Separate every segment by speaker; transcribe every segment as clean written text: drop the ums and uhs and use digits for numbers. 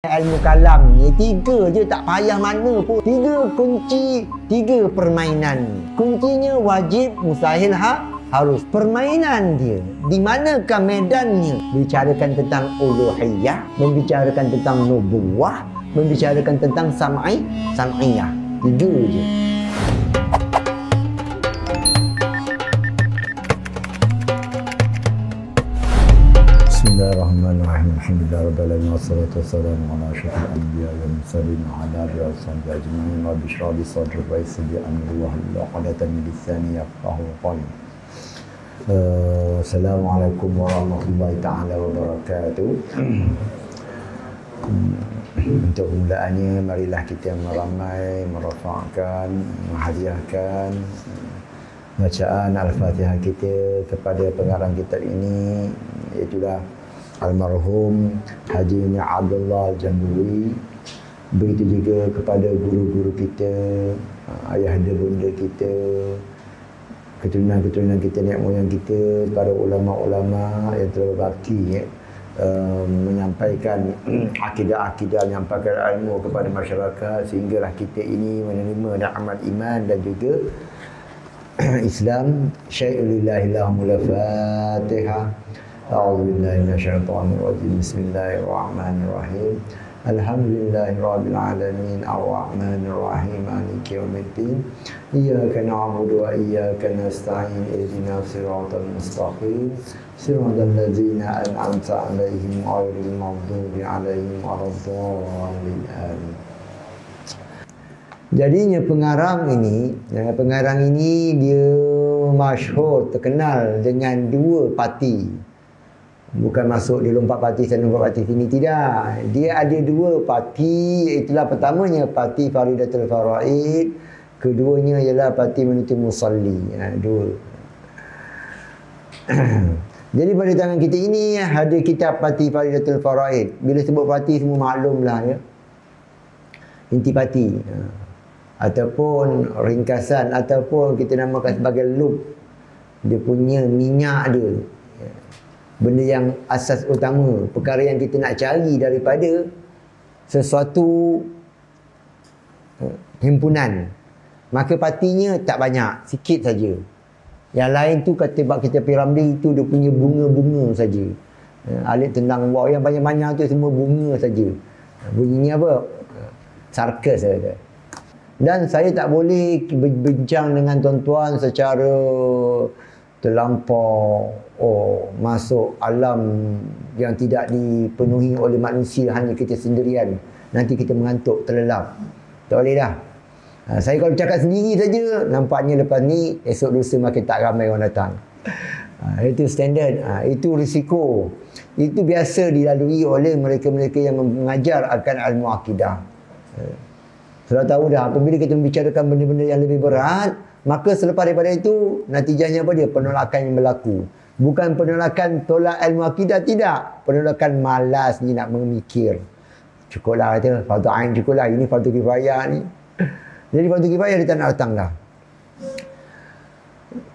Speaker 1: Ilmu kalam ni 3 je, tak payah mana pun. 3 kunci, 3 permainan. Kuncinya wajib, mustahil, harus. Permainan dia, di manakah medannya? Bicarakan tentang uluhiyah, membicarakan tentang nubuwah, membicarakan tentang sam'iyah. 3 je. Bismillahirrahmanirrahim. Alhamdulillahirabbil wassalatu wassalamu ala asyrafil anbiya'i wal mursalin wa ala alihi washabbihi ajma'in. Rabbi shrah li sadri wa yassir li amri wahlul 'uqdatam min lisani yafqahu qawli. Assalamualaikum warahmatullahi taala wabarakatuh. Untuk permulaannya, marilah kita meramai, merafa'kan, menghadiahkan bacaan Al-Fatihah kita kepada pengarang kitab ini, iaitulah almarhum Haji Abdullah Al-Jamburi. Begitu juga kepada guru-guru kita, ayahanda bunda kita, keturunan-keturunan kita, nenek moyang kita, para ulama-ulama yang telah berbakti menyampaikan akidah-akidah, menyampaikan ilmu kepada masyarakat, sehinggalah kita ini menerima nikmat iman dan juga Islam. Syai'ulillahillahumul Fatihah. A'udzubillahi minasyaitonir rajim. Bismillahirrahmanirrahim. Alhamdulillahirabbil alamin. Arrahmanir rahim. Maliki yaumiddin. Iyyaka na'budu wa iyyaka nasta'in. Ihdinas siratal mustaqim. Siratal ladzina an'amta 'alaihim ghairil maghdubi 'alaihim waladdallin. Amin. Jadinya pengarang ini dia masyhur, terkenal dengan 2 parti. Bukan masuk dia lompat parti sana, lompat parti sini, tidak. Dia ada 2 parti, itulah pertamanya parti Faridatul Faraid, keduanya ialah parti Menuntut Musalli. 2. Jadi pada tangan kita ini ada kitab parti Faridatul Faraid. Bila sebut parti semua maklumlah ya. Inti parti. Ataupun ringkasan, ataupun kita namakan sebagai loop. Dia punya minyak dia, benda yang asas utama, perkara yang kita nak cari daripada sesuatu himpunan. Maka partinya tak banyak, sikit saja. Yang lain tu kata bab kita piramli tu dia punya bunga-bunga saja. Alif tendang bawah yang banyak-banyak tu semua bunga saja. Bunyinya apa? Sarkas saja. Dan saya tak boleh berbincang dengan tuan-tuan secara terlampau masuk alam yang tidak dipenuhi oleh manusia, hanya kita sendirian. Nanti kita mengantuk, terlelap. Tak boleh dah. Saya kalau cakap sendiri saja, nampaknya lepas ni esok lusa makin tak ramai orang datang. Itu standard. Itu risiko. Itu biasa dilalui oleh mereka-mereka yang mengajar akan ilmu akidah. Sudah tahu dah, apabila kita membicarakan benda-benda yang lebih berat, maka selepas daripada itu, natijahnya apa dia? Penolakan yang berlaku. Bukan penolakan tolak ilmu akidah, tidak. Penolakan malas ni nak memikir. Cukuplah kata, fardu ain cukuplah, ini fardu kifayah ni. Jadi fardu kifayah dia tak nak datang dah.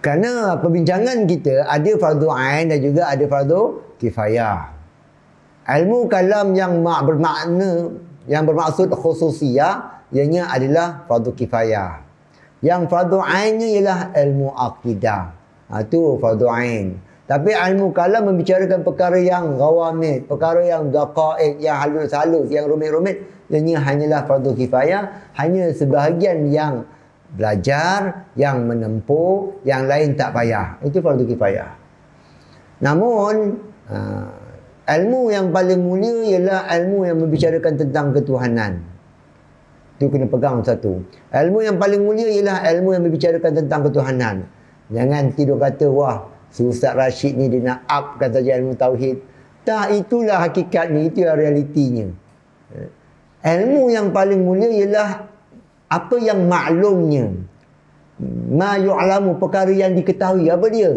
Speaker 1: Kerana perbincangan kita ada fardu ain dan juga ada fardu kifayah. Ilmu kalam yang bermakna, yang bermaksud khususiyah, ianya adalah fardu kifayah. Yang fardu ainnya ialah ilmu akidah. Itu fardu ain. Tapi ilmu kalam membicarakan perkara yang ghawamid, perkara yang daqa'iq, yang halus-halus, yang rumit-rumit, ianya hanyalah fardu kifayah. Hanya sebahagian yang belajar, yang menempuh, yang lain tak payah. Itu fardu kifayah. Namun ilmu yang paling mulia ialah ilmu yang membicarakan tentang ketuhanan. Itu kena pegang satu. Ilmu yang paling mulia ialah ilmu yang membicarakan tentang ketuhanan. Jangan tidur kata, wah, si Ustaz Rashid ni dia nak upkan saja ilmu tauhid. Tak, itulah hakikatnya, itulah realitinya. Ilmu yang paling mulia ialah apa yang maklumnya. Ma yu'lamu, perkara yang diketahui. Apa dia?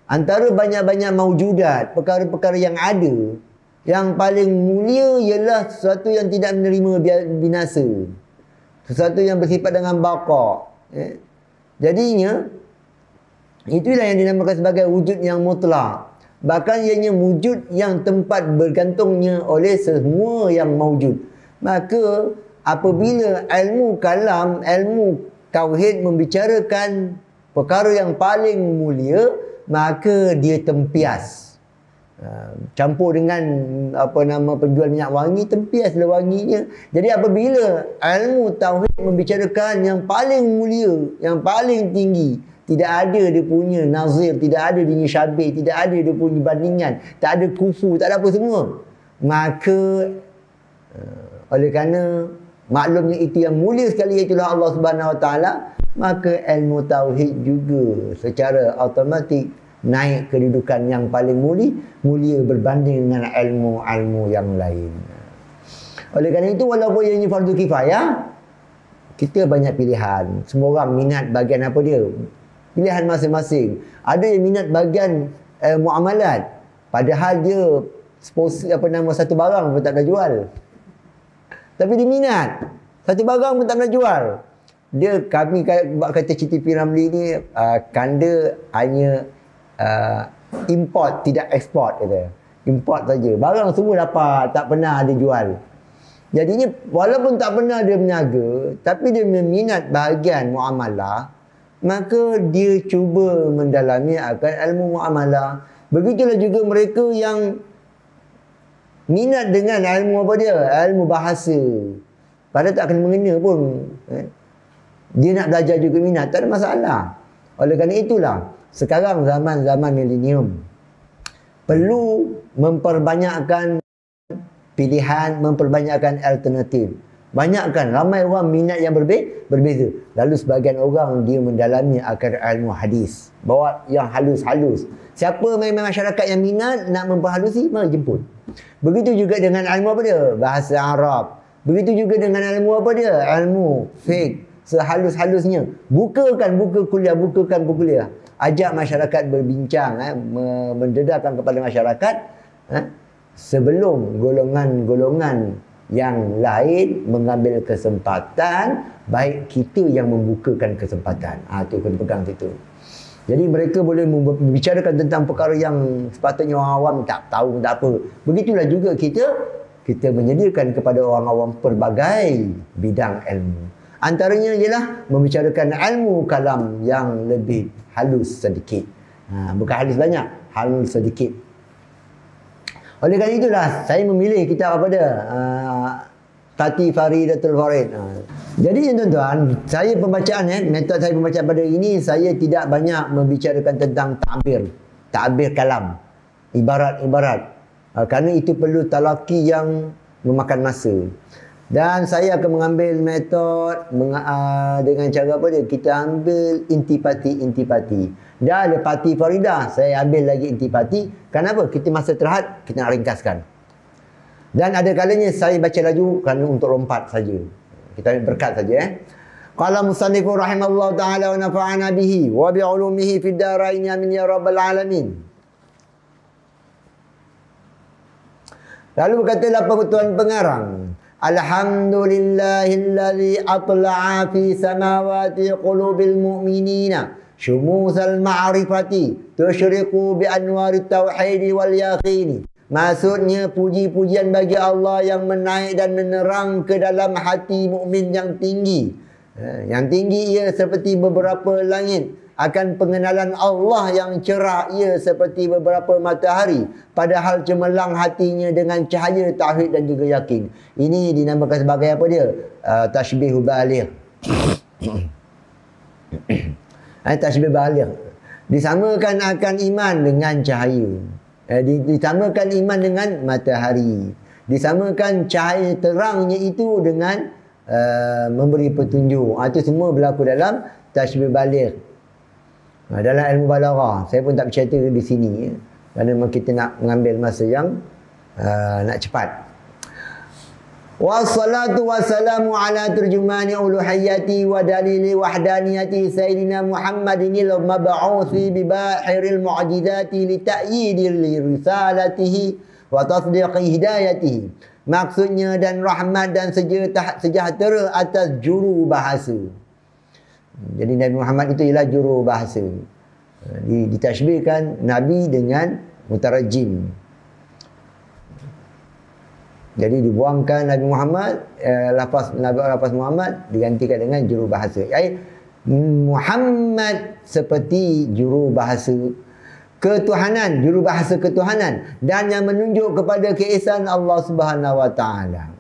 Speaker 1: Antara banyak-banyak maujudat, perkara-perkara yang ada, yang paling mulia ialah sesuatu yang tidak menerima binasa. Sesuatu yang bersifat dengan baqa. Jadinya, itulah yang dinamakan sebagai wujud yang mutlak. Bahkan ianya wujud yang tempat bergantungnya oleh semua yang maujud. Maka apabila ilmu kalam, ilmu tauhid membicarakan perkara yang paling mulia, maka dia tempias. Campur dengan penjual minyak wangi, tempiaslah wanginya. Jadi apabila ilmu tauhid membicarakan yang paling mulia, yang paling tinggi, tidak ada dia punya nazir, tidak ada dia punya syabih, tidak ada dia punya bandingan, tak ada kufu, tak ada apa semua, maka oleh kerana maklumnya itu yang mulia sekali, itulah Allah Subhanahu Wa Taala, maka ilmu tauhid juga secara automatik naik kedudukan yang paling mulia berbanding dengan ilmu-ilmu yang lain. Oleh kerana itu, walaupun ianya fardu kifayah, kita banyak pilihan. Semua orang minat bahagian apa dia? Pilihan masing-masing. Ada yang minat bahagian muamalat, padahal dia satu barang pun tak nak jual. Tapi dia minat. Satu barang pun tak nak jual. Kami kata Siti P. Ramli ni, kanda hanya import, tidak ekspor, kata. Import saja. Barang semua dapat, tak pernah ada jual. Jadinya walaupun tak pernah dia berniaga, tapi dia meminat bahagian muamalah, maka dia cuba mendalami akan ilmu muamalah. Begitulah juga mereka yang minat dengan ilmu apa dia? Ilmu bahasa. Padahal tak kena mengena pun. Dia nak belajar juga minat, tak ada masalah. Oleh kerana itulah, sekarang zaman-zaman milenium, perlu memperbanyakkan pilihan, memperbanyakkan alternatif. Banyakkan, ramai orang minat yang berbeza. Lalu sebahagian orang dia mendalami akan ilmu hadis. Bawa yang halus-halus. Siapa memang masyarakat yang minat nak memperhalusi, mari jemput. Begitu juga dengan ilmu apa dia? Bahasa Arab. Begitu juga dengan ilmu apa dia? Ilmu fiqh. Sehalus-halusnya. Bukakan buku kuliah. Ajak masyarakat berbincang, mendedahkan kepada masyarakat, sebelum golongan-golongan yang lain mengambil kesempatan, baik kita yang membukakan kesempatan. Itu kena pegang situ. Jadi mereka boleh membicarakan tentang perkara yang sepatutnya orang awam tak tahu, tak apa. Begitulah juga kita menyediakan kepada orang awam pelbagai bidang ilmu. Antaranya ialah membicarakan ilmu kalam yang lebih halus sedikit. Bukan halus banyak, halus sedikit. Oleh kerana itulah saya memilih kitab apa dia? Fatih Faridatul Farid. Jadi tuan-tuan, saya pembacaan metod saya pembacaan pada ini, saya tidak banyak membicarakan tentang takbir kalam, ibarat-ibarat. Kerana itu perlu talaki yang memakan masa. Dan saya akan mengambil metod dengan cara apa dia? Kita ambil intipati. Dah ada Fatih Faridah, saya ambil lagi intipati. Kenapa? Kita masa terhad, kita nak ringkaskan. Dan ada kalanya saya baca laju kerana untuk lompat saja. Kita ambil berkat saja. Qala musannifu rahimallahu ta'ala wa nafa'ana bihi wa bi'ulumihi fid darain amin ya rabbal alamin. Lalu berkatalah Tuan Pengarang, Alhamdulillahilladzi atla'a fi samawati qulubil mu'minina syumusal ma'rifati tusyriqu bi anwarit tauhid wal yaqini. Maksudnya puji-pujian bagi Allah yang menaik dan menerang ke dalam hati mukmin yang tinggi. Yang tinggi ia seperti beberapa langit. Akan pengenalan Allah yang cerah ia seperti beberapa matahari. Padahal cemerlang hatinya dengan cahaya tauhid dan juga yakin. Ini dinamakan sebagai apa dia? Tashbih baligh. Tashbih baligh. Disamakan akan iman dengan cahaya. Disamakan iman dengan matahari. Disamakan cahaya terangnya itu dengan memberi petunjuk. Itu semua berlaku dalam tashbih baligh. Dalam ilmu balaghah, saya pun tak bercerita di sini kerana memang kita nak mengambil masa yang nak cepat. Wassalatu wassalamu ala turjumani uluhiyati wa dalili wahdaniyati sayyidina Muhammadinil mab'uthi bi bahiril mu'jizati li ta'yidil risalatihi wa tasdiqi hidayatihi. Maksudnya dan rahmat dan sejahtera atas juru bahasa. Jadi Nabi Muhammad itu ialah juru bahasa. Ditashbihkan Nabi dengan mutarajim. Jadi dibuangkan Nabi Muhammad, lafaz Muhammad digantikan dengan jurubahasa. Muhammad seperti jurubahasa ketuhanan, jurubahasa ketuhanan, dan yang menunjuk kepada keesaan Allah Subhanahu wa taala.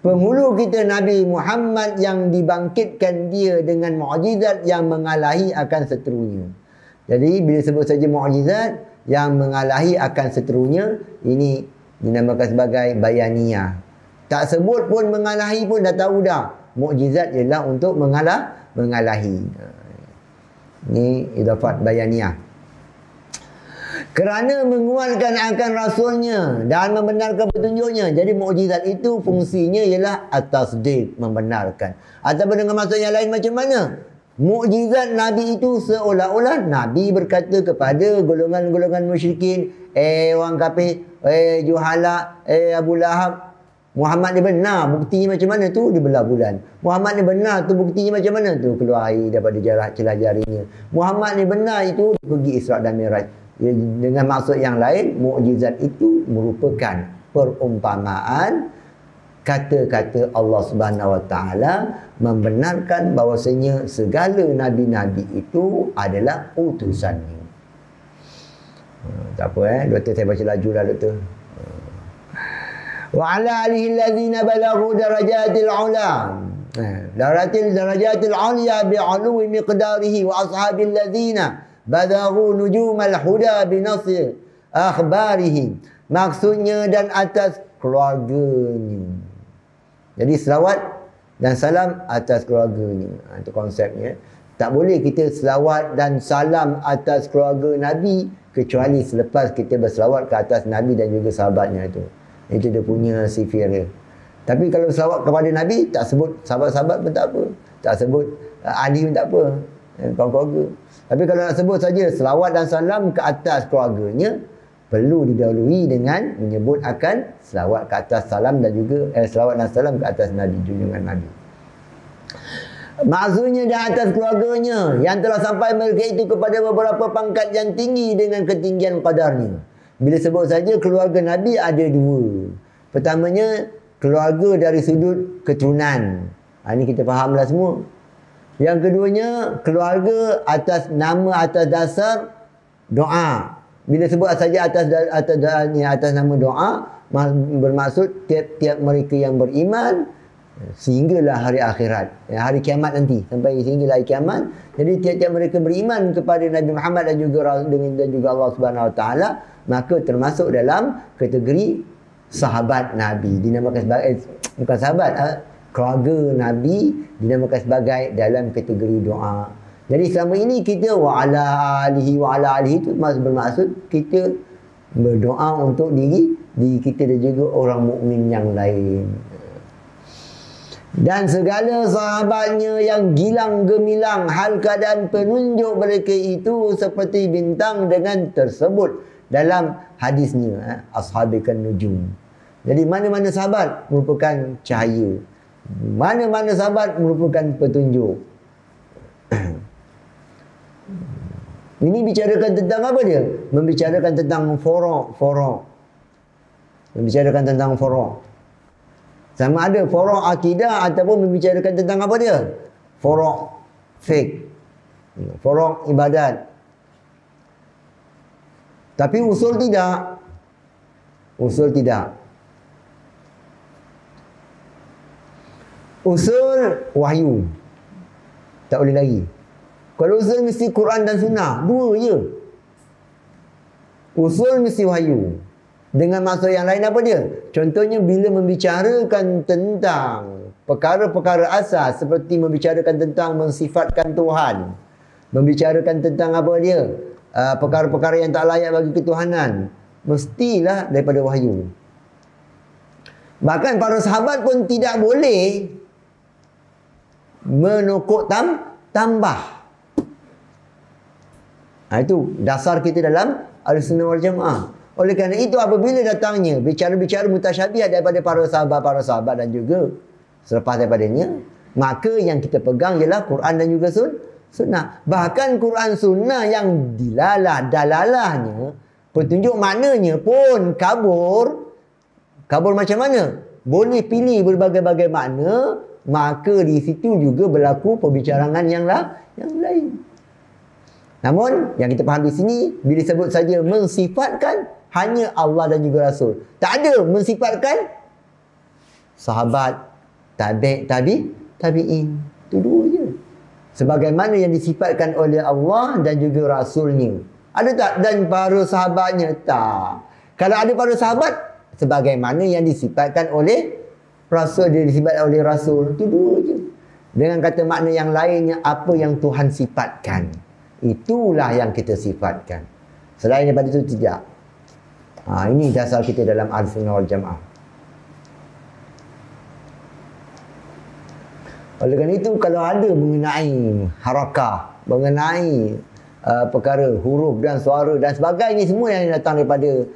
Speaker 1: Penghulu kita Nabi Muhammad yang dibangkitkan dia dengan mukjizat yang mengalahi akan seterunya. Jadi bila sebut saja mukjizat yang mengalahi akan seterunya, ini dinamakan sebagai bayaniyah. Tak sebut pun mengalahi pun dah tahu dah. Mukjizat ialah untuk mengalahi. Ini idafat bayaniyah. Kerana menguatkan akan rasulnya dan membenarkan petunjuknya. Jadi mukjizat itu fungsinya ialah at-tasdiq, membenarkan. Ataupun dengan maksud yang lain macam mana? Mukjizat Nabi itu seolah-olah Nabi berkata kepada golongan-golongan musyrikin, orang kafir, juhala, Abu Lahab, Muhammad ni benar, buktinya macam mana tu? Dia belah bulan. Muhammad ni benar tu, buktinya macam mana tu? Keluar air daripada celah jarinya. Muhammad ni benar itu, pergi Isra' dan Miraj. Dengan maksud yang lain, mukjizat itu merupakan perumpamaan kata-kata Allah Subhanahu wa taala membenarkan bahawasanya segala nabi-nabi itu adalah utusannya. Tak apa doktor, saya baca laju lah doktor. Wa ala alihi allazina balaghu darajatil ula. Darajatil ulya bi'ului miqdarihi wa ashabil ladzina balaghu nujumal huda binasir akhbarihi. Maksudnya dan atas keluarganya. Jadi selawat dan salam atas keluarganya. Itu konsepnya. Tak boleh kita selawat dan salam atas keluarga Nabi kecuali selepas kita berselawat ke atas Nabi dan juga sahabatnya itu. Itu dia punya sifir dia. Tapi kalau selawat kepada Nabi, tak sebut sahabat-sahabat pun tak apa. Tak sebut ahli pun tak apa. Keluarga. Tapi kalau nak sebut saja selawat dan salam ke atas keluarganya, perlu didahului dengan menyebut akan selawat ke atas salam dan juga selawat dan salam ke atas Nabi, junjungan Nabi. Maksudnya di atas keluarganya yang telah sampai mereka itu kepada beberapa pangkat yang tinggi dengan ketinggian qadarnya. Bila sebut saja keluarga Nabi ada dua. Pertamanya keluarga dari sudut keturunan. Ini kita fahamlah semua. Yang keduanya keluarga atas nama, atas dasar doa. Bila sebut saja atas nama doa, bermaksud tiap-tiap mereka yang beriman sehinggalah hari akhirat, hari kiamat nanti, sampai sehinggalah hari kiamat. Jadi tiap-tiap mereka beriman kepada Nabi Muhammad dan juga Allah Subhanahu wa taala, maka termasuk dalam kategori sahabat Nabi. Dinamakan sebagai bukan sahabat, keluarga Nabi dinamakan sebagai dalam kategori doa. Jadi selama ini kita wa ala alihi itu bermaksud kita berdoa untuk diri kita dan juga orang mukmin yang lain. Dan segala sahabatnya yang gilang gemilang hal keadaan penunjuk mereka itu seperti bintang dengan tersebut dalam hadisnya ashabikan nujum. Jadi mana-mana sahabat merupakan cahaya, mana-mana sahabat merupakan petunjuk. Ini bicarakan tentang apa dia? Membicarakan tentang furu'. Membicarakan tentang furu'. Sama ada furu' akidah ataupun membicarakan tentang apa dia? Furu' fiqh. Furu' ibadat. Tapi usul tidak. Usul tidak. Usul wahyu. Tak boleh lagi. Kalau usul mesti Quran dan Sunnah. Dua je. Usul mesti wahyu. Dengan maksud yang lain apa dia? Contohnya bila membicarakan tentang perkara-perkara asas, seperti membicarakan tentang mensifatkan Tuhan. Membicarakan tentang apa dia? Perkara-perkara yang tak layak bagi ketuhanan. Mestilah daripada wahyu. Bahkan para sahabat pun tidak boleh menokok tambah. Itu dasar kita dalam Ahlussunnah wal Jamaah. Oleh kerana itu apabila datangnya bicara-bicara mutasyabihat daripada para sahabat dan juga selepas daripadanya, maka yang kita pegang ialah Quran dan juga Sunnah. Bahkan Quran Sunnah yang dalalahnya Petunjuk maknanya pun kabur. Kabur macam mana? Boleh pilih berbagai-bagai makna, maka di situ juga berlaku perbicaraan yang lain. Namun yang kita faham di sini, bila sebut saja mensifatkan hanya Allah dan juga Rasul. Tak ada mensifatkan sahabat, tabi'in. Itu dua je. Sebagaimana yang disifatkan oleh Allah dan juga Rasulnya. Ada tak? Dan para sahabatnya? Tak. Kalau ada para sahabat, sebagaimana yang disifatkan oleh Rasul, dia disifatkan oleh Rasul. Itu dua je. Dengan kata makna yang lainnya, apa yang Tuhan sifatkan, itulah yang kita sifatkan. Selain daripada itu, tidak. Ini dasar kita dalam Ahlussunnah wal Jamaah. Oleh kerana itu, kalau ada mengenai harakah, mengenai perkara huruf dan suara dan sebagainya, semua yang datang daripada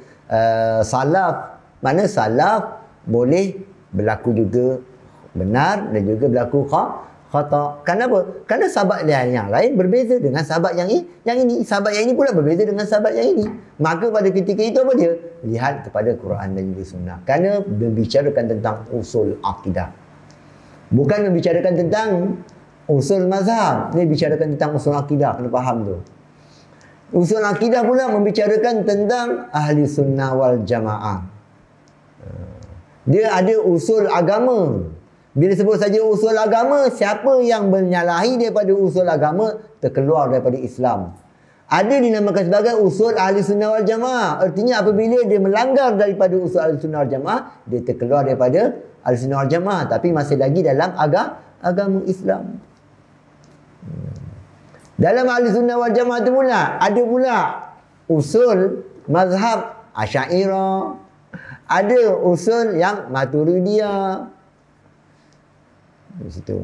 Speaker 1: salaf, mana salaf boleh berlaku juga benar dan juga berlaku khata. Kenapa? Kerana sahabat yang lain berbeza dengan sahabat yang ini. Sahabat yang ini pula berbeza dengan sahabat yang ini. Maka pada ketika itu apa dia? Lihat kepada Quran dan juga Sunnah. Kerana membicarakan tentang usul akidah. Bukan membicarakan tentang usul mazhab. Ini bicarakan tentang usul akidah. Kena faham tu. Usul akidah pula membicarakan tentang ahli sunnah wal jamaah. Dia ada usul agama. Bila sebut saja usul agama, siapa yang menyalahi daripada usul agama terkeluar daripada Islam. Ada dinamakan sebagai usul ahli sunnah wal jamaah. Artinya apabila dia melanggar daripada usul ahli sunnah wal jamaah, dia terkeluar daripada ahli sunnah wal jamaah, tapi masih lagi dalam agama Islam. Dalam ahli sunnah wal jamaah itu pula ada pula usul mazhab Asy'ariyah, ada usul yang Maturidiyah. Di situ.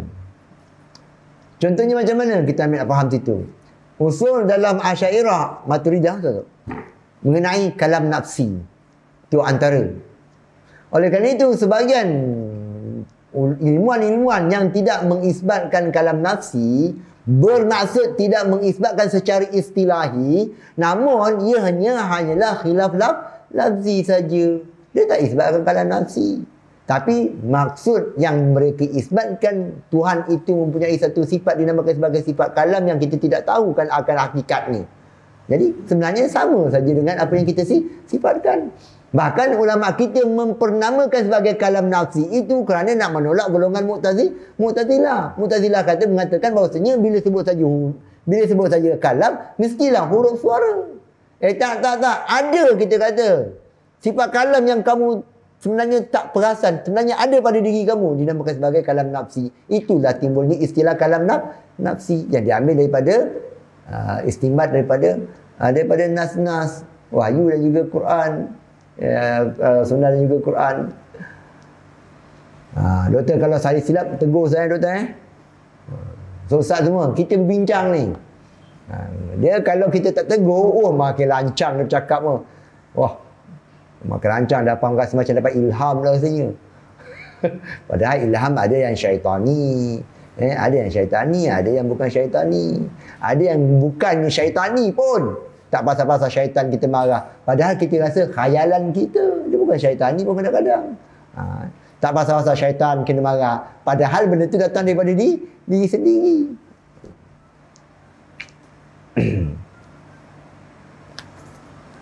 Speaker 1: Contohnya macam mana kita ambil faham situ. Usul dalam Asy'ariyah, Maturidiyah tu mengenai kalam nafsi. Itu antara. Oleh kerana itu sebahagian ilmuwan-ilmuwan yang tidak mengisbatkan kalam nafsi bermaksud tidak mengisbatkan secara istilahi, namun ia hanyalah khilaf lafzi saja. Dia tak isbatkan kalam nafsi. Tapi maksud yang mereka isbatkan, Tuhan itu mempunyai satu sifat dinamakan sebagai sifat kalam yang kita tidak tahu kan akan hakikatnya. Jadi sebenarnya sama saja dengan apa yang kita sifatkan. Bahkan ulama kita mempernamakan sebagai kalam nafsi itu kerana nak menolak golongan Mu'tazilah. Mu'tazilah mengatakan bahawasanya bila sebut saja kalam, mestilah huruf suara. Tak. Ada kita kata. Sifat kalam yang kamu sebenarnya tak perasan, sebenarnya ada pada diri kamu, dinamakan sebagai kalam nafsi. Itulah timbulnya istilah kalam nafsi yang diambil daripada istimbat daripada nas-nas wahyu dan juga Quran, sunnah dan juga Quran. Doktor, kalau saya silap tegur saya, doktor. So Ustaz semua, kita berbincang ni. Dia kalau kita tak tegur, makin lancang dia bercakap. Makin lancang, dapat rasa macam dapat ilham lah rasanya. Padahal ilham ada yang syaitani, ada yang syaitani, ada yang bukan syaitani, ada yang bukan syaitani pun tak pasal-pasal syaitan kita marah. Padahal kita rasa khayalan kita, dia bukan syaitani pun kadang-kadang. Tak pasal-pasal syaitan kena marah. Padahal benda tu datang daripada diri sendiri.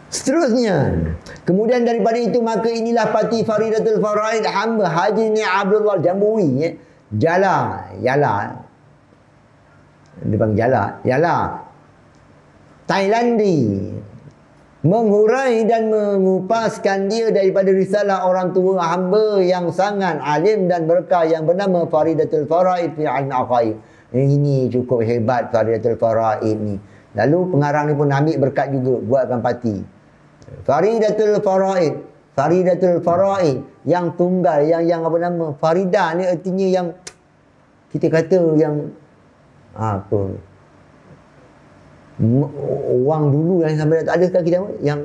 Speaker 1: Seterusnya, kemudian daripada itu maka inilah parti Faridatul Faraid hamba Haji ni Abdullah Jambuwi, Jala dia panggil Jala Thailandi, menghurai dan mengupaskan dia daripada risalah orang tua hamba yang sangat alim dan berkah yang bernama Faridatul Faraid fi al-Aqaid. Ini cukup hebat Faridatul Faraid ni. Lalu pengarang ni pun ambil berkat juga buatkan parti Faridatul Faraid yang tunggal, yang apa nama, Faridah ni artinya yang kita kata yang apa, orang dulu yang sampai dah tak ada sekarang kita yang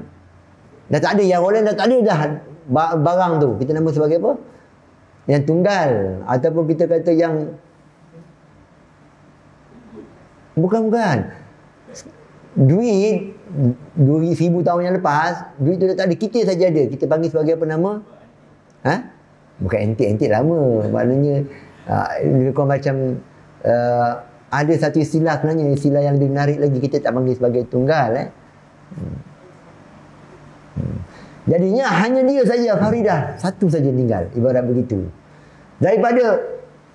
Speaker 1: dah tak ada, yang orang dah tak ada dah barang tu, kita nama sebagai apa, yang tunggal, ataupun kita kata yang bukan duit 2000 tahun yang lepas, duit tu tak ada, kita saja ada. Kita panggil sebagai apa nama? Bukan antik lama. Maknanya lebih kurang macam ada satu istilah sebenarnya, istilah yang lebih menarik lagi, kita tak panggil sebagai tunggal. Jadinya hanya dia saja Faridah, satu saja tinggal, ibarat begitu. Daripada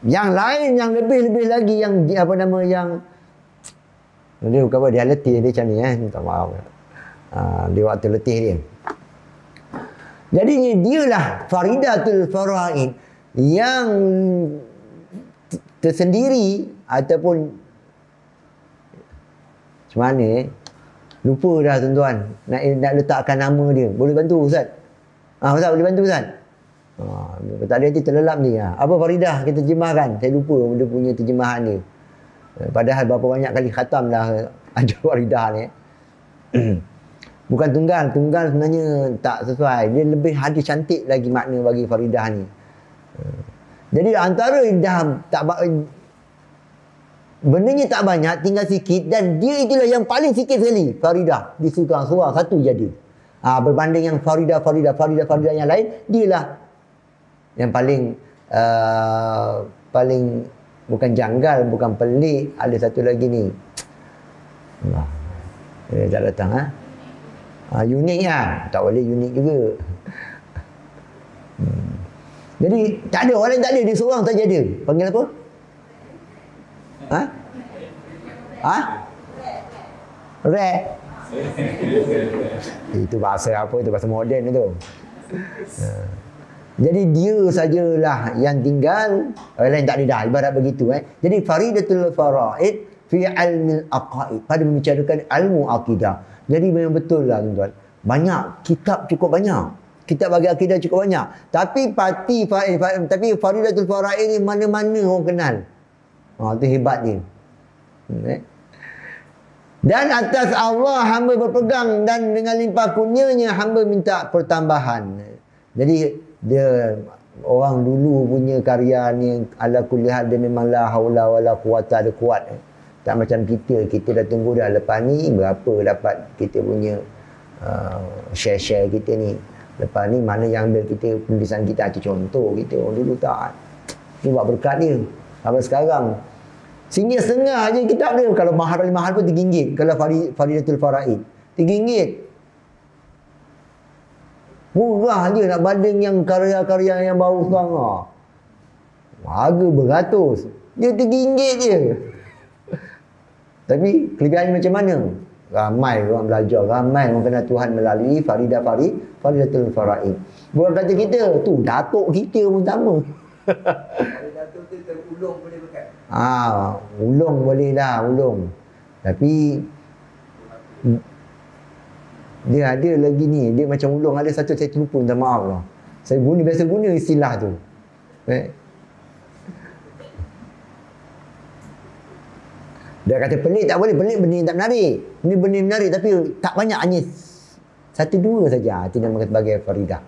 Speaker 1: yang lain yang lebih-lebih lagi, yang apa nama, yang dia bukan apa, dia letih dia macam ni, minta maaf. Dia waktu letih dia. Jadinya dialah Faridatul Faraid yang tersendiri, ataupun macam mana lupa dah tuan-tuan nak letakkan nama dia. Boleh bantu Ustaz? Ustaz boleh bantu Ustaz? Tak ada, nanti terlelap ni. Apa Faridah kita terjemahkan? Saya lupa dia punya terjemahan dia. Padahal berapa banyak kali khatam dah ada Faridah ni. Bukan tunggal sebenarnya tak sesuai. Dia lebih ada cantik lagi makna bagi Faridah ni. Jadi antara dah tak bendanya tak banyak, tinggal sikit, dan dia itulah yang paling sikit sekali Faridah di surah satu jadi. Berbanding yang Faridah yang lain, dialah yang paling paling bukan janggal, bukan pelik. Ada satu lagi ni. Dia tak datang. Unik tak boleh unik juga. Jadi tak ada, orang lain tak ada, dia seorang saja ada. Panggil apa? Rek. Itu bahasa apa? Itu bahasa moden itu. Jadi dia sajalah yang tinggal, orang lain tak ada dah, ibarat begitu. Jadi Faridatul Faraid fi ilmil aqaid, pada membicarakan ilmu akidah. Jadi memang betul lah tuan-tuan. Banyak kitab, cukup banyak. Kitab bagi akidah cukup banyak. Tapi Faridatul Faraid ni mana-mana orang kenal. Itu hebat dia. Dan atas Allah hamba berpegang, dan dengan limpah kurnianya hamba minta pertambahan. Jadi dia orang dulu punya karya ni ala kulli hal, dia memang la haula wala quwata, dia kuat. Tak macam kita dah tunggu dah lepas ni berapa dapat kita punya share kita ni. Lepas ni mana yang ambil kita penulisan kita, contoh kita. Orang dulu tak. Ni buat berkat dia sampai sekarang. RM1.5 je kitab dia. Kalau mahal pun RM3. Kalau Faridatul Faraid RM3. Murah je nak banding yang karya-karya yang baru sekarang. Harga beratus. Dia RM3 je. Tapi kelebihannya macam mana? Ramai orang belajar, ramai orang kenal Tuhan melalui Faridatul Faraid. Bukan kata kita, tu datuk kita pun sama.
Speaker 2: Kalau datuk tu terulung boleh berkat.
Speaker 1: Ulung boleh lah, ulung. Tapi dia ada lagi ni, dia macam ulung, ada satu saya terlupa, minta maaf lah. Saya biasa guna istilah tu. Dia kata pelik tak boleh, pelik benda yang tak menarik. Ini benda yang menarik tapi tak banyak, hanya 1-2 saja. Itu namakan sebagai Faridah.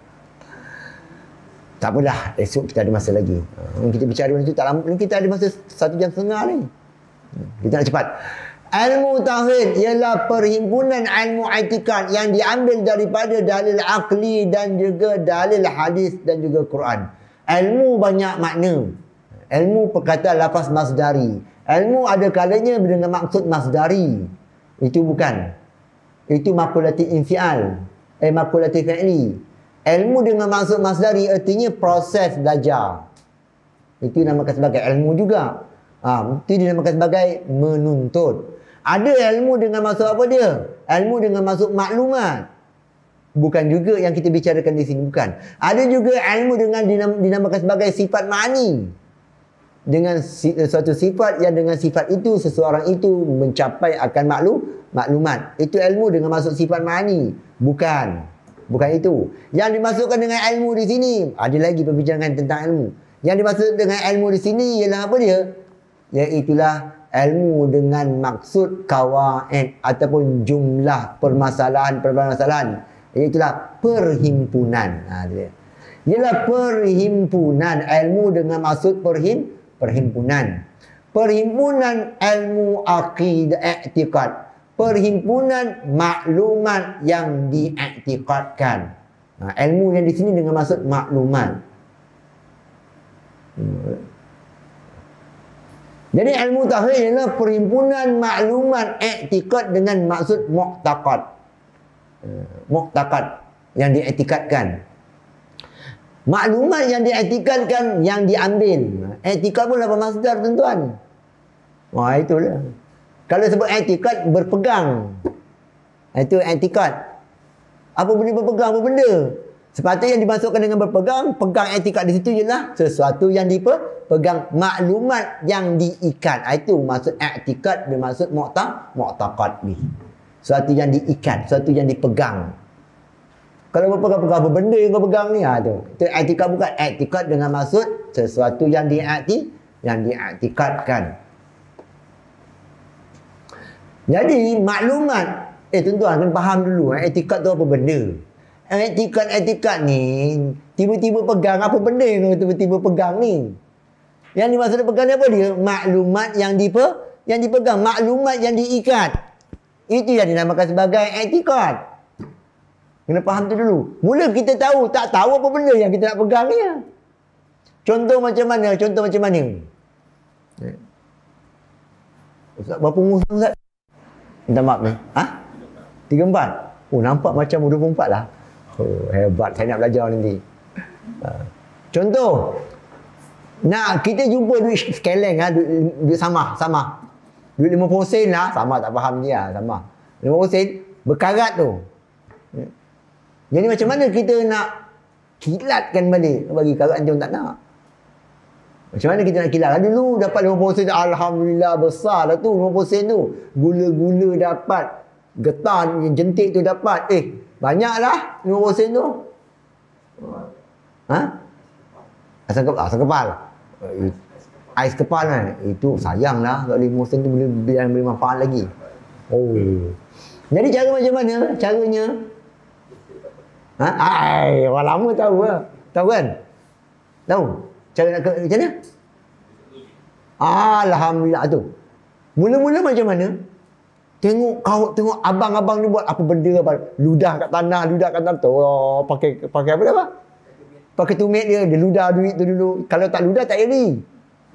Speaker 1: Tak apalah, esok kita ada masa lagi. Kita bicara benda tu tak lama, kita ada masa 1 jam setengah ni. Kita nak cepat. Ilmu tauhid ialah perhimpunan ilmu i'tikad yang diambil daripada dalil akli dan juga dalil hadis dan juga Quran. Ilmu banyak makna. Ilmu perkataan lafaz masdari. Ilmu ada kalanya dengan maksud masdari. Itu bukan. Itu makulati infial. Makulati fi'li. Ilmu dengan maksud masdari artinya proses belajar. Itu dinamakan sebagai ilmu juga. Itu dinamakan sebagai menuntut. Ada ilmu dengan maksud apa dia? Ilmu dengan maksud maklumat. Bukan juga yang kita bicarakan di sini, bukan. Ada juga ilmu dengan dinamakan sebagai sifat ma'ani. Dengan suatu sifat yang dengan sifat itu seseorang itu mencapai akan maklumat. Itu ilmu dengan maksud sifat ma'ani. Bukan itu. Yang dimasukkan dengan ilmu di sini, ada lagi perbincangan tentang ilmu. Yang dimaksud dengan ilmu di sini ialah apa dia? Iaitulah ilmu dengan maksud kawaid ataupun jumlah permasalahan. Iaitulah perhimpunan. Ialah perhimpunan. Ilmu dengan maksud perhimpunan. Perhimpunan ilmu akidah i'tikad. perhimpunan maklumat yang diiktikadkan. Ilmu yang di sini dengan maksud maklumat. Jadi ilmu tauhid ialah perhimpunan maklumat iktikad dengan maksud mu'taqad. Mu'taqad yang diiktikadkan. Maklumat yang diiktikadkan yang diambil. Iktikad pun apa masdar tuan-tuan. Wah, itulah. Kalau sebut iktikad berpegang. Itu iktikad. Apa benda berpegang, apa benda? Sepatutnya yang dimasukkan dengan berpegang, pegang iktikad di situ ialah sesuatu yang dipegang, maklumat yang diikat. Itu maksud iktikad, bermaksud mu'taqad ni. Sesuatu yang diikat, sesuatu yang dipegang. Kalau berpegang-pegang apa benda yang kau pegang ni? Tu. Itu iktikad bukan. Iktikad dengan maksud sesuatu yang diiktikadkan. Jadi maklumat, tuan-tuan kena faham dulu, iktikad tu apa benda. Iktikad ni tiba-tiba pegang apa benda yang tiba-tiba pegang ni. Yang dimaksud pegang ni apa dia? Maklumat yang dipegang, maklumat yang diikat. Itu yang dinamakan sebagai iktikad. Kena faham tu dulu. Mula kita tahu, tak tahu apa benda yang kita nak pegang ni. Contoh macam mana? Ustaz, berapa umur Ustaz? Minta maaf ni. 34? Oh, nampak macam 24 lah. Oh, hebat. Saya nak belajar nanti. Contoh. Nak kita jumpa duit sekeleng, duit sama. Duit 50 sen lah. Sama tak faham dia. Sama. 50 sen. Berkarat tu. Jadi macam mana kita nak kilatkan balik? Bagi karat macam tak nak. Macam mana kita nak kilat? Dulu dapat 50 sen. Alhamdulillah besar lah tu 50 sen tu. Gula-gula dapat. Getah jentik tu dapat. Banyaklah 50 sen tu. Asam kepal. Ais kepal kan. Itu sayang lah. Kalau 50 sen tu boleh manfaat lagi. Oh. Jadi cara macam mana? Caranya? Orang lama tahu lah. Tahu kan? Tahu? Cara nak macam mana? Alhamdulillah tu. Mula-mula macam mana? Tengok abang-abang ni buat apa benda apa. Ludah kat tanah tu. Pakai apa dah? Pakai tumit dia ludah duit tu dulu. Kalau tak ludah tak jadi.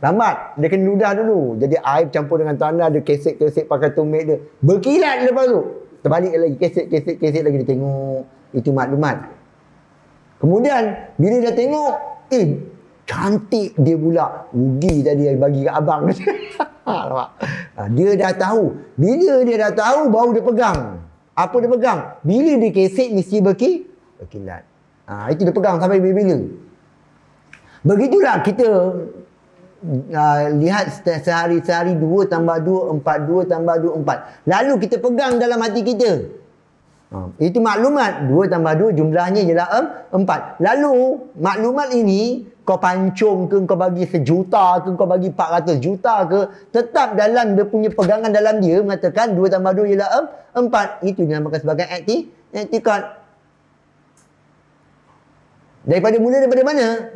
Speaker 1: Lambat. Dia kena ludah dulu. Jadi air campur dengan tanah, dia kesek-kesek pakai tumit dia. Berkilat lepas tu. Terbalik lagi, kesek lagi dia tengok. Itu maklumat. Kemudian bila dia tengok, cantik dia pula. Rugi tadi bagi kat abang. Dia dah tahu. Bila dia dah tahu, baru dia pegang. Apa dia pegang? Bila dia kesek, mesti berkilat. Itu dia pegang sampai bila-bila. Begitulah kita lihat sehari-sehari 2 tambah 2, 4, 2 tambah 2, 4. Lalu kita pegang dalam hati kita. Itu maklumat. 2 tambah 2 jumlahnya ialah 4. Lalu maklumat ini kau pancung ke, kau bagi 1 juta ke, kau bagi 400 juta ke, tetap dalam dia punya pegangan dalam dia mengatakan 2 tambah 2 ialah 4. Itu dinamakan sebagai iktikad. Daripada mana?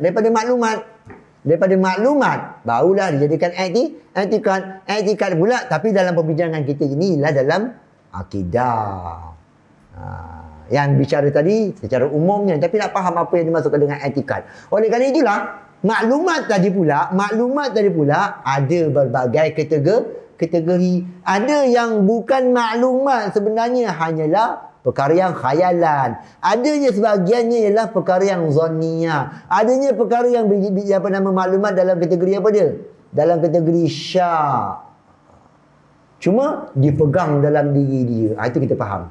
Speaker 1: Daripada maklumat barulah dijadikan iktikad. Iktikad pula tapi dalam perbincangan kita ini ialah dalam akidah. Yang bicara tadi secara umumnya, tapi nak faham apa yang dimaksudkan dengan iktikad. Oleh kerana itulah maklumat tadi pula ada berbagai kategori. Ada yang bukan maklumat, sebenarnya hanyalah perkara yang khayalan. Adanya sebahagiannya ialah perkara yang zanniyah. Adanya perkara yang maklumat dalam kategori apa dia? Dalam kategori syak. Cuma dipegang dalam diri dia. Itu kita faham.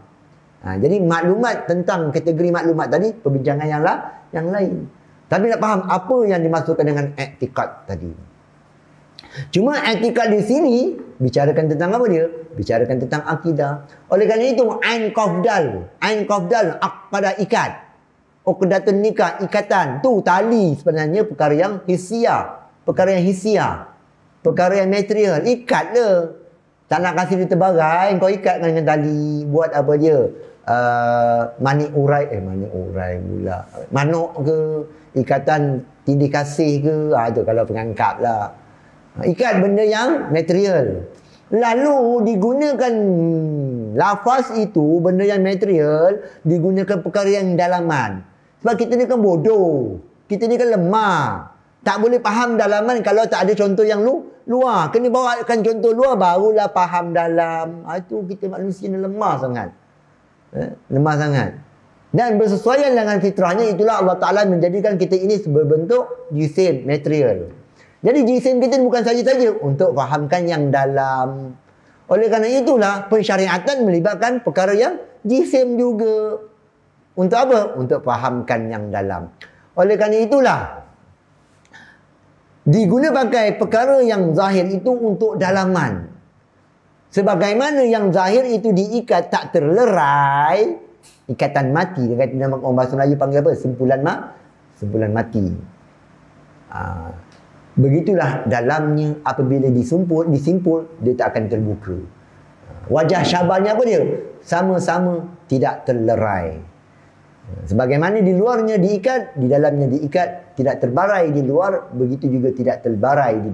Speaker 1: Jadi maklumat tentang kategori maklumat tadi perbincangan yang lain. Tapi nak faham apa yang dimaksudkan dengan iktikad tadi. Cuma iktikad di sini bicarakan tentang apa dia? Bicarakan tentang akidah. Oleh kerana itu ain qafdal aqada ikat. Uqdatun nikah, ikatan. Tu tali sebenarnya perkara yang hisiah. Perkara yang material. Ikat le. Tak nak kasih dia terbarai, kau ikat dengan tali. Buat apa dia? Manik urai pula. Manuk ke, ikatan tindih kasih ke, itu kalau pengangkap lah. Ikat benda yang material. Lalu digunakan Lafaz itu benda yang material digunakan perkara yang dalaman. Sebab kita ni kan bodoh. Kita ni kan lemah. Tak boleh faham dalaman kalau tak ada contoh yang luar. Kena bawakan contoh luar barulah faham dalam. Itu kita manusia ni lemah sangat. Lemah sangat. Dan bersesuaian dengan fitrahnya, itulah Allah Ta'ala menjadikan kita ini berbentuk jisim, material. Jadi jisim kita bukan saja-saja untuk fahamkan yang dalam. Oleh kerana itulah pensyariatan melibatkan perkara yang jisim juga. Untuk apa? Untuk fahamkan yang dalam. Oleh kerana itulah diguna pakai perkara yang zahir itu untuk dalaman. Sebagaimana yang zahir itu diikat tak terlerai, ikatan mati. Dia kata nama orang bahasa Melayu panggil apa? Simpulan mati. Begitulah dalamnya apabila disimpul, dia tak akan terbuka. Wajah syabahnya apa dia? Sama-sama tidak terlerai. Sebagaimana di luarnya diikat, di dalamnya diikat, tidak terbarai di luar, begitu juga tidak terbarai di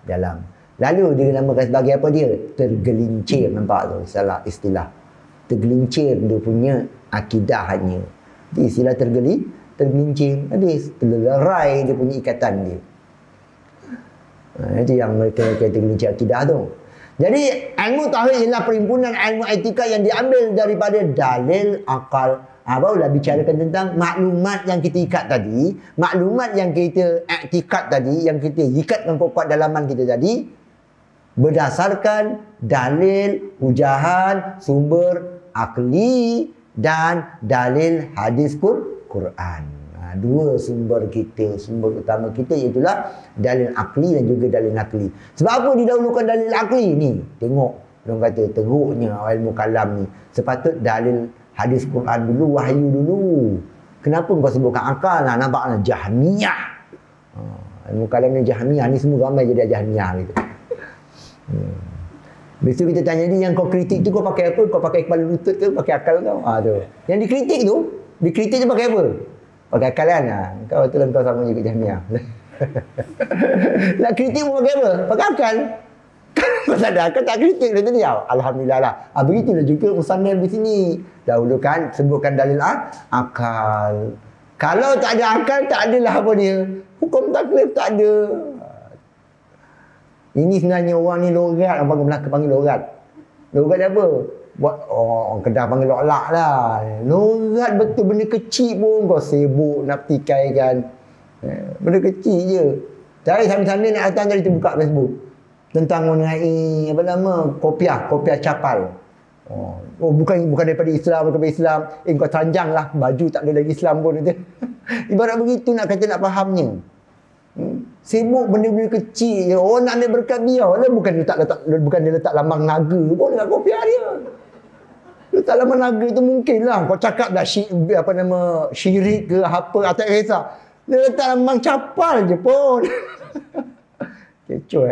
Speaker 1: dalam. Lalu dia namakan sebagai apa dia? Tergelincir, nampak tu salah istilah. Tergelincir dia punya akidahnya. Jadi istilah tergelincir, habis terlerai dia punya ikatan dia. Itu yang mereka tergelincir akidah tu. Jadi ilmu tauhid ialah perhimpunan ilmu etika yang diambil daripada dalil, akal. Barulah bicarakan tentang maklumat yang kita ikat tadi, maklumat yang kita iktikad tadi, yang kita ikatkan kuat dalaman kita tadi, berdasarkan dalil, hujahan, sumber akli dan dalil hadis Quran. Dua sumber kita, sumber utama kita iaitulah dalil akli dan juga dalil nakli. Sebab apa didahulukan dalil akli ni? Tengok, orang kata teruknya ilmu kalam ni. Sepatut dalil hadis Quran dulu, wahyu dulu. Kenapa kau sebutkan akal? Nampaknya Jahmiyah. Ilmu kalam ni Jahmiyah ni, semua ramai jadi Jahmiyah gitu. Besok kita tanya ni, yang kau kritik tu kau pakai apa? Kau pakai kepala lutut ke? Pakai akal kau? Tu. Yang dikritik tu pakai apa? Pakai akal kan? Kau tu lah, kau sama juga Jahmiyah. Nak kritik pun pakai apa? Pakai akal. Kau tak ada akal, tak kritik dah tadi. Alhamdulillah lah. Begitulah juga musannaf di sini. Dahulu kan sebutkan dalil akal. Kalau tak ada akal, tak adalah apa dia. Hukum taklif tak ada. Ini sebenarnya orang ni logat, orang Melaka panggil logat. Logat apa? Buat orang Kedah panggil loklak lah. Logat betul, benda kecil pun kau sibuk nak petikaikan. Benda kecil je. Saya sambil-sambil nak datang tadi tu buka Facebook. Tentang mengenai apa nama? Kopiah capal. Bukan daripada Islam, bukan daripada Islam. Kau teranjang lah, baju tak ada lagi Islam pun. Ibarat begitu nak kata nak fahamnya. Sibuk benda-benda kecil je. Orang nak ambil berkat biar lah. Bukan dia letak lambang naga pun dengan kopiah dia. Letak lambang naga tu mungkin lah. Kau cakap dah syirik ke apa, tak kisah. Dia letak lambang capal je pun. Kecoh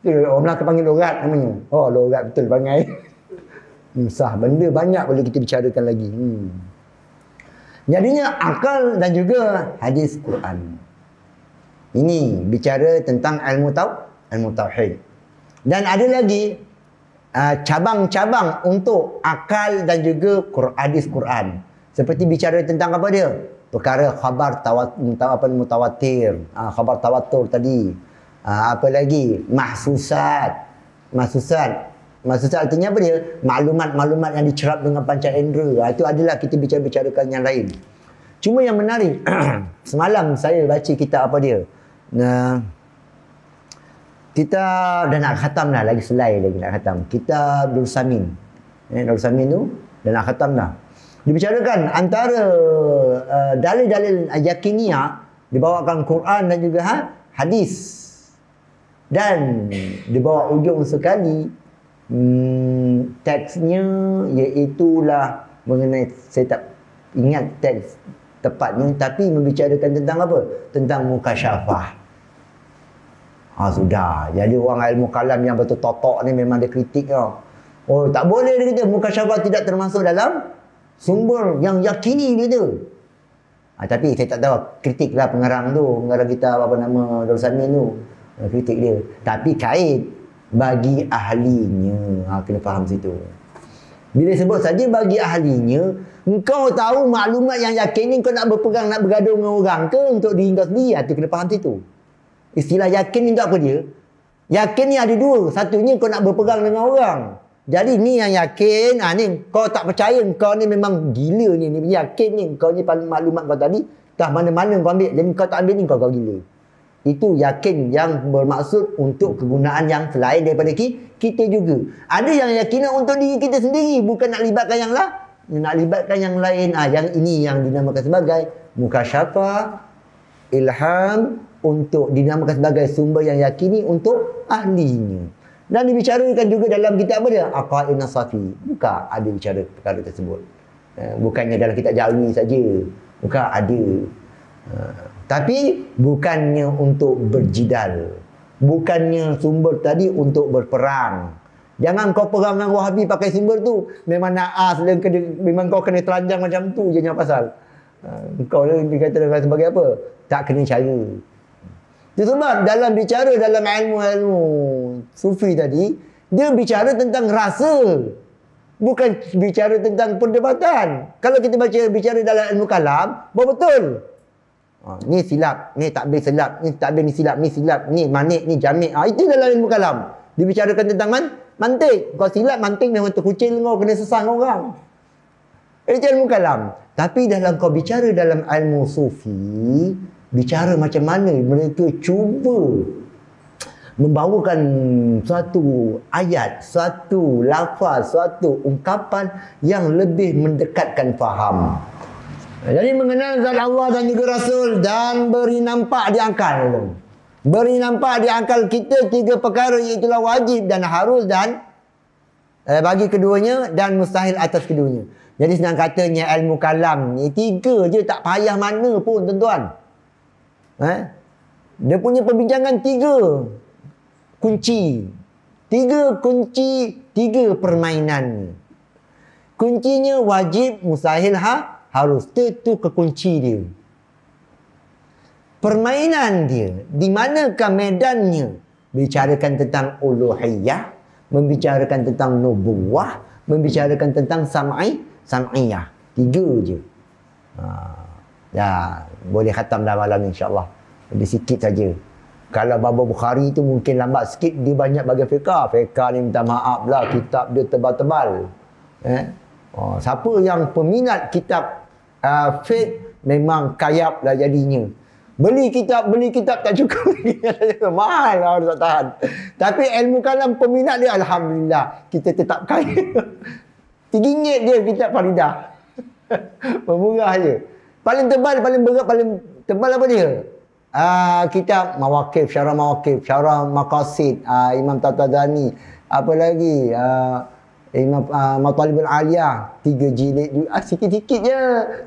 Speaker 1: orang Melaka panggil logat namanya. Logat betul panggil. Sah, benda banyak boleh kita bicarakan lagi. Jadinya akal dan juga hadis Quran. Ini bicara tentang ilmu tauhid. Dan ada lagi cabang-cabang untuk akal dan juga hadis Quran. Seperti bicara tentang apa dia? Perkara khabar mutawatir, khabar tawatur tadi. Apa lagi? Mahsusat. Mahsusat artinya apa dia? Maklumat-maklumat yang dicerap dengan panca indera. Itu adalah kita bicarakan yang lain. Cuma yang menarik, semalam saya baca kitab apa dia? Kita dah nak khatam dah, lagi selai lagi nak khatam. Kitab Darul Samin. Darul Samin tu dah nak khatam dah. Dibicarakan antara dalil-dalil yakiniyah dibawakan Quran dan juga hadis. Dan dibawa ujung sekali teksnya iaitulah mengenai, saya tak ingat teks tepatnya, tapi membicarakan tentang apa? Tentang mukasyafah. Sudah. Jadi orang ilmu kalam yang betul totok ni memang dia kritik tau. Tak boleh dia kata mukasyafah tidak termasuk dalam sumber yang yakini dia tu. Tapi saya tak tahu, kritiklah pengarang tu, pengarang kita Darul Samin tu. Kritik dia. Tapi kait bagi ahlinya. Kena faham situ. Bila sebut saja bagi ahlinya, engkau tahu maklumat yang yakin ni kau nak berpegang, nak bergaduh dengan orang ke untuk diri kau sendiri? Tu kena faham situ. Istilah yakin ni untuk apa dia? Yakin ni ada dua. Satunya kau nak berpegang dengan orang. Jadi ni yang yakin, ni kau tak percaya, kau ni memang gila ni yakin ni, kau ni paling maklumat kau tadi, tak mana-mana kau ambil, jadi kau tak ambil ni kau gila. Itu yakin yang bermaksud untuk kegunaan yang selain daripada kita juga. Ada yang yakinan untuk diri kita sendiri, bukan nak libatkan yang lain. Nak libatkan yang lain. Yang ini yang dinamakan sebagai mukasyafah, ilham, untuk dinamakan sebagai sumber yang yakini untuk ahlinya. Dan dibicarakan juga dalam kitab apa dia? Aqaid Nasafi. Bukan ada bicara perkara tersebut. Bukannya dalam kitab Jawi saja. Bukan ada. Tapi bukannya untuk berjidal. Bukannya sumber tadi untuk berperang. Jangan kau perang dengan Wahabi pakai sumber tu. Memang naas, memang kau kena telanjang macam tu je yang pasal. Kau dikatakan sebagai apa? Tak kena cara. Itu sebab dalam bicara dalam ilmu-ilmu sufi tadi, dia bicara tentang rasa. Bukan bicara tentang perdebatan. Kalau kita bicara dalam ilmu kalam, betul. Ni silap, ni takbir silap, ni takbir ni silap, ni manik, ni jamik. Itu dalam ilmu kalam. Dibicarakan tentang mantik. Kau silap, mantik memang terkucil kau, kena sesah orang. Itu ilmu kalam. Tapi dalam kau bicara dalam ilmu sufi, bicara macam mana mereka cuba membawakan suatu ayat, suatu lafaz, suatu ungkapan yang lebih mendekatkan faham. Jadi mengenal zat Allah dan juga Rasul dan beri nampak di akal. Beri nampak di akal kita tiga perkara, iaitu wajib dan harus dan bagi keduanya dan mustahil atas keduanya. Jadi senang katanya ilmu kalam ni tiga je, tak payah mana pun tuan-tuan. Dia punya perbincangan tiga kunci. Tiga kunci, tiga permainan. Kuncinya wajib, mustahil, harus. Itu kekunci dia. Permainan dia, di manakah medannya? Bicarakan tentang uluhiyah, membicarakan tentang nubuwah, membicarakan tentang sam'iyah. Tiga je. Ya, boleh khatam dah malam ni insya-Allah. Lebih sikit saja. Kalau bab Bukhari tu mungkin lambat sikit, dia banyak bagi fiqah. Fiqah ni minta maaf lah, kitab dia tebal-tebal. Siapa yang peminat kitab fiqh memang kayap lah jadinya. Beli kitab tak cukup. Mahal lah, harus tak tahan. Tapi ilmu kalam peminat dia, alhamdulillah, kita tetap kaya. RM3 dia kitab Faridah. Bermurah je. Paling tebal, paling berat, paling tebal apa dia? Kitab Mawaqif, Syarah Maqasid, Imam Tatadani. Apa lagi? Imam Matalibul Aliyah, 3 jilid. Sikit-sikit je.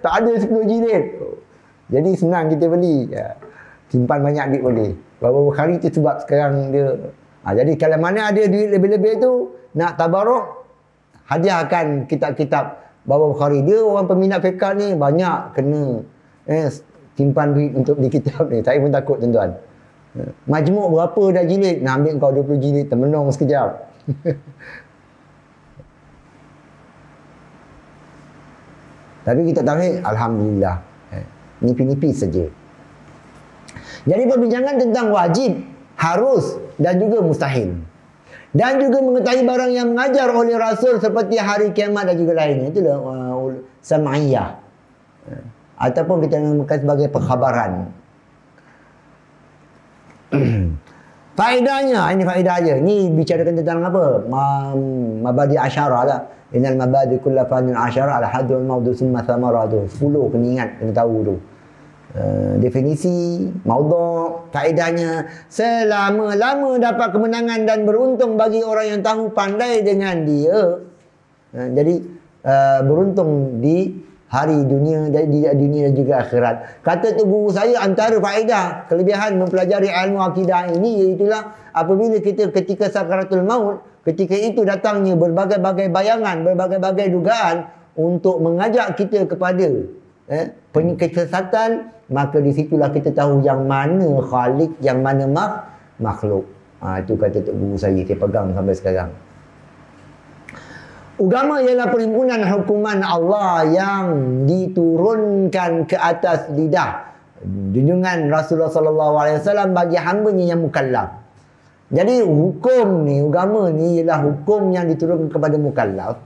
Speaker 1: Tak ada 10 jilid. Jadi senang kita beli. Simpan banyak duit boleh. Bab Bukhari tu sebab sekarang dia. Jadi kalau mana ada duit lebih-lebih tu, nak tabaruk, hadiahkan kitab-kitab Bab Bukhari. Dia orang peminat fiqh ni banyak kena simpan duit untuk beli kitab ni. Saya pun takut tuan-tuan. Majmuk berapa dah jilid? Nak ambil kau 20 jilid, termenung sekejap. Tapi kita tauhid, alhamdulillah. Nipis-nipis saja. Jadi perbincangan tentang wajib, harus dan juga mustahil. Dan juga mengetahui barang yang mengajar oleh Rasul seperti hari kiamat dan juga lainnya. Itulah sam'iyah. Ataupun kita namakan sebagai perkhabaran. Faedahnya, ini faedah aja. Ni bicarakan tentang apa? Mabadi asyara lah. Innal mabadi kulla fanin asyara ala hadul mawdu summa thamaratu. 10 kena ingat, kena tahu tu. Definisi, maudhu', faedahnya. Selama-lama dapat kemenangan dan beruntung bagi orang yang tahu pandai dengan dia. Jadi, beruntung di hari dunia, di dunia dan juga akhirat. Kata tu guru saya, antara faedah, kelebihan mempelajari ilmu akidah ini, iaitulah apabila kita ketika sakaratul maut, ketika itu datangnya berbagai-bagai bayangan, berbagai-bagai dugaan untuk mengajak kita kepada kesesatan, maka di situlah kita tahu yang mana khalik, yang mana makhluk. Itu kata Tok Guru saya pegang sampai sekarang. Agama ialah perhimpunan hukuman Allah yang diturunkan ke atas lidah junjungan Rasulullah sallallahu alaihi wasallam bagi hamba-Nya yang mukallaf. Jadi hukum ni, agama ni ialah hukum yang diturunkan kepada mukallaf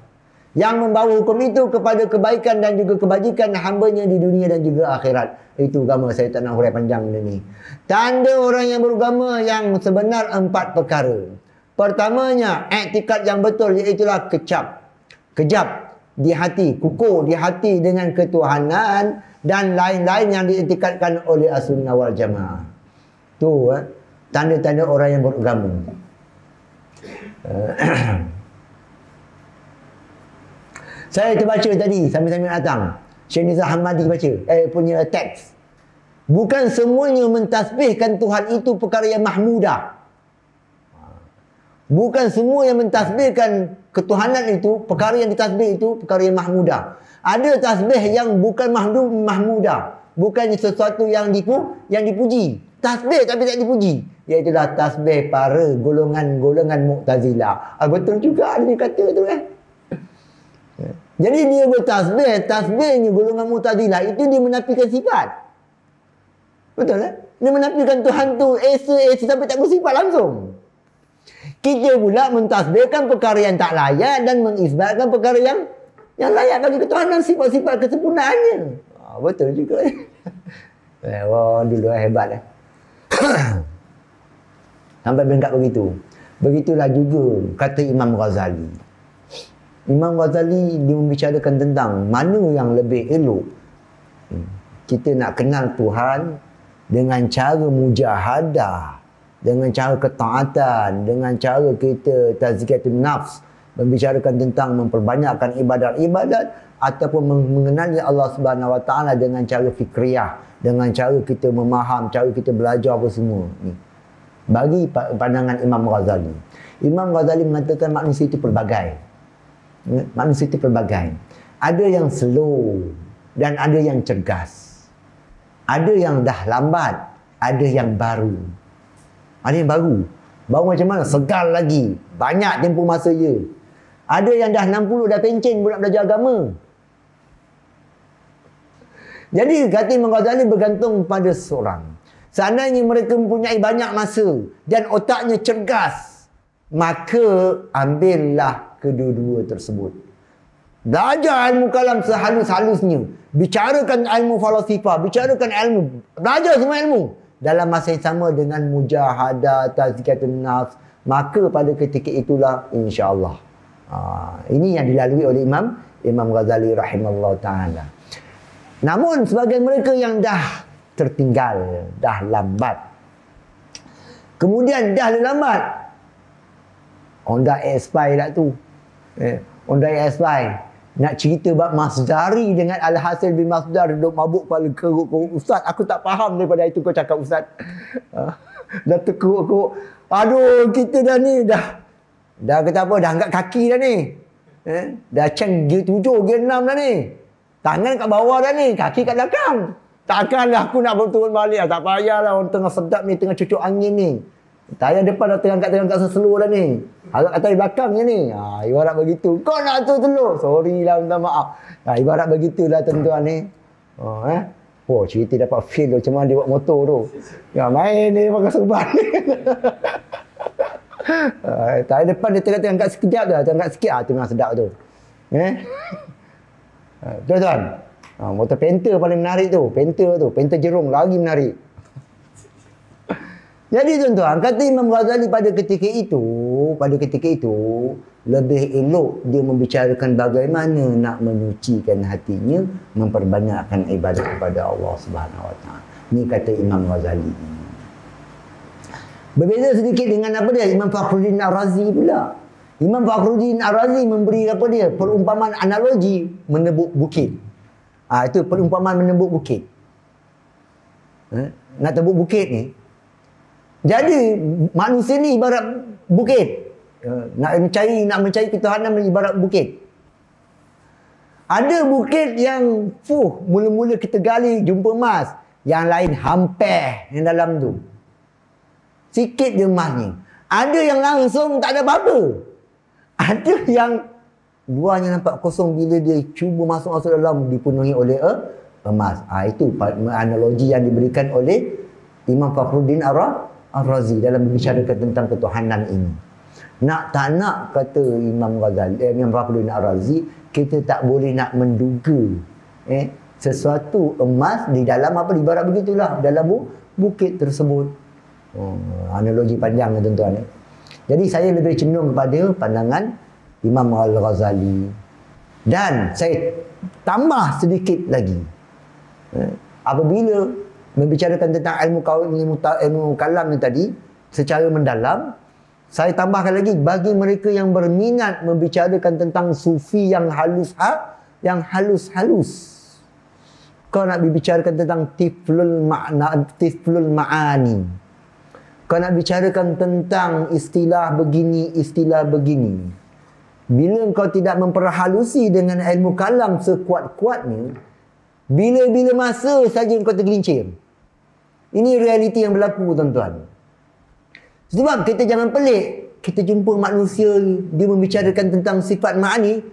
Speaker 1: yang membawa hukum itu kepada kebaikan dan juga kebajikan hamba-Nya di dunia dan juga akhirat. Itu agama. Saya tak nak huraikan panjang benda ni. Tanda orang yang beragama yang sebenar 4 perkara. Pertamanya, iktikad yang betul, iaitulah kejap di hati, kukuh di hati dengan ketuhanan dan lain-lain yang diiktikadkan oleh Ahlussunnah wal Jamaah. Tu tanda-tanda orang yang beragama. Saya terbaca tadi sambil-sambil datang. Syekh Nizam Hamadi baca punya teks. Bukan semuanya mentasbihkan Tuhan itu perkara yang mahmudah. Bukan semua yang mentasbihkan ketuhanan itu, perkara yang ditasbih itu perkara yang mahmudah. Ada tasbih yang bukan mahmudah, bukan sesuatu yang dipuji. Tasbih tapi tak dipuji. Iaitulah tasbih para golongan-golongan Mu'tazilah. Betul juga dia kata tu Jadi dia bertasbih, tasbihnya golongan Mu'tazilah itu dia menafikan sifat. Betul Dia menafikan Tuhan tu esa sampai tak bersifat langsung. Kita pula mentasbihkan perkara yang tak layak dan mengisbatkan perkara yang layak bagi ketuhanan, sifat-sifat kesempurnaannya. Betul juga. Dulu hebat Sampai bengkak begitu. Begitulah juga kata Imam Ghazali. Imam Ghazali dia membicarakan tentang mana yang lebih elok. Kita nak kenal Tuhan dengan cara mujahadah, dengan cara ketaatan, dengan cara kita tazkiyatun nafs, membicarakan tentang memperbanyakkan ibadat-ibadat ataupun mengenali Allah Subhanahu Wa Taala dengan cara fikriyah, dengan cara kita memaham, cara kita belajar apa semua ni. Bagi pandangan Imam Ghazali. Imam Ghazali mengatakan manusia itu pelbagai. Manusia itu pelbagai. Ada yang slow dan ada yang cergas. Ada yang dah lambat, ada yang baru. Ada yang baru macam mana? Segar lagi. Banyak tempoh masa je. Ada yang dah 60 dah pencen pun nak belajar agama. Jadi kata Imam Ghazali bergantung pada seorang. Seandainya mereka mempunyai banyak masa dan otaknya cergas, maka ambillah kedua-dua tersebut. Belajar ilmu kalam sehalus-halusnya. Bicarakan ilmu falsafah, bicarakan ilmu, belajar semua ilmu. Dalam masa yang sama dengan mujahadah, tazkiyatun nafs, maka pada ketika itulah insya-Allah. Ini yang dilalui oleh Imam Ghazali rahimahullah taala. Namun sebagian mereka yang dah tertinggal, dah lambat. Kemudian dah lambat. Honda Aspire lah tu. Honda Aspire nak cerita bab Masdari dengan Al-Hasil bin Masdar duduk mabuk kepala keruk-keruk. Ustaz, aku tak faham daripada itu kau cakap Ustaz. Dah terkeruk-keruk. Aduh, kita dah ni dah kata apa, dah angkat kaki dah ni. Dah ceng gear 7, gear 6 dah ni. Tangan kat bawah dah ni, kaki kat belakang. Takkanlah aku nak turun balik. Tak payahlah, orang tengah sedap ni, tengah cucuk angin ni. Tayar depan dah terangkat seselur dah ni. Harap kat tayar belakang je ni. Ibarat begitu. Kau nak atur telur. Sorry lah, minta maaf. Ibarat begitulah tuan-tuan ni. Cerita dapat feel tu. Macam mana dia buat motor tu. Main dia pakai serban. Tayar depan dia terangkat sekejap dah. Terangkat sikit. Tu memang sedap tu. Tuan-tuan. Motor Panther paling menarik tu. Panther jerung. Lagi menarik. Jadi tuan-tuan, kata Imam Ghazali pada ketika itu lebih elok dia membicarakan bagaimana nak menyucikan hatinya, memperbanyakkan ibadat kepada Allah Subhanahu Wa Taala. Ini kata Imam Ghazali. Berbeza sedikit dengan apa dia? Imam Fakhruddin Ar-Razi pula. Imam Fakhruddin Ar-Razi memberi apa dia? Perumpamaan analogi menebuk bukit. Itu perumpamaan menebuk bukit. Nak tebuk bukit ni, jadi manusia ni ibarat bukit. Nak mencari ketuhanan ibarat bukit. Ada bukit yang mula-mula kita gali jumpa emas, yang lain hampir yang dalam tu. Sikit je emasnya. Ada yang langsung tak ada apa-apa. Ada yang Luarnya nampak kosong, bila dia cuba masuk dalam dipenuhi oleh emas. Itu analogi yang diberikan oleh Imam Fakhruddin Ar-Razi dalam membicarakan tentang ketuhanan ini. Nak tak nak, kata Imam Fakhruddin Ar-Razi, kita tak boleh nak menduga sesuatu emas di dalam apa, ibarat begitulah, dalam bukit tersebut. Analogi panjang tuan-tuan. Jadi saya lebih cenderung kepada pandangan Imam Al-Ghazali. Dan saya tambah sedikit lagi. Apabila membicarakan tentang ilmu kalam ni tadi secara mendalam, saya tambahkan lagi, bagi mereka yang berminat membicarakan tentang sufi yang halus-halus. Kau nak bicarakan tentang tiflul ma'ani. Kau nak bicarakan tentang istilah begini, istilah begini. Bila kau tidak memperhalusi dengan ilmu kalam sekuat-kuatnya, bila-bila masa saja kau tergelincir. Ini realiti yang berlaku, tuan-tuan. Sebab kita jangan pelik, kita jumpa manusia, dia membicarakan tentang sifat ma'ani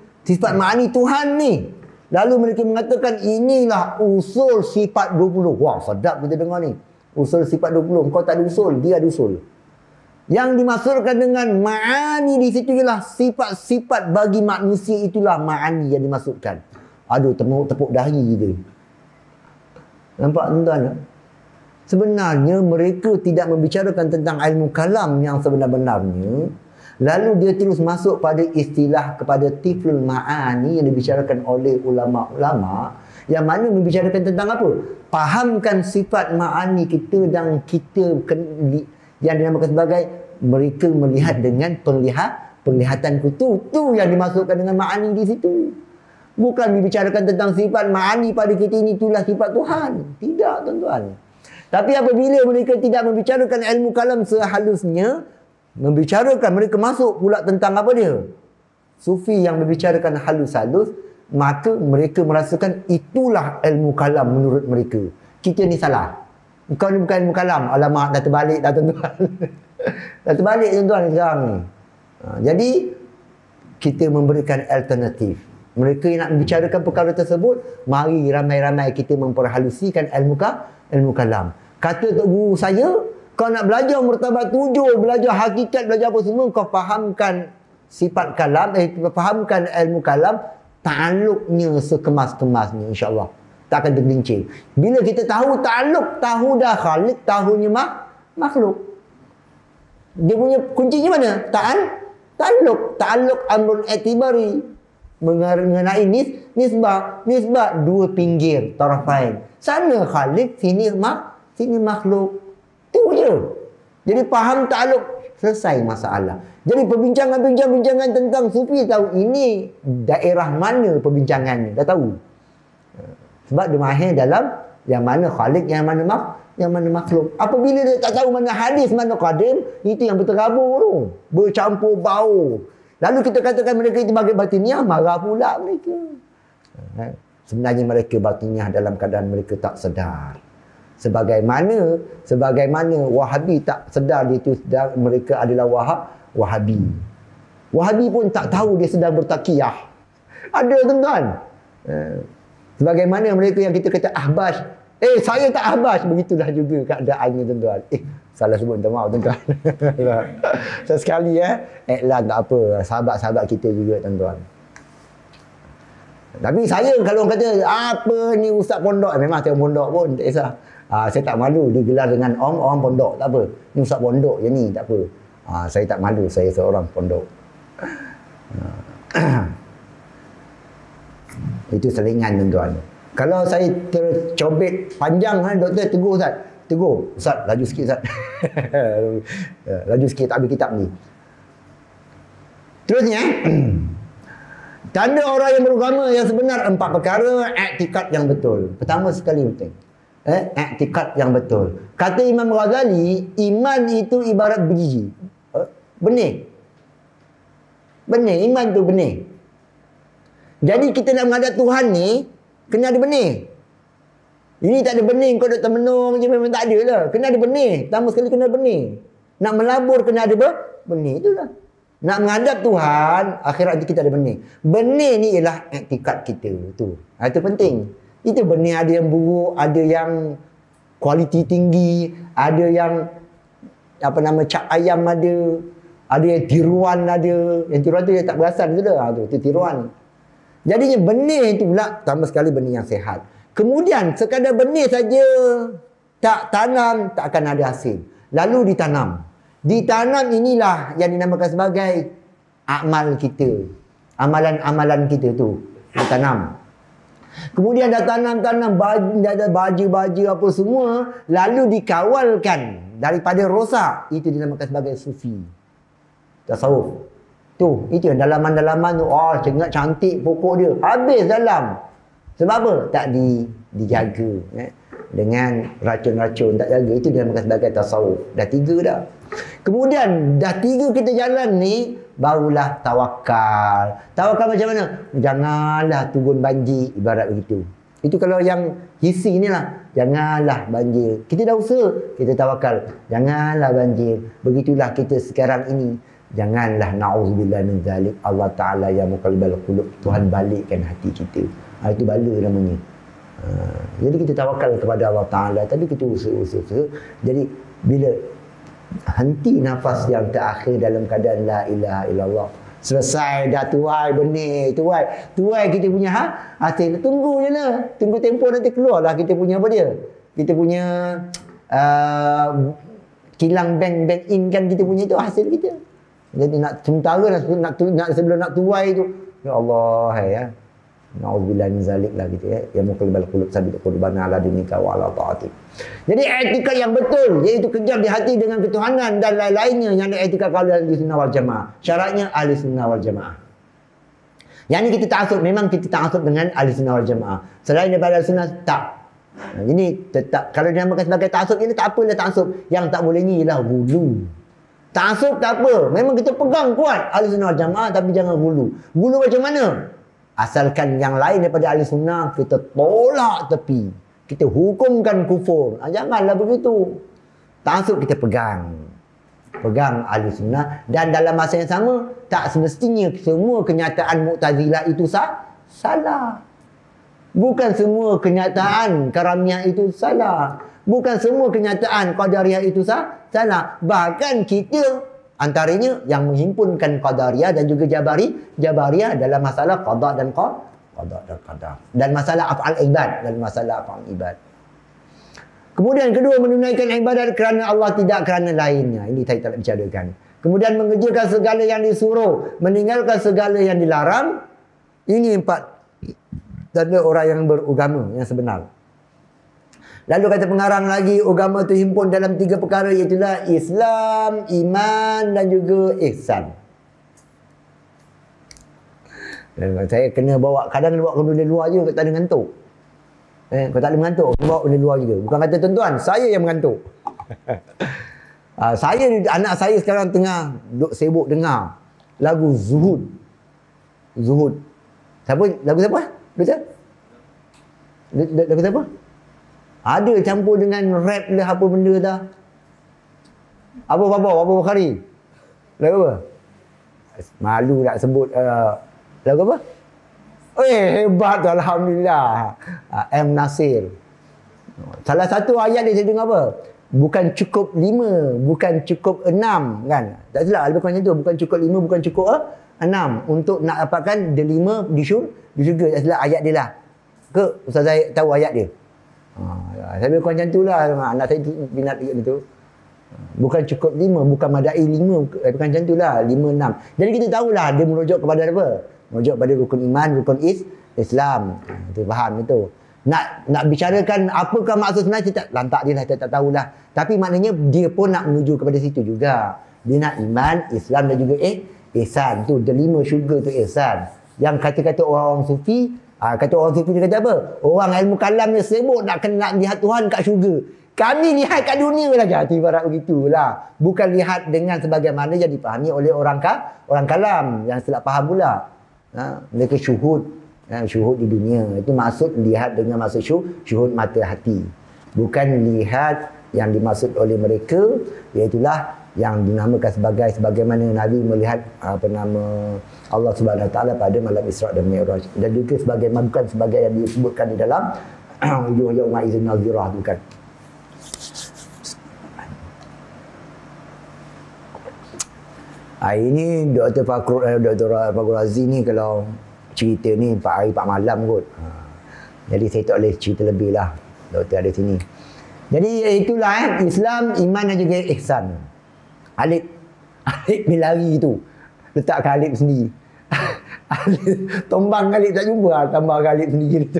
Speaker 1: Tuhan ni. Lalu mereka mengatakan inilah usul sifat 20. Wah, sedap kita dengar ni. Usul sifat 20. Kau tak ada usul, dia ada usul. Yang dimaksudkan dengan ma'ani di situ ialah sifat-sifat bagi manusia, itulah ma'ani yang dimaksudkan. Aduh, tepuk dahi dia. Nampak tuan-tuan? Sebenarnya mereka tidak membicarakan tentang ilmu kalam yang sebenar-benarnya. Lalu dia terus masuk pada istilah kepada tiflul ma'ani yang dibicarakan oleh ulama-ulama, yang mana membicarakan tentang apa? Fahamkan sifat ma'ani kita, dan kita yang dinamakan sebagai mereka melihat dengan penglihatan kutu. Itu yang dimasukkan dengan ma'ani di situ. Bukan membicarakan tentang sifat ma'ani pada kita ini, itulah sifat Tuhan. Tidak, tuan-tuan. Tapi apabila mereka tidak membicarakan ilmu kalam sehalusnya, mereka masuk pula tentang apa dia? Sufi yang membicarakan halus-halus, maka mereka merasakan itulah ilmu kalam menurut mereka. Kita ni salah. Kau ni bukan ilmu kalam. Alamak, dah terbalik dah, tuan-tuan. Dah terbalik, tuan-tuan, sekarang ni. Jadi, kita memberikan alternatif. Mereka yang nak membicarakan perkara tersebut, mari ramai-ramai kita memperhalusikan ilmu kalam. Kata tok guru saya, kau nak belajar martabat 7, belajar hakikat, belajar apa semua, kau fahamkan sifat kalam, fahamkan ilmu kalam, ta'alluqnya sekemas-kemasnya, insya-Allah. Tak akan tergelincir. Bila kita tahu ta'alluq, tahu dah khalik, tahunya makhluk. Dia punya kuncinya mana? Ta'alluq amrun i'tibari. Mengenai nisbah dua pinggir, tarafain. Sana khalik, sini makhluk. Itu je. Jadi faham ta'alluq, selesai masalah. Jadi perbincangan tentang sufi, tahu ini daerah mana perbincangannya, dah tahu. Sebab dia mahir dalam yang mana khalik, yang mana makhluk. Apabila dia tak tahu mana hadis, mana qadim, itu yang berterabur tu, bercampur bau. Lalu kita katakan mereka itu bagi batiniah, marah pula mereka. Sebenarnya mereka batiniah dalam keadaan mereka tak sedar. Sebagaimana Wahabi tak sedar dia itu sedar mereka adalah Wahabi. Wahabi pun tak tahu dia sedang bertakiyah. Ada, tuan-tuan. Sebagaimana mereka yang kita kata ahbas, saya tak ahbas, begitulah juga keadaannya, tuan-tuan. Salah sebut, minta maaf, tuan-tuan. Sesekali iklan tak apa, sahabat-sahabat kita juga, tuan-tuan. Tapi saya kalau orang kata apa ni ustaz pondok, memang saya pondok pun tak kisah. Saya tak malu digelar dengan orang pondok, tak apa. Ni ustaz pondok je ni, tak apa. Saya tak malu, saya seorang pondok. Itu selingan, tuan-tuan. Kalau saya tercobek panjang, doktor tegur Ustaz. Tegur. Ustaz, laju sikit Ustaz. Laju sikit, tak habis kitab ni. Terusnya, tanda orang yang beragama yang sebenar, 4 perkara, i'tikad yang betul. Pertama sekali penting. I'tikad yang betul. Kata Imam Ghazali, iman itu ibarat biji. Benih. Iman tu benih. Jadi kita nak menghadap Tuhan ni, kena ada benih. Ini tak ada benih, kau duk termenung je, memang tak ada lah. Kena ada benih. Pertama sekali kena ada benih. Nak melabur kena ada benih. Itulah. Nak menghadap Tuhan, akhirat nanti kita ada benih. Benih ni ialah iktikad kita. Itu penting. Itu benih, ada yang buruk, ada yang kualiti tinggi, ada yang cap ayam ada yang tiruan ada. Yang tiruan tu dia tak perasan tu dah. Tu tiruan. Jadinya benih tu pula tambah sekali benih yang sihat. Kemudian sekadar benih saja tak tanam, tak akan ada hasil. Lalu ditanam. Ditanam inilah yang dinamakan sebagai amal kita. Amalan-amalan kita tu ditanam. Kemudian dah tanam dah baju apa semua, lalu dikawalkan daripada rosak. Itu dinamakan sebagai sufi. Tasawuf. Itu dalaman-dalaman tu, cengat cantik pokok dia. Habis dalam. Sebab apa? Tak dijaga. Dengan racun-racun, tak jaga. Itu dinamakan sebagai tasawuf. Dah 3 dah. Kemudian dah 3 kita jalan ni, barulah tawakal. Tawakal macam mana? Janganlah turun banjir, ibarat begitu. Itu kalau yang hissi ni lah. Janganlah banjir. Kita dah usaha, kita tawakal. Janganlah banjir. Begitulah kita sekarang ini. Janganlah, na'udzubillah min zalik. Allah Ta'ala yang muqallibal qulub. Tuhan balikkan hati kita. Itu bala namanya. Jadi kita tawakal kepada Allah Ta'ala. Tapi kita usaha. Jadi bila henti nafas yang terakhir dalam keadaan la ilaha illallah, selesai dah tuai benih, tuai kita punya hasil, tunggu je lah, tunggu tempoh nanti keluar lah kita punya apa dia, kita punya kilang bank in kan, kita punya itu hasil kita. Jadi nak sementara nak sebelum nak tuai tu, ya Allah, ya na'udzubillah min zalik lah gitu ya. Ya muqallibal qulub sabit qulubana ala dinika wa ala ta'atik. Jadi etika yang betul, iaitu kejam di hati dengan ketuhanan dan lain-lainnya, yang ada etika kalau ahli sunnah wal jamaah. Syaratnya ahli sunnah wal jamaah. Yang ni kita ta'assub, memang kita ta'assub dengan ahli sunnah wal jamaah. Selain daripada ahli sunnah, tak. Ini tetap, kalau dinamakan sebagai ta'assub, ini tak apalah ta'assub. Yang tak boleh ni ialah gulu. Ta'assub tak apa, memang kita pegang kuat ahli sunnah wal jamaah, tapi jangan gulu. Gulu macam mana? Asalkan yang lain daripada ahli sunnah, kita tolak tepi. Kita hukumkan kufur. Janganlah begitu. Ta'assub kita pegang. Pegang ahli sunnah. Dan dalam masa yang sama, tak semestinya semua kenyataan Mu'tazilah itu salah. Bukan semua kenyataan Karamiyah itu salah. Bukan semua kenyataan Qadariyah itu salah. Bahkan kita antaranya yang menghimpunkan Qadariyah dan juga Jabariyah dalam masalah qada dan qadar. Dan masalah af'al ibad. Kemudian kedua, menunaikan ibadat kerana Allah, tidak kerana lainnya. Ini saya tak bicarakan. Kemudian mengerjakan segala yang disuruh, meninggalkan segala yang dilarang. Ini 4 tanda orang yang beragama yang sebenar. Lalu kata pengarang lagi, agama itu himpun dalam 3 perkara, iaitulah Islam, iman dan juga ihsan. Dan saya kena bawa, kadang bawa benda luar je, tak ada ngantuk. Kau tak ada mengantuk, bawa benda luar juga. Bukan kata tuan-tuan, saya yang mengantuk. Anak saya sekarang tengah sibuk dengar lagu Zuhud. Lagu siapa? Betul? Lagu siapa? Ada campur dengan rap lah, apa benda dah. Apa Bukhari? Lagu apa? Malu nak sebut lagu apa? Hebat tu, alhamdulillah. M. Nasir. Salah satu ayat dia dengar apa? Bukan cukup 5, bukan cukup 6 kan? Tak silap lebih kurang macam tu. Bukan cukup 5, bukan cukup 6 untuk nak dapatkan the 5 di syurga. Tak silap ayat dia lah. Ke Ustaz Zahid tahu ayat dia? Saya lebih kurang macam tu lah. Anak saya minat itu. Bukan cukup 5, bukan madai 5, bukan macam tu lah, 5, 6. Jadi kita tahulah dia merujuk kepada apa? Merujuk pada rukun iman, rukun Islam. Itu faham itu. Nak bicarakan apakah maksud sebenarnya, kita lantak dia lah, kita tak tahulah. Tapi maknanya dia pun nak menuju kepada situ juga. Dia nak iman, Islam dan juga ihsan. Tu the 5 syurga tu ihsan. Yang kata-kata orang sufi, kata orang sufi dia kata apa? Orang ilmu kalam ni sibuk nak lihat Tuhan kat syurga. Kami lihat kat dunia saja. Ibarat begitulah. Bukan lihat dengan sebagaimana yang dipahami oleh orang kalam yang silap faham pula. Mereka syuhud. Syuhud di dunia. Itu maksud lihat dengan maksud syuhud mata hati. Bukan lihat yang dimaksud oleh mereka, iaitulah yang dinamakan sebagaimana Nabi melihat apa nama Allah Subhanahu Wa Taala pada malam Isra dan Mi'raj, dan juga bukan sebagai yang disebutkan di dalam ujung-ujung ma'izin nazirah, bukan. Ini Dr. Fakhrul Razi ni kalau cerita ni 4 hari 4 malam kot. Jadi saya tak boleh cerita lebih lah. Doktor ada sini. Jadi itulah Islam, iman dan juga ihsan. Alif milari tu. Letakkan alif sendiri. Tombang alif tak jumpa, tambah alif sendiri tu.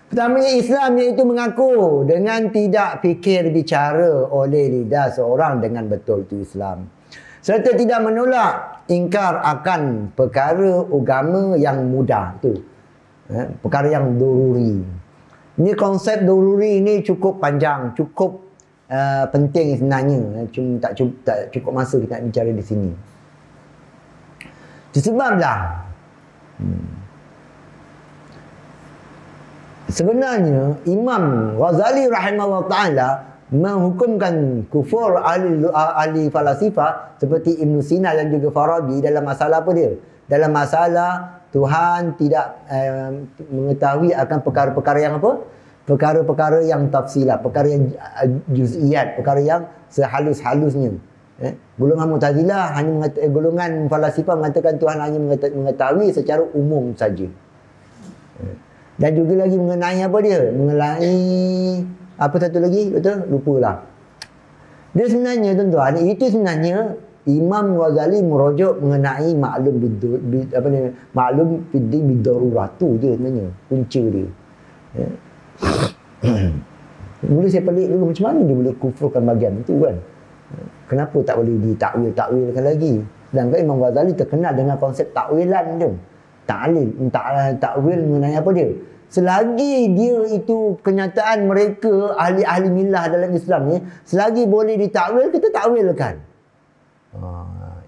Speaker 1: Pertamanya Islam iaitu mengaku dengan tidak fikir bicara oleh lidah seorang dengan betul itu Islam. Serta tidak menolak ingkar akan perkara agama yang mudah tu. Perkara yang doruri. Ini konsep doruri ini cukup panjang, cukup penting sebenarnya. Cuma tak cukup masa kita nak bicara di sini. Sebablah sebenarnya Imam Ghazali rahimahullah ta'ala menghukumkan kufur ahli falasifah seperti Ibn Sina dan juga Farabi dalam masalah apa dia? Dalam masalah Tuhan tidak mengetahui akan perkara-perkara yang apa? Perkara-perkara yang tafsilah, perkara yang juz'iyat, perkara yang sehalus-halusnya. Golongan Mu'tazilah hanya golongan falasifah mengatakan Tuhan hanya mengetahui secara umum saja. Dan juga lagi mengenai apa dia? Mengenai apa satu lagi? Betul? Lupalah. Dia sebenarnya tuan-tuan, itu sebenarnya Imam Ghazali merujuk mengenai maklum fiddi bidarurah tu je sebenarnya punca dia. Mula saya pelik dulu, macam mana dia boleh kufurkan bahagian itu kan? Kenapa tak boleh ditakwil-takwilkan lagi? Sedangkan Imam Ghazali terkenal dengan konsep takwilan dia. Takwil mengenai apa dia? Selagi dia itu kenyataan mereka ahli-ahli millah dalam Islam ni, selagi boleh ditakwil, kita takwilkan.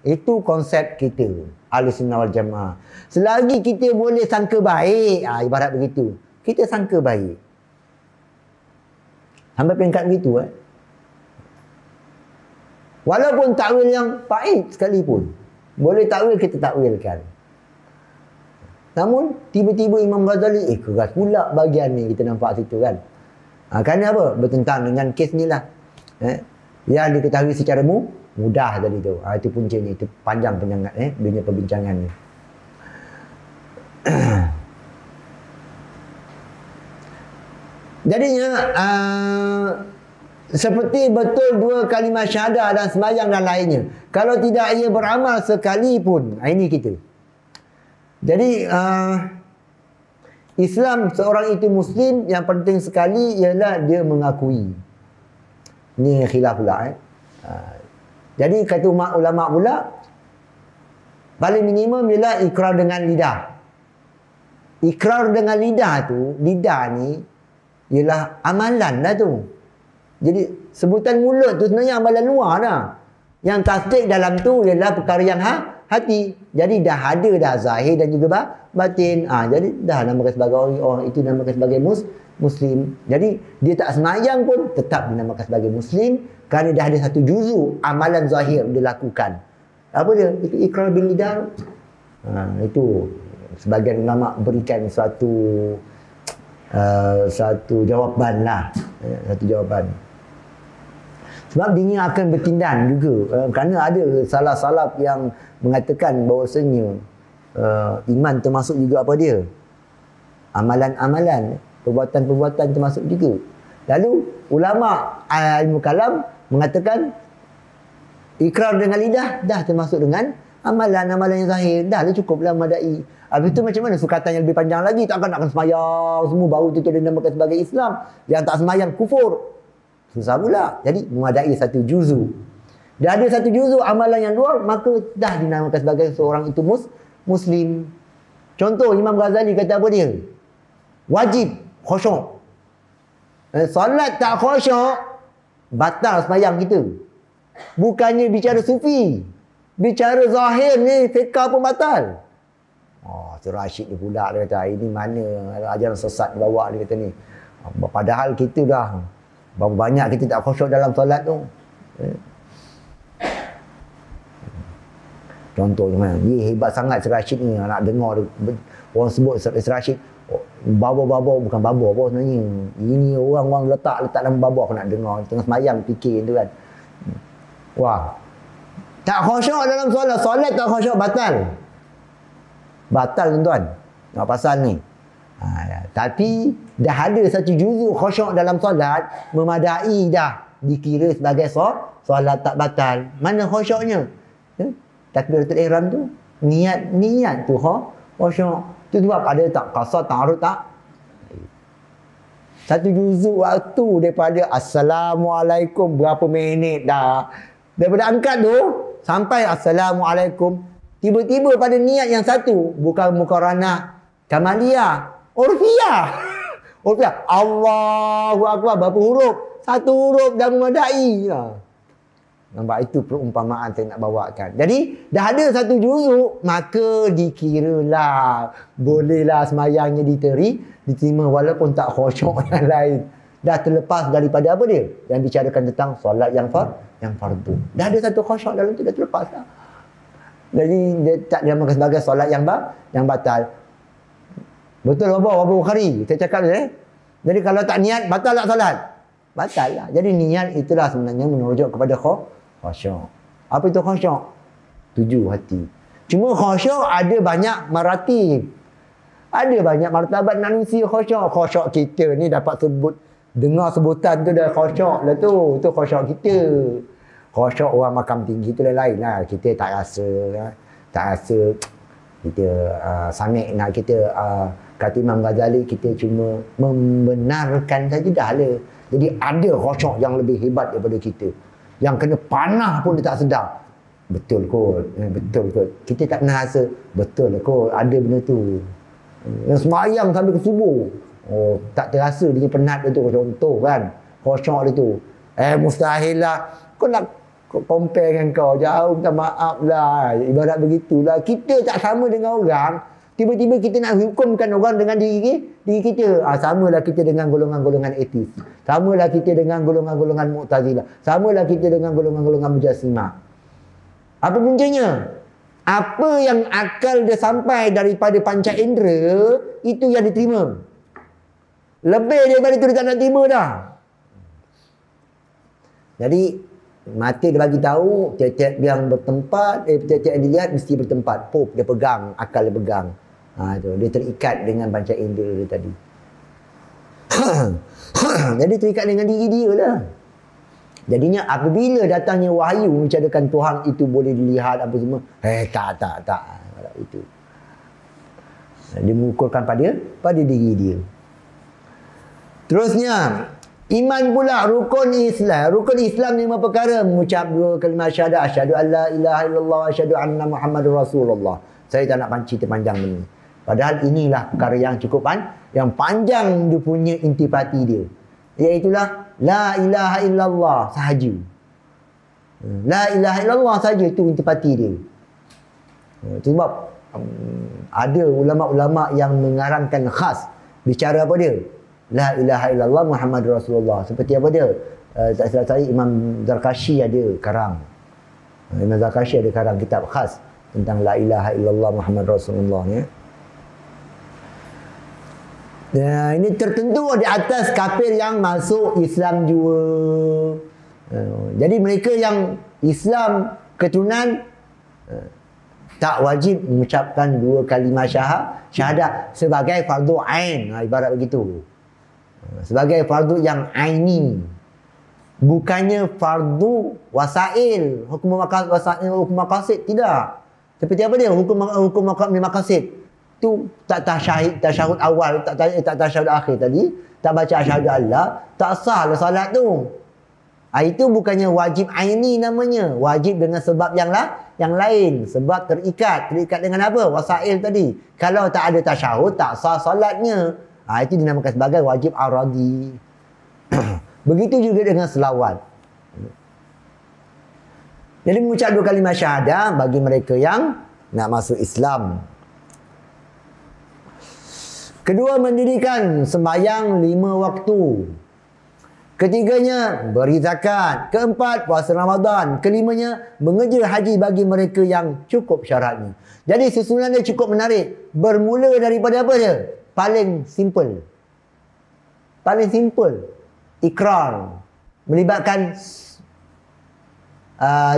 Speaker 1: Itu konsep kita Ahlussunnah wal Jamaah. Selagi kita boleh sangka baik, ibarat begitu, kita sangka baik. Sampai peringkat begitu walaupun takwil yang baik sekalipun, boleh takwil, kita takwilkan. Namun tiba-tiba Imam Ghazali keras pula bahagian ni, kita nampak situ kan. Kerana apa? Bertentang dengan kes ni lah. Yang diketahui secara mudah tadi tu. Itu punca ni. Itu panjang dunia perbincangan ni. Jadinya seperti betul 2 kalimah syahadah dan sembahyang dan lainnya. Kalau tidak ia beramal sekalipun. Ini kita. Jadi Islam seorang itu Muslim, yang penting sekali ialah dia mengakui. Ini khilaf pula. Jadi kata ulama pula, paling minimum ialah ikrar dengan lidah. Ikrar dengan lidah tu, lidah ni ialah amalan dah tu. Jadi sebutan mulut tu sebenarnya amalan luar dah. Yang tasdik dalam tu ialah perkara yang hati. Jadi dah ada dah zahir dan juga batin. Jadi dah namakan sebagai orang itu namakan sebagai Muslim. Jadi dia tak semayang pun tetap dinamakan sebagai Muslim kerana dah ada satu juzuk amalan zahir dia lakukan. Apa dia? Itu ikrar bil lidah. Itu sebagian ulama berikan satu jawapan lah. Satu jawapan. Sebab dia akan bertindan juga. Kerana ada salah-salah yang mengatakan bahawasanya iman termasuk juga apa dia? Amalan-amalan, perbuatan-perbuatan termasuk juga. Lalu ulama ilmu kalam mengatakan ikrar dengan lidah dah termasuk dengan amalan-amalan yang zahir. Dah cukuplah madai. Habis tu macam mana sukatan yang lebih panjang lagi? Takkan nak semayang semua baru tu dinamakan sebagai Islam. Yang tak semayang kufur. Susah pula. Jadi memadai satu juzu. Dah ada satu juzu amalan yang luar, maka dah dinamakan sebagai seorang itu Muslim. Contoh Imam Ghazali kata apa dia? Wajib khusyuk. Solat tak khusyuk, batal sembahyang kita. Bukannya bicara sufi, bicara zahir ni fiqah pun batal. Tu Rashid dia pula, dia kata ini mana ajaran sesat bawa, dia kata ni. Padahal kita dah berapa banyak kita tak khusyuk dalam solat tu. Contoh macam dia hebat sangat Sir Rashid ni, nak dengar orang sebut Sir Rashid babo-babo, bukan babo apa sebenarnya. Ini orang letak dalam babo, aku nak dengar tengah semayang fikir tu kan. Wah. Tak khusyuk dalam solat tak khusyuk batal. Batal tuan-tuan. Nak pasal ni. Tapi dah ada satu juzuk khusyuk dalam solat, memadai dah dikira sebagai solat tak batal. Mana khusyuknya? Takbiratul ihram tu, niat tu khusyuk. Itu sebab ada tak qasar ta'arud tak? Satu juzuk waktu daripada Assalamualaikum berapa minit dah. Daripada angkat tu sampai Assalamualaikum, tiba-tiba pada niat yang satu, bukan muqaranah kamaliyah, urfiyah. Urfiyah. Allahu Akbar, berapa huruf? Satu huruf dah memadai. Nampak, itu perumpamaan saya nak bawakan. Jadi dah ada satu juzuk, maka dikiralah bolehlah semayangnya diterima walaupun tak khusyuk yang lain. Dah terlepas daripada apa dia? Yang bicarakan tentang solat yang fardu. Dah ada satu khusyuk dalam tu, dah terlepas dah. Jadi dia tak dinamakan sebagai solat yang batal. Betul Abu Bukhari saya cakap tu. Jadi kalau tak niat, batal tak solat? Batal lah. Jadi niat itulah sebenarnya merujuk kepada khusyuk. Apa itu khusyuk? Tuju hati. Cuma khusyuk ada banyak maratib. Ada banyak martabat manusia khusyuk. Khusyuk kita ni dapat dengar sebutan tu dah khusyuk lah tu. Itu khusyuk kita. Khusyuk orang makam tinggi tu lain lah. Kita tak rasa kita samik nak kita kata Imam Ghazali, kita cuma membenarkan saja dah lah. Jadi ada khusyuk yang lebih hebat daripada kita. Yang kena panah pun dia tak sedar. Betul kot. Betul kot. Kita tak pernah rasa betul kot ada benda tu. Yang semayang sampai ke subuh. Oh, tak terasa dia penat dia tu. Contoh kan. Khusyuk dia tu. Mustahil lah. Kau nak compare dengan kau. Jauh, minta maaf lah. Ibarat begitulah. Kita tak sama dengan orang. Tiba-tiba kita nak hukumkan orang dengan diri kita. Samalah kita dengan golongan-golongan etis. Samalah kita dengan golongan-golongan Mu'tazilah. Samalah kita dengan golongan-golongan Mujassimah. Apa puncanya? Apa yang akal dia sampai daripada panca indera, itu yang diterima. Lebih daripada itu dia tak nak terima dah. Jadi mata dia bagi tahu, tiap-tiap yang bertempat, tiap-tiap yang dilihat mesti bertempat. Dia pegang, akal dia pegang. Dia terikat dengan panca indera dia tadi. Jadi terikat dengan diri dia lah. Jadinya apabila datangnya wahyu mencadakan Tuhan itu boleh dilihat apa semua, tak itu. Dia mengukurkan pada diri dia. Terusnya, iman pula rukun Islam. Rukun Islam 5 perkara. Mengucap 2 kalimah syahadat. Asyhadu an la ilaha illallah wa asyhadu anna Muhammadur Rasulullah. Saya tak nak cerita panjang ni. Padahal inilah perkara yang cukup yang panjang dia punya intipati dia. Iaitulah la ilaha illallah sahaja. La ilaha illallah sahaja itu intipati dia. Itu sebab ada ulama-ulama yang mengarangkan khas bicara apa dia? La ilaha illallah Muhammadur Rasulullah. Seperti apa dia? Tak salah saya Imam Zarkashi ada karang. Imam Zarkashi ada karang kitab khas tentang la ilaha illallah Muhammadur Rasulullah ni. Ini tertentu di atas kafir yang masuk Islam juga. Jadi mereka yang Islam keturunan tak wajib mengucapkan 2 kalimah syahadat sebagai fardu ain. Ibarat begitu. Sebagai fardu yang aini. Bukannya fardu wasail. Hukum wasail, hukum maqasid. Tidak. Seperti apa dia? Hukum maqasid. Tu tak tasyahud awal, tak tasyahud akhir tadi, tak baca asyhadu Allah, tak sah lah salat tu. Itu bukannya wajib aini namanya, wajib dengan sebab yang lain, sebab terikat dengan apa? Wasail tadi. Kalau tak ada tasyahud, tak sah salatnya. Itu dinamakan sebagai wajib aradi. Begitu juga dengan selawat. Jadi mengucap 2 kalimah syahadah bagi mereka yang nak masuk Islam. Kedua, mendirikan sembahyang 5 waktu. Ketiganya, beri zakat. Keempat, puasa Ramadan. Kelimanya, mengejar haji bagi mereka yang cukup syaratnya. Jadi susunan dia cukup menarik. Bermula daripada apa dia? Paling simple. Paling simple. Ikrar. Melibatkan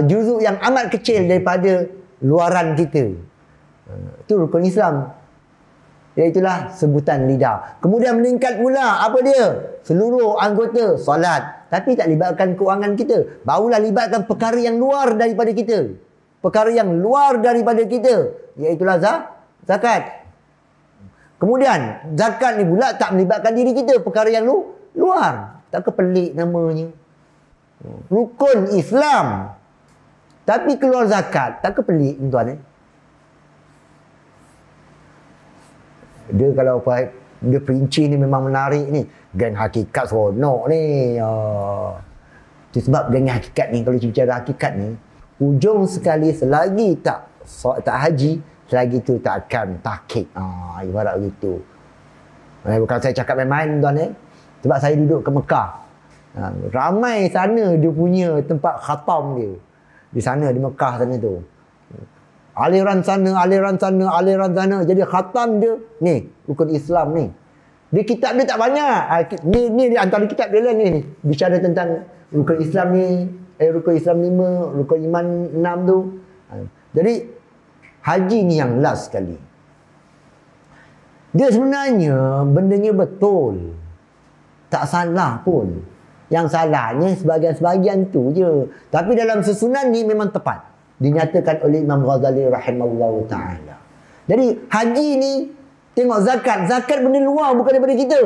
Speaker 1: juzuk yang amat kecil daripada luaran kita. Itu rukun Islam. Iaitulah sebutan lidah. Kemudian meningkat pula. Apa dia? Seluruh anggota solat. Tapi tak libatkan keuangan kita. Barulah libatkan perkara yang luar daripada kita. Perkara yang luar daripada kita. Iaitulah zakat. Kemudian, zakat ni pula tak melibatkan diri kita. Perkara yang luar. Tak ke pelik namanya. Rukun Islam. Tapi keluar zakat. Tak ke pelik tuan. Dia kalau dia perinci ni memang menarik ni. Geng hakikat seronok ni. Itu sebab geng hakikat ni, kalau bicara hakikat ni, ujung sekali selagi tak haji, selagi tu tak akan tahqiq. Ibarat begitu. Bukan saya cakap main-main tuan sebab saya duduk ke Mekah. Ramai sana dia punya tempat khatam dia. Di sana, di Mekah sana tu. Aliran sana, aliran sana, aliran sana. Jadi khatam dia, ni, rukun Islam ni. Di kitab dia tak banyak. Ni antara kitab dia lah ni. Bicara tentang rukun Islam ni, rukun Islam 5, rukun iman 6 tu. Jadi, haji ni yang last sekali. Dia sebenarnya, bendanya betul. Tak salah pun. Yang salahnya sebahagian-sebahagian tu je. Tapi dalam susunan ni memang tepat. Dinyatakan oleh Imam Ghazali rahimahullah ta'ala. Jadi haji ni, tengok zakat. Zakat benda luar bukan daripada kita.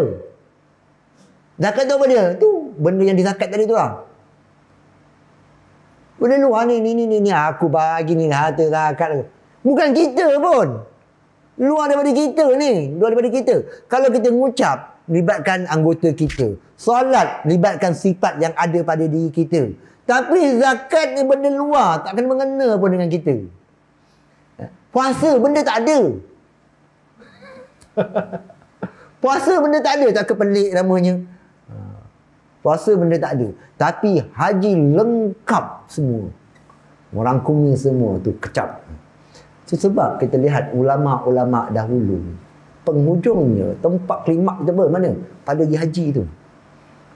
Speaker 1: Zakat tu apa dia? Tu benda yang dizakat tadi tu lah. Benda luar ni, aku bagi ni harta zakat. Bukan kita pun. Luar daripada kita ni. Luar daripada kita. Kalau kita mengucap, libatkan anggota kita. Solat, libatkan sifat yang ada pada diri kita. Tapi zakat ni benda luar. Tak kena mengena pun dengan kita. Puasa benda tak ada. Puasa benda tak ada. Tak kepelik namanya. Puasa benda tak ada. Tapi haji lengkap semua. Merangkumi semua tu kecap. Sebab kita lihat ulama-ulama dahulu. Penghujungnya, tempat klimak kita mana? Pada pergi haji tu.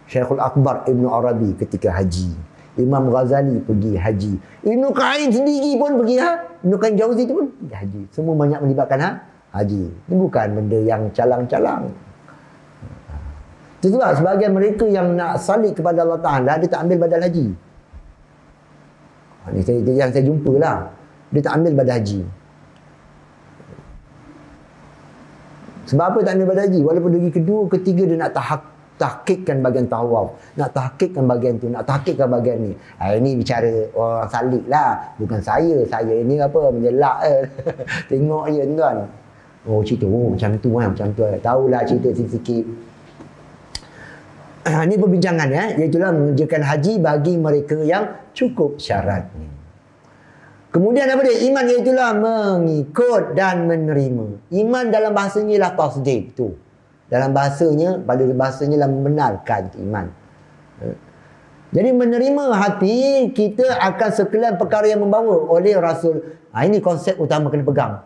Speaker 1: Syekhul Akbar Ibn Arabi ketika haji. Imam Ghazali pergi haji. Ibn Qayyim sendiri pun pergi Ibn Qayyim Jauzi tu pun pergi haji. Semua banyak melibatkan haji. Ini bukan benda yang calang-calang. Itu sebab sebahagian mereka yang nak salih kepada Allah Ta'ala, dia tak ambil badal haji. Ini yang saya jumpa lah. Dia tak ambil badal haji. Sebab apa tak ambil badal haji? Walaupun dari kedua, ketiga dia nak tahqiqkan bahagian tawaf, nak tahqiqkan bahagian tu, nak tahqiqkan bahagian ni. Ini bicara orang salik lah, bukan saya ni apa menjelak tengok je tuan. Cerita macam tu macam tu. Tahulah cerita sikit-sikit. Ini perbincangan iaitulah mengerjakan haji bagi mereka yang cukup syarat ni. Kemudian apa dia? Iman iaitulah mengikut dan menerima. Iman dalam bahasanya ialah tasdik tu. Dalam bahasanya, pada bahasanya lah membenarkan iman. Jadi menerima hati, kita akan sekalian perkara yang membawa oleh Rasul. Ini konsep utama kena pegang.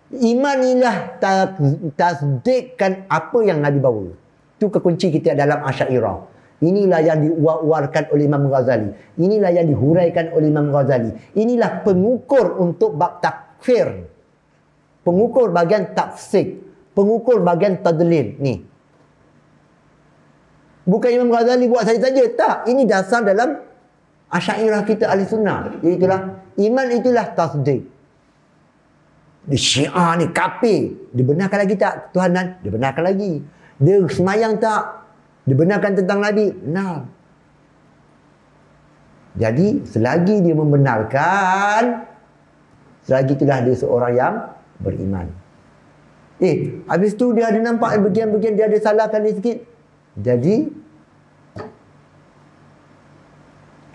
Speaker 1: Iman ialah tasdikkan apa yang Nabi bawa. Itu kekunci kita dalam Asy'ariyah. Inilah yang diuar-uarkan oleh Imam Ghazali. Inilah yang dihuraikan oleh Imam Ghazali. Inilah pengukur untuk bab takfir. Pengukur bahagian tafsik. Pengukur bahagian tadlil ni. Bukan Imam Ghazali buat saja-saja. Tak. Ini dasar dalam Asy'ariyah kita ahli sunnah. Iaitulah iman itulah tasdik. Di Syiah ni kafir. Dibenarkan lagi tak Tuhanan? Dibenarkan lagi. Dia semayang tak? Dibenarkan tentang Nabi? Benar. Jadi selagi dia membenarkan, selagi itulah dia seorang yang beriman. Habis tu dia ada nampak bagian-bagian dia ada salahkan dia sikit. Jadi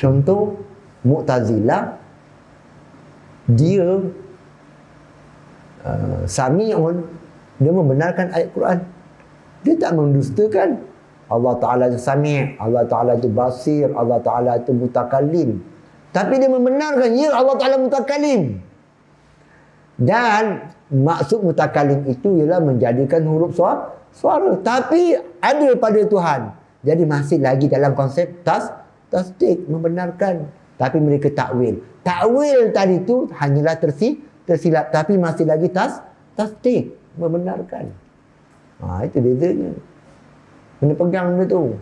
Speaker 1: contoh Mu'tazilah, dia Sami'un, dia membenarkan ayat Quran. Dia tak mendustakan. Allah Ta'ala itu sami', Allah Ta'ala itu basir, Allah Ta'ala itu mutakalim. Tapi dia membenarkan, ya Allah Ta'ala mutakalim. Dan maksud mutakalim itu ialah menjadikan huruf suara. Tapi ada pada Tuhan. Jadi masih lagi dalam konsep tasdik, membenarkan. Tapi mereka takwil. Takwil tadi itu hanyalah tersilap. Tapi masih lagi tasdik, membenarkan. Itu bezanya. Kena pegang benda tu.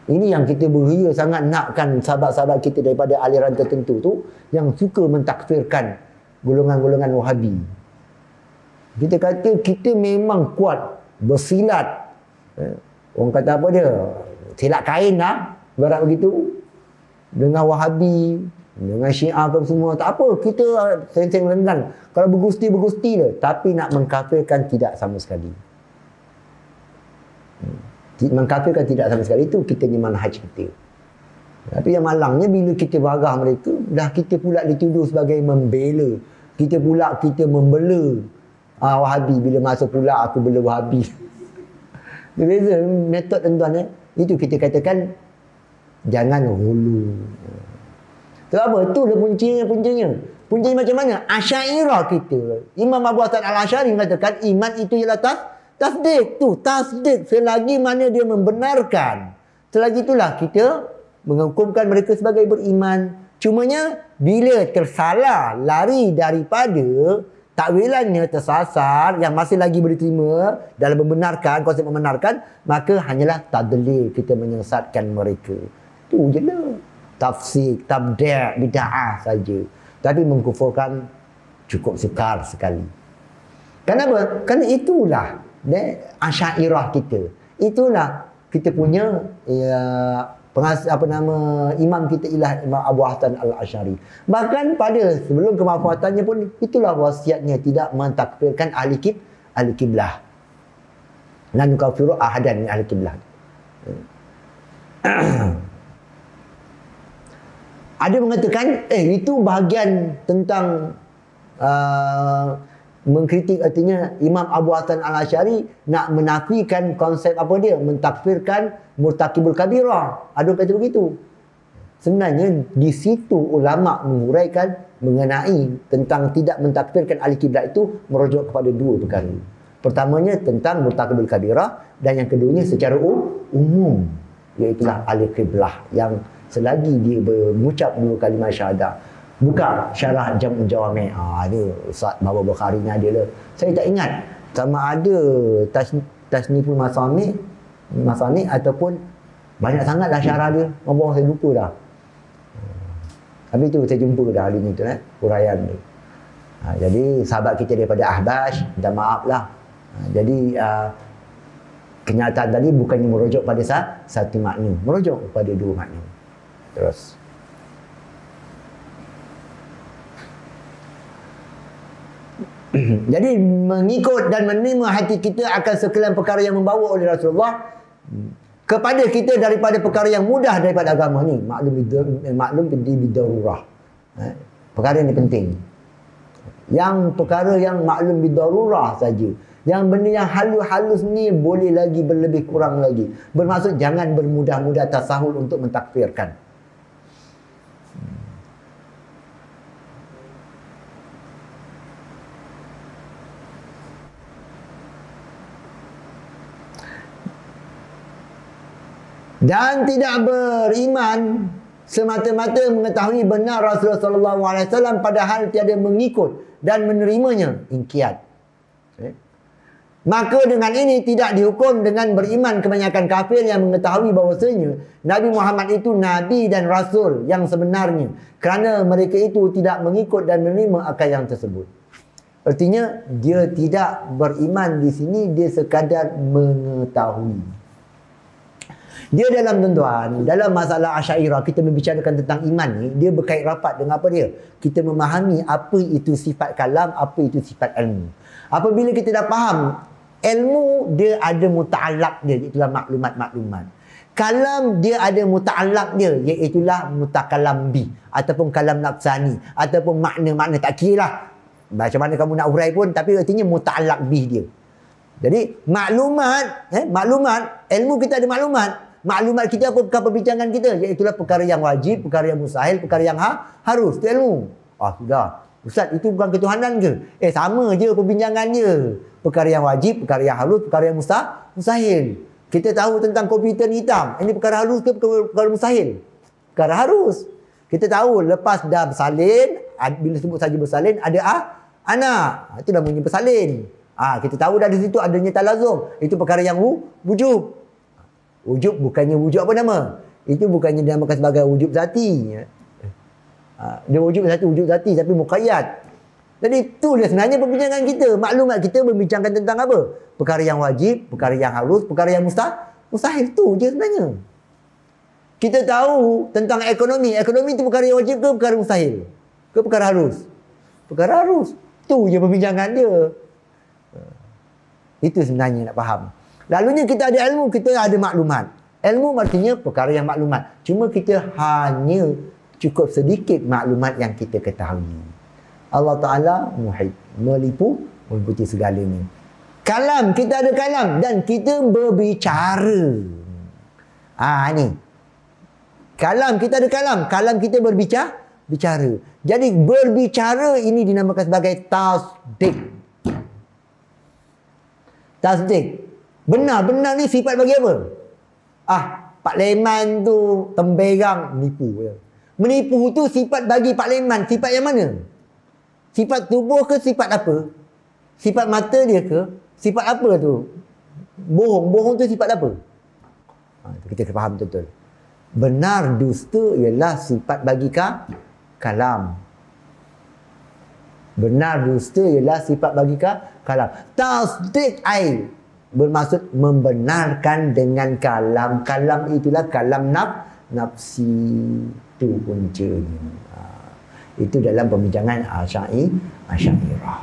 Speaker 1: Ini yang kita beria sangat nakkan sahabat-sahabat kita daripada aliran tertentu tu yang suka mentakfirkan golongan-golongan Wahabi. Kita kata kita memang kuat bersilat. Orang kata apa dia? Silat kain lah. Barat begitu. Dengan Wahabi, dengan Syiah apa semua. Tak apa. Kita seng-seng lenggan. Kalau bergusti-bergusti dia. Tapi nak mengkafirkan tidak sama sekali. Mengkafirkan tidak sama sekali itu kita ni manhaj kita. Tapi yang malangnya bila kita barah mereka, dah kita pula dituduh sebagai membela. Kita membela Wahabi. Bila masa pula aku bela Wahabi. Beza metod tuan-tuan. Itu kita katakan jangan hulu. Sebab apa? Itulah puncanya. Puncanya macam mana? Asy'ariyah kita. Imam Abu Hasan Al-Asy'ari mengatakan iman itu ialah tasdik. Tasdik selagi mana dia membenarkan. Selagi itulah kita menghukumkan mereka sebagai beriman. Cumanya bila tersalah, lari daripada takwilannya, tersasar, yang masih lagi boleh terima dalam membenarkan, konsep membenarkan, maka hanyalah tadlil, kita menyesatkan mereka. Itu je lah. Tafsir, tabdi', bid'ah saja. Tapi mengkufurkan cukup sekar sekali. Kenapa? Kerana itulah Asy'ariyah kita. Itulah kita punya imam kita ialah Imam Abu Hasan Al-Asy'ari. Bahkan pada sebelum kewafatannya pun itulah wasiatnya, tidak mentakfirkan ahli kiblah. La nukafiru ahadan min ahli kiblah. Ada mengatakan itu bahagian tentang mengkritik, artinya Imam Abu Hasan Al-Asy'ari nak menafikan konsep apa dia, mentakfirkan murtakibul kabirah. Ada kata begitu. Sebenarnya di situ ulama menguraikan mengenai tentang tidak mentakfirkan ahli kiblat itu merujuk kepada dua perkara. Pertamanya tentang murtakibul kabirah, dan yang keduanya secara umum, iaitu ahli kiblah yang selagi dia mengucap dua kalimah syahadah. Buka syarah Jam'ul Jawami'. Ni Ustaz Baba Bukhari ni ada lah. Saya tak ingat sama ada Tasniful Masani' ataupun banyak sangatlah syarah dia. Ngomong saya lupa dah. Tapi tu saya jumpa dah hari ni tu huraian dia. Jadi sahabat kita daripada Ahbash, minta maaf lah. Jadi kenyataan tadi bukannya merujuk pada satu makna, merujuk kepada dua makna. Terus jadi mengikut dan menerima hati kita akan sekalian perkara yang membawa oleh Rasulullah kepada kita daripada perkara yang mudah daripada agama ni. Maklum bidarurah. Perkara ini penting. Yang perkara yang maklum bidarurah saja. Yang benda yang halus-halus ni boleh lagi berlebih kurang lagi. Bermaksud jangan bermudah-mudah tasahul untuk mentakfirkan. Dan tidak beriman semata-mata mengetahui benar Rasulullah SAW padahal tiada mengikut dan menerimanya. Ingkiat. Maka dengan ini tidak dihukum dengan beriman kebanyakan kafir yang mengetahui bahawasanya Nabi Muhammad itu Nabi dan Rasul yang sebenarnya, kerana mereka itu tidak mengikut dan menerima akan yang tersebut. Artinya dia tidak beriman di sini, dia sekadar mengetahui. Dia dalam tuan-tuan, dalam masalah Asy'ariyah kita membicarakan tentang iman ni, dia berkait rapat dengan apa dia? Kita memahami apa itu sifat kalam, apa itu sifat ilmu. Apabila kita dah faham ilmu, dia ada muta'allaq dia, itulah maklumat-maklumat. Kalam dia ada muta'allaq dia, iaitulah mutakalam bi ataupun kalam nafsani ataupun makna-makna, tak kira lah macam mana kamu nak urai pun, tapi artinya muta'allaq bi dia. Jadi maklumat, ilmu kita ada maklumat. Maklumat kita apa perkara perbincangan kita, iaitulah perkara yang wajib, perkara yang mustahil, perkara yang harus. Itu ilmu. Sudah. Ustaz, itu bukan ketuhanan ke? Sama je perbincangan dia. Perkara yang wajib, perkara yang harus, perkara yang mustahil. Kita tahu tentang komputer ni hitam. Ini perkara harus ke perkara mustahil? Perkara harus. Kita tahu lepas dah bersalin, bila sebut saja bersalin, ada anak. Itu dah bunyi bersalin. Kita tahu dah di situ adanya talazum. Itu perkara yang wujub. Wujub bukannya wujud apa nama? Itu bukannya dinamakan sebagai wujub zati. Dia wujud zati tapi muqayyad. Jadi itu dia sebenarnya perbincangan kita. Maklumat kita berbincangkan tentang apa? Perkara yang wajib, perkara yang harus, perkara yang mustahil. Itu je sebenarnya. Kita tahu tentang ekonomi. Ekonomi itu perkara yang wajib ke perkara mustahil? Ke perkara harus? Perkara harus. Itu je perbincangan dia. Itu sebenarnya nak faham. Lalunya kita ada ilmu, kita ada maklumat. Ilmu artinya perkara yang maklumat. Cuma kita hanya cukup sedikit maklumat yang kita ketahui. Allah Ta'ala meliputi segalanya. Kalam, kita ada kalam dan kita berbicara. Ni. Kalam, kita ada kalam. Kalam kita bicara. Jadi berbicara ini dinamakan sebagai tasdik. Tasdik. Benar ni sifat bagi apa? Pak Leman tu temberang, menipu. Menipu tu sifat bagi Pak Leman. Sifat yang mana? Sifat tubuh ke sifat apa? Sifat mata dia ke? Sifat apa tu? Bohong tu sifat apa? Kita faham betul. Benar dusta ialah sifat bagi kalam. Benar dusta ialah sifat bagi kalam. Tasdik bermaksud membenarkan dengan kalam. Kalam itulah kalam nafsi. Itu puncanya. Itu dalam pembincangan Asy'ariyah.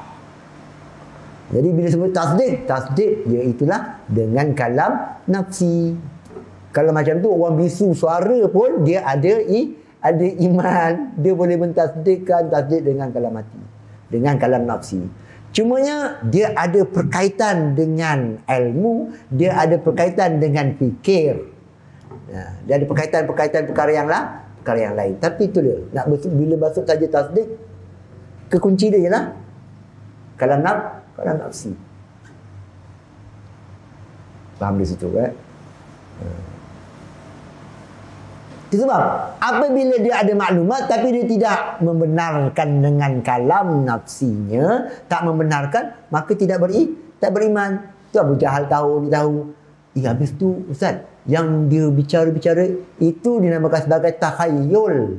Speaker 1: Jadi bila sebut tasdik iaitulah dengan kalam nafsi. Kalau macam tu orang bisu suara pun dia ada iman. Dia boleh mentasdikkan tasdik dengan kalam hati, dengan kalam nafsi. Cumanya dia ada perkaitan dengan ilmu, dia ada perkaitan dengan fikir. Dia ada perkaitan perkara yang lain. Tapi itu dia. Bila masuk saja tasdik, kekunci dia ialah kalam nafsi. Faham di situ kan? Itu sebab apabila dia ada maklumat tapi dia tidak membenarkan dengan kalam nafsinya, tak membenarkan, maka tak beriman. Tu Abu Jahal tahu. Habis tu Ustaz, yang dia bicara-bicara itu dinamakan sebagai takhayyul.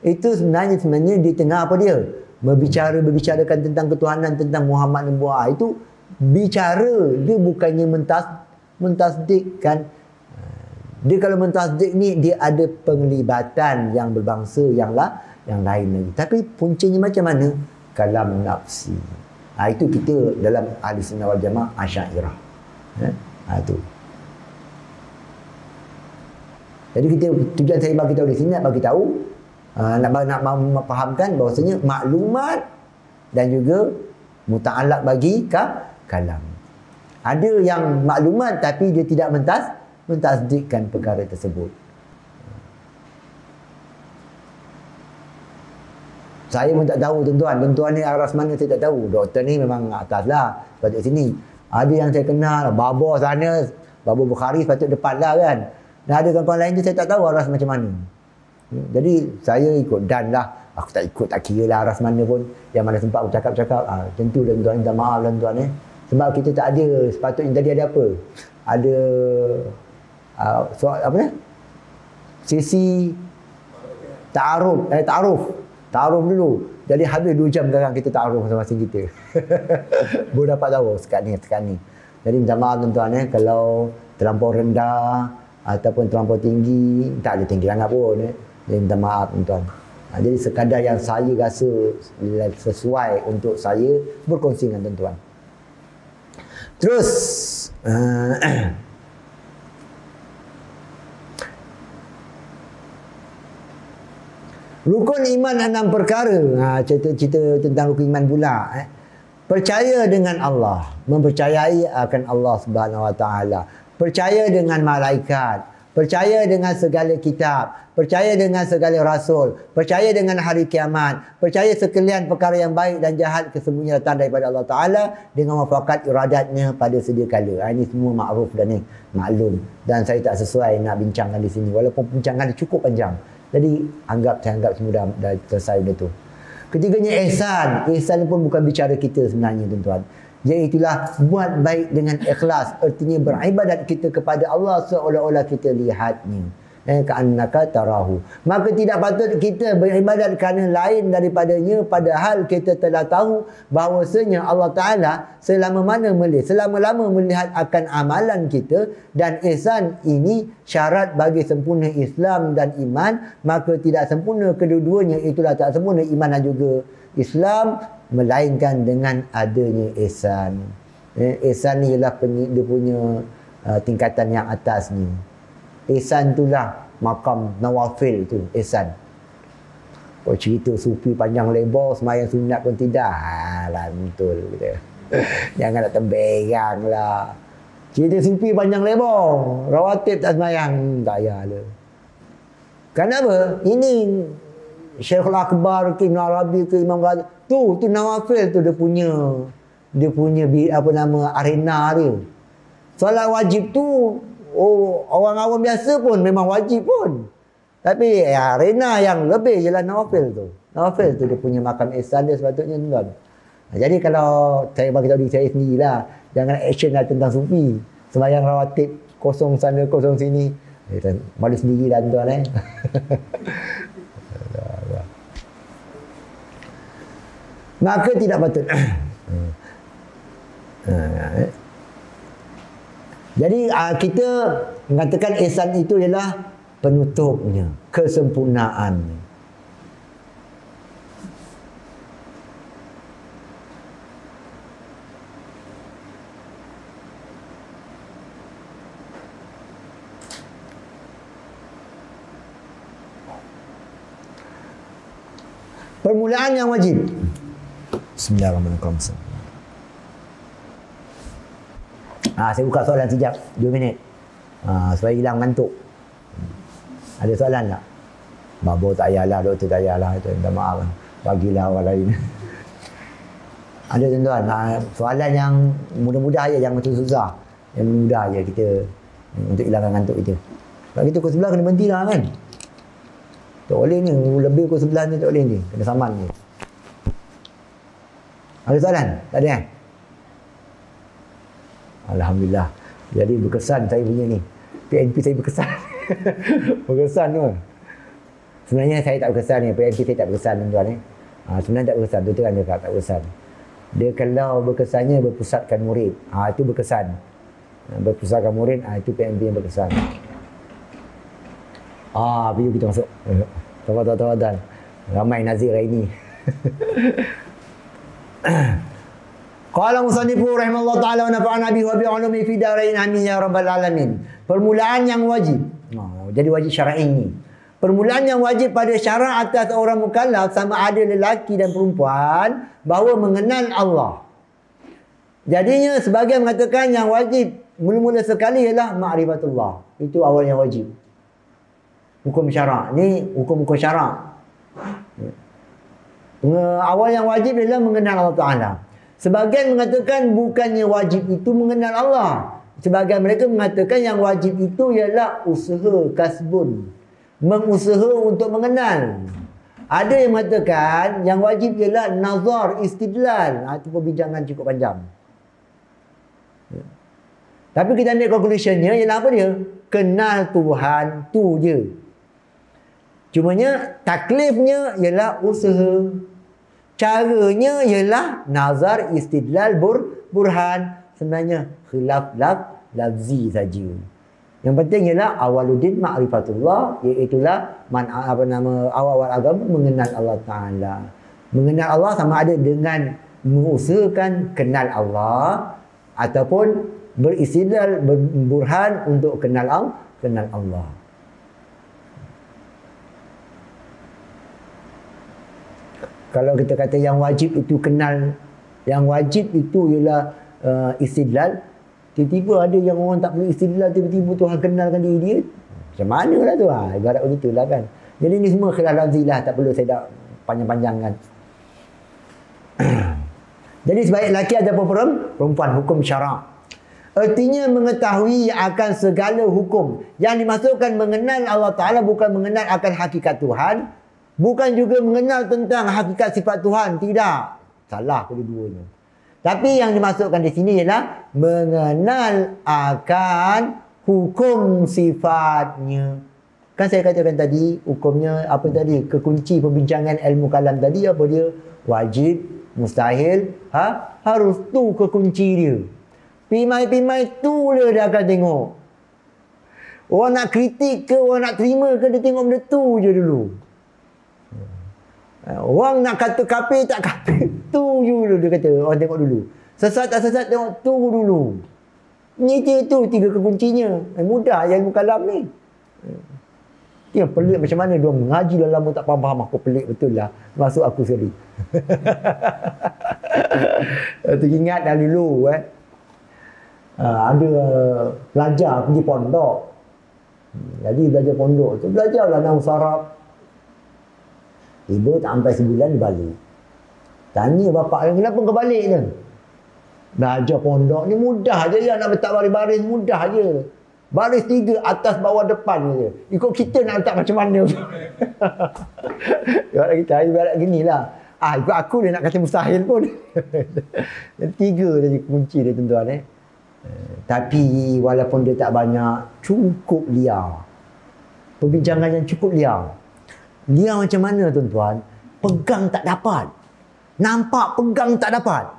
Speaker 1: Itu sebenarnya dia tengah apa dia? Berbicarakan tentang ketuhanan, tentang Muhammad Nabi. Itu bicara, dia bukannya mentasdikkan. Dia kalau mentasdik ni dia ada penglibatan yang berbangsa yang lain lagi. Tapi puncanya macam mana? Kalam nafsi. Itu kita dalam Ahli Sunnah wal Jamaah Asy'ariyah. Itu. Jadi tujuan saya bagi tahu di sini nak bagi tahu, nak fahamkan bahawasanya maklumat dan juga muta'allaq bagi kalam. Ada yang maklumat tapi dia tidak mentasdikkan perkara tersebut. Saya pun tak tahu tuan-tuan ni aras mana saya tak tahu. Doktor ni memang atas lah, sepatut sini. Ada yang saya kenal, Baba sana, Baba Bukhari sepatut depan lah kan. Dan ada kawan-kawan lain tu saya tak tahu aras macam mana. Jadi saya ikut dan lah. Aku tak ikut, tak kira lah aras mana pun. Yang mana sempat aku cakap-cakap. Tentu lah tuan-tuan, minta maaf lah tuan-tuan. Sebab kita tak ada, sepatutnya tadi ada apa? Ada soal apa ni? Sesi ta'aruf dulu. Jadi habis 2 jam sekarang kita ta'aruf masing-masing kita. Baru dapat tahu sekarang ni. Jadi minta maaf tuan-tuan kalau terlampau rendah ataupun terlampau tinggi, tak ada tinggi sangat pun Jadi minta maaf tuan-tuan. Jadi sekadar yang saya rasa sesuai untuk saya berkongsi dengan tuan-tuan. Terus rukun iman 6 perkara. Cerita tentang rukun iman pula. Percaya dengan Allah, mempercayai akan Allah Subhanahu Wa Taala. Percaya dengan malaikat, percaya dengan segala kitab, percaya dengan segala rasul, percaya dengan hari kiamat, percaya sekalian perkara yang baik dan jahat kesemuanya datang daripada Allah Taala dengan muafakat iradatnya pada sedia kala. Ini semua makruf dan ni maklum, dan saya tak sesuai nak bincangkan di sini walaupun perbincangan cukup panjang. Jadi saya anggap semua dah selesai benda tu. Ketiganya ihsan. Ihsan pun bukan bicara kita sebenarnya tuan-tuan. Iaitulah buat baik dengan ikhlas. Artinya beribadat kita kepada Allah seolah-olah kita lihatnya. Ka'annaka tarahu. Maka tidak patut kita beribadat kerana lain daripadanya, padahal kita telah tahu bahawasanya Allah Ta'ala selama-lama melihat akan amalan kita, dan ihsan ini syarat bagi sempurna Islam dan iman. Maka tidak sempurna kedua-duanya, itulah tak sempurna iman dan juga Islam, melainkan dengan adanya ihsan. Ihsan ni ialah dia punya tingkatan yang atas ni. Ihsan itulah makam nawafil tu, ihsan. Oh, cerita sufi panjang lebar, semayang sunat pun tidak. Alah, betul kita. Jangan nak temberang lah. Cerita sufi panjang lebar, rawatib tak semayang, tak payahlah. Kenapa? Ini Syekhul Akbar ke Ibn Arabi ke Imam Ghazali, tu nawafil tu dia punya apa nama arena dia. Solat wajib tu orang awam biasa pun memang wajib pun. Tapi arena yang lebih jelah nawafil tu. Nawafil tu dia punya makam ihsan dia sepatutnya tuan. Jadi kalau saya bagi tahu diri saya sendirilah, jangan action lah tentang sufi. Sembahyang rawatib kosong sana kosong sini. Malu sendiri dah tuan Maka tidak patut. Jadi kita mengatakan ihsan itu ialah penutupnya, kesempurnaan. Permulaan yang wajib. Bismillahirrahmanirrahim. Saya buka soalan sekejap, 2 minit. Supaya hilang ngantuk. Ada soalan tak? Babo tak payahlah, doktor tak payahlah. Minta maaf. Bagilah orang lain. Ada tuan-tuan. Soalan yang mudah-mudah je, jangan susah. Yang mudah je kita untuk hilangkan ngantuk kita. Kalau kita pukul 11 kena berhenti lah kan? Tak boleh ni. Lebih pukul 11 ni tak boleh ni. Kena saman ni. Ada soalan? Tak ada kan? Alhamdulillah. Jadi berkesan saya punya ni. PNP saya berkesan. Berkesan tu. Sebenarnya saya tak berkesan ni. PNP saya tak berkesan tuan-tuan ni. Sebenarnya tak berkesan. Tu kan dia tak berkesan. Dia kalau berkesannya berpusatkan murid. Itu berkesan. Berpusatkan murid, itu PNP yang berkesan. Video kita masuk. Tawadhan. Ramai nazir hari ni. Qala musannifu rahimallahu ta'ala wa nafa'ana bihi wa bi'ulumi fi darain amin ya rabbal alamin. Permulaan yang wajib. Jadi wajib syar'i ni. Permulaan yang wajib pada syarak atas orang mukallaf sama ada lelaki dan perempuan bahawa mengenal Allah. Jadinya sebagian mengatakan yang wajib mula-mula sekali ialah ma'rifatullah. Itu awal yang wajib. Hukum syarak. Ni hukum-hukum syarak. Awal yang wajib ialah mengenal Allah Ta'ala. Sebagian mengatakan bukannya wajib itu mengenal Allah. Sebagian mereka mengatakan yang wajib itu ialah usaha kasbun. Mengusaha untuk mengenal. Ada yang mengatakan yang wajib ialah nazar istidlal. Itu perbincangan cukup panjang. Tapi kita ambil conclusionnya ialah apa dia? Kenal Tuhan tu je. Cumanya taklifnya ialah usaha. Caranya ialah nazar, istidlal, burhan. Sebenarnya khilaf lafzi saja. Yang penting ialah awaluddin ma'rifatullah, iaitulah awal-awal agama mengenal Allah Ta'ala. Mengenal Allah sama ada dengan mengusahakan kenal Allah ataupun beristidlal, berburhan untuk kenal Allah. Kalau kita kata yang wajib itu kenal Yang wajib itu ialah istidlal. Tiba-tiba ada yang orang tak perlu istidlal, tiba-tiba Tuhan kenalkan diri dia. Macam mana lah tu? Ibarat begitulah kan. Jadi ni semua khilaf lafzilah, tak perlu saya dah panjang-panjangkan. Jadi sebaik lelaki ataupun perempuan, hukum syarak. Artinya mengetahui akan segala hukum. Yang dimaksudkan mengenal Allah Ta'ala bukan mengenal akan hakikat Tuhan. Bukan juga mengenal tentang hakikat sifat Tuhan. Tidak. Salah kedua-duanya. Tapi yang dimaksudkan di sini ialah mengenal akan hukum sifatnya. Kan saya katakan tadi, hukumnya apa tadi? Kekunci perbincangan ilmu kalam tadi apa dia? Wajib, mustahil, harus tu kekunci dia. Pimai-pimai tu dia akan tengok. Orang nak kritik ke, orang nak terima ke, dia tengok benda tu je dulu. Orang nak kata kafir tak kafir, tu dulu dia kata, orang tengok dulu. Sesat tak sesat, tengok tu dulu. Ni tu tiga kekuncinya. Mudah ilmu kalam ni. Dia pelik macam mana dia mengaji dah lama tak faham. Aku pelik betul lah. Masuk aku sekali. Teringat dah dulu ada pelajar pergi pondok. Jadi belajar pondok tu belajarlah nahwu saraf. Ibu tak sampai sebulan dia balik. Tanya bapak dia, kenapa kau balik ni? Belajar pondok ni mudah je ya, nak letak baris-baris mudah je. Baris 3 atas bawah depan je. Ikut kita nak letak macam mana. Ibarat kita ibarat ginilah. Ikut aku dia nak kata mustahil pun. 3 saja kunci dia tuan-tuan Tapi walaupun dia tak banyak, cukup liar. Perbincangan yang cukup liar. Liar macam mana tuan-tuan? Pegang tak dapat. Nampak pegang tak dapat.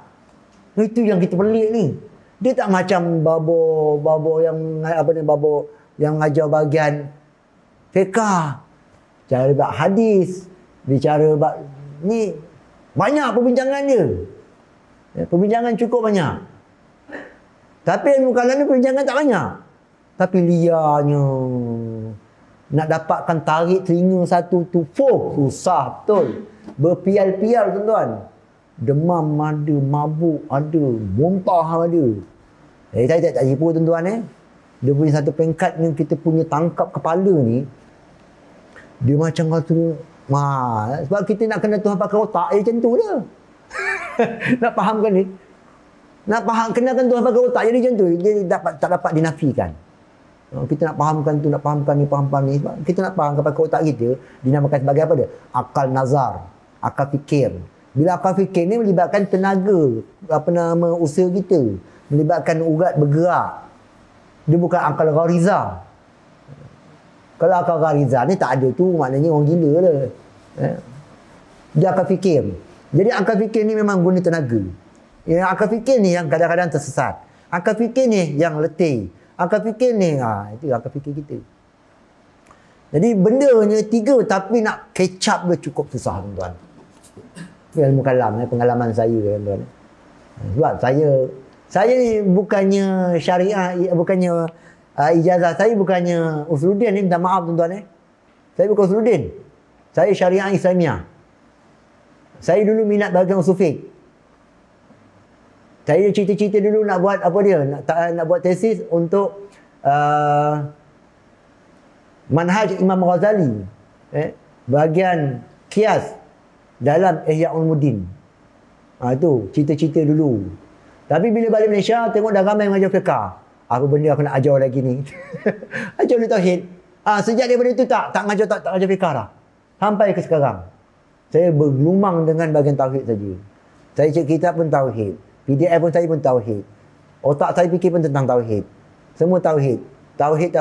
Speaker 1: Itu yang kita pelik ni. Dia tak macam babo yang babo yang mengajar bahagian fiqh, cara bab hadis, bicara bab ni banyak perbincangan dia. Perbincangan cukup banyak. Tapi ilmu kalam ni perbincangan tak banyak. Tapi liarnya nak dapatkan tarik telinga satu tu susah betul. Berpial-pial tuan-tuan. Demam ada, mabuk ada, muntah ada. Saya tak tipu tuan-tuan Dia punya satu peringkat ni, kita punya tangkap kepala ni. Dia macam kata, sebab kita nak kena Tuhan pakai otak, macam tu lah. Nak fahamkan ni. Kenakan Tuhan pakai otak, jadi macam tu. Dia tak dapat dinafikan. Kita nak fahamkan tu, nak fahamkan ni. Sebab kita nak fahamkan pakai otak kita, dinamakan sebagai apa dia? Akal nazar, akal fikir. Bila akal fikir ni melibatkan tenaga, usaha kita. Melibatkan urat bergerak. Dia bukan akal ghariza. Kalau akal ghariza ni tak ada tu, maknanya orang gila lah. Dia akal fikir. Jadi akal fikir ni memang guna tenaga. Yang akal fikir ni yang kadang-kadang tersesat. Akal fikir ni yang letih. Akal fikir ni, itu akal fikir kita. Jadi bendanya 3 tapi nak catch up dia cukup susah tuan-tuan. Ilmu kalam pengalaman saya tuan-tuan. Sebab saya ni bukannya syariah, bukannya ijazah saya bukannya usuluddin ni, minta maaf tuan-tuan Saya bukan usuluddin. Saya syariah Islamiah. Saya dulu minat bahagian usul fiqh. Saya cerita-cerita dulu nak buat apa dia? Nak buat tesis untuk manhaj Imam Ghazali. Bahagian qiyas dalam Ihya Ulumuddin. Itu cerita-cerita dulu. Tapi bila balik Malaysia, tengok dah ramai mengajar fiqh. Apa benda aku nak ajar lagi ni? Ajar ni tauhid. Sejak daripada itu tak mengajar tak ajar fiqh dah. Sampai ke sekarang. Saya bergelumang dengan bahagian tauhid saja. Saya cek kitab pun tauhid. PDF pun saya pun tauhid. Otak saya fikir pun tentang tauhid. Semua tauhid. Tauhid.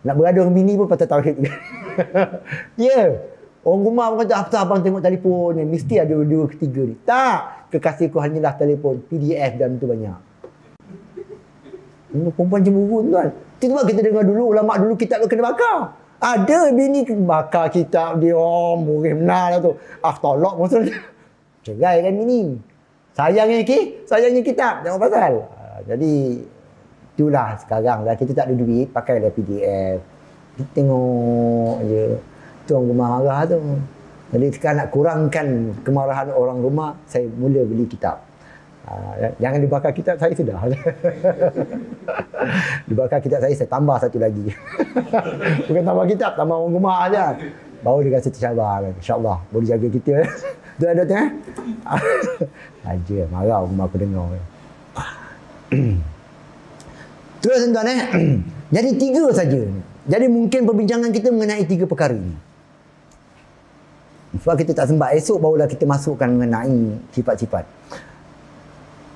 Speaker 1: Nak bergaduh dengan bini pun pasal tauhid. Ya. Orang rumah pun kata, apa abang tengok telefon ni? Mesti ada 2 ke 3 ni. Tak. Kekasihku hanyalah telefon. PDF dalam tu banyak. Perempuan cemburu tuan. Itu sebab kita dengar dulu, ulama dulu kitab kena bakar. Ada bini bakar kitab dia. Murih benar lah tu. Tolak maksudnya. Cerai kan bini. Sayangnya kitab. Jangan pasal. Jadi, itulah sekarang lah. Kita tak ada duit, pakailah PDF. Kita tengok je. Tu orang rumah marah tu. Jadi sekarang nak kurangkan kemarahan orang rumah, saya mula beli kitab. Jangan dibakar kitab saya sudah. Dibakar kitab saya tambah satu lagi. Bukan tambah kitab, tambah orang rumah aja. Baru dia rasa tercabar kan. InsyaAllah boleh jaga kita. Betul tak Datuk? Aja marah rumah aku dengar. Terus tuan-tuan Jadi 3 saja. Jadi mungkin perbincangan kita mengenai 3 perkara ini. Sebab kita tak sempat, esok barulah kita masukkan mengenai sifat-sifat.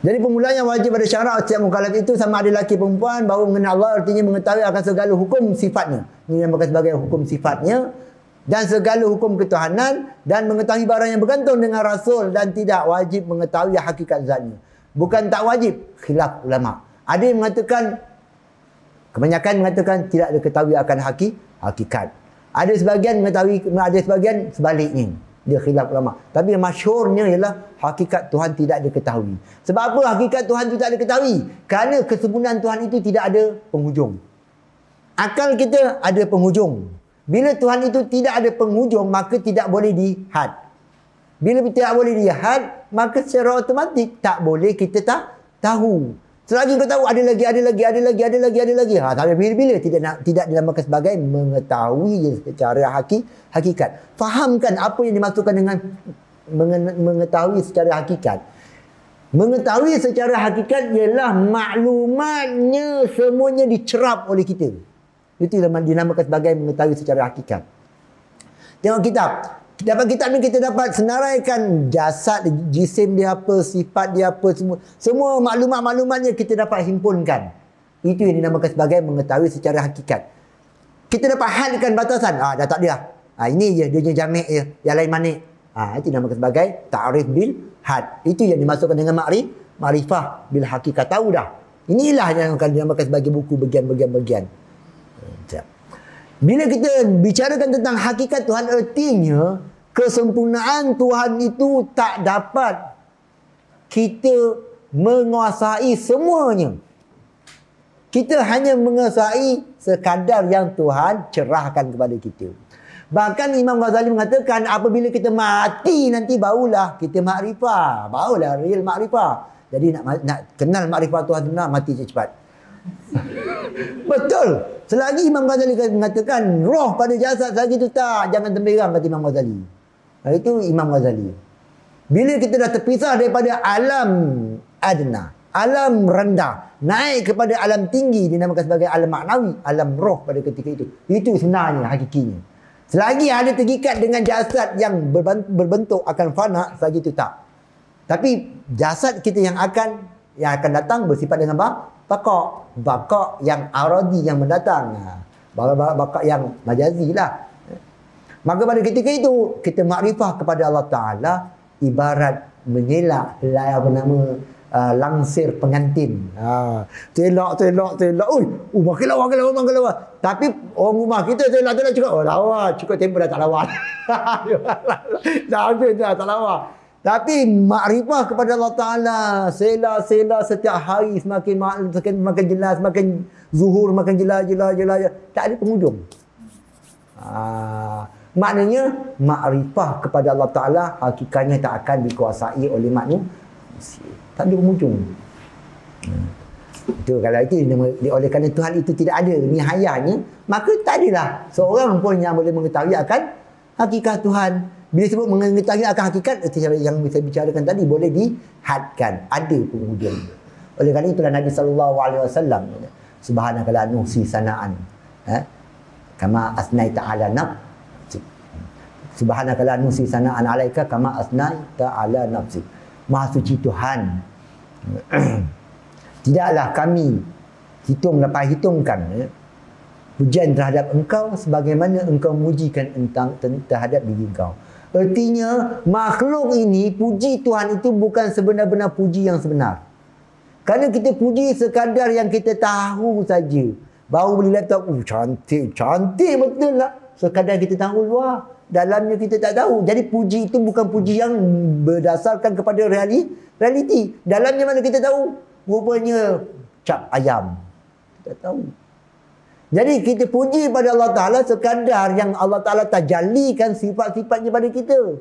Speaker 1: Jadi permulaan yang wajib pada syarak setiap mukallaf itu sama ada lelaki perempuan, baru mengenal Allah artinya mengetahui akan segala hukum sifatnya. Ini yang bukan sebagai hukum sifatnya dan segala hukum ketuhanan dan mengetahui barang yang bergantung dengan Rasul dan tidak wajib mengetahui hakikat zatnya. Bukan tak wajib, khilaf ulama. Ada yang mengatakan, kebanyakan mengatakan tidak diketahui akan hakikat. Ada sebahagian mengetahui, ada sebahagian sebaliknya. Dia khilaf ulama. Tapi yang masyhurnya ialah hakikat Tuhan tidak diketahui. Sebab apa hakikat Tuhan itu tak diketahui? Kerana kesempurnaan Tuhan itu tidak ada penghujung. Akal kita ada penghujung. Bila Tuhan itu tidak ada penghujung, maka tidak boleh dihad. Bila tidak boleh dihad, maka secara automatik tak boleh kita tahu. Selagi kau tahu ada lagi. Sampai bila-bila tidak dinamakan sebagai mengetahui secara hakikat. Fahamkan apa yang dimaksudkan dengan mengetahui secara hakikat. Mengetahui secara hakikat ialah maklumatnya semuanya dicerap oleh kita. Itu yang dinamakan sebagai mengetahui secara hakikat. Tengok kitab. Dapat kitab ni kita dapat senaraikan jasad, jisim dia apa, sifat dia apa, semua maklumat-maklumatnya kita dapat himpunkan. Itu yang dinamakan sebagai mengetahui secara hakikat. Kita dapat hadkan batasan. Dah tak ada. Ini je, dia jamik je. Yang lain manik. Itu dinamakan sebagai ta'rif bil had. Itu yang dimasukkan dengan ma'rifah bil hakikat. Tahu dah. Inilah yang akan dinamakan sebagai buku bagian-bagian. Bila kita bicarakan tentang hakikat Tuhan, artinya kesempurnaan Tuhan itu tak dapat kita menguasai semuanya. Kita hanya menguasai sekadar yang Tuhan cerahkan kepada kita. Bahkan Imam Ghazali mengatakan apabila kita mati nanti barulah kita makrifah, barulah real makrifah. Jadi nak kenal makrifah Tuhan benar, mati cepat. Betul. Selagi Imam Ghazali mengatakan roh pada jasad selagi itu tak, jangan temberang, kata Imam Ghazali. Itu Imam Ghazali. Bila kita dah terpisah daripada alam adna, alam rendah, naik kepada alam tinggi, dinamakan sebagai alam maknawi, alam roh pada ketika itu. Itu sebenarnya hakikinya. Selagi ada tergikat dengan jasad yang berbentuk akan fana, selagi itu tak. Tapi jasad kita yang akan datang bersifat dengan bakok yang aradi yang mendatang, bakok yang majazi lah. Maka pada ketika itu kita makrifah kepada Allah Ta'ala ibarat menyelak langsir pengantin. Telak. Makin lawa. Tapi orang rumah kita telak cakap, lawa, cukup tempoh dah tak lawa. Dah habis dah tak lawa. Tapi makrifah kepada Allah Ta'ala, sela setiap hari semakin jelas, semakin zuhur, makin jelas. Tak ada penghujung. Maknanya, makrifah kepada Allah Ta'ala hakikatnya tak akan dikuasai oleh manusia. Tak ada penghujung. Itu kalau itu oleh kerana Tuhan itu tidak ada nihayahnya, maka tak adalah seorang pun yang boleh mengetahui akan hakikat Tuhan. Bila sebut mengetahui akan hakikat, yang saya bicarakan tadi boleh dihadkan, ada penghujung. Oleh kerana itulah Nabi SAW, subhanaka la nuhsi sana'an kama asnaita ala nafsik, subhanaka la nuhsi sana'an alaika kama asnaita ala nafsik. Maha suci Tuhan, tidaklah kami hitungkan pujian terhadap engkau sebagaimana engkau mujikan terhadap diri engkau. Artinya makhluk ini, puji Tuhan itu bukan sebenar-benar puji yang sebenar. Kerana kita puji sekadar yang kita tahu saja. Baru beli laptop, cantik betul lah. Sekadar kita tahu luar, dalamnya kita tak tahu. Jadi puji itu bukan puji yang berdasarkan kepada realiti. Dalamnya mana kita tahu? Rupanya cap ayam. Kita tahu. Jadi kita puji pada Allah Ta'ala sekadar yang Allah Ta'ala tajallikan sifat-sifatnya pada kita.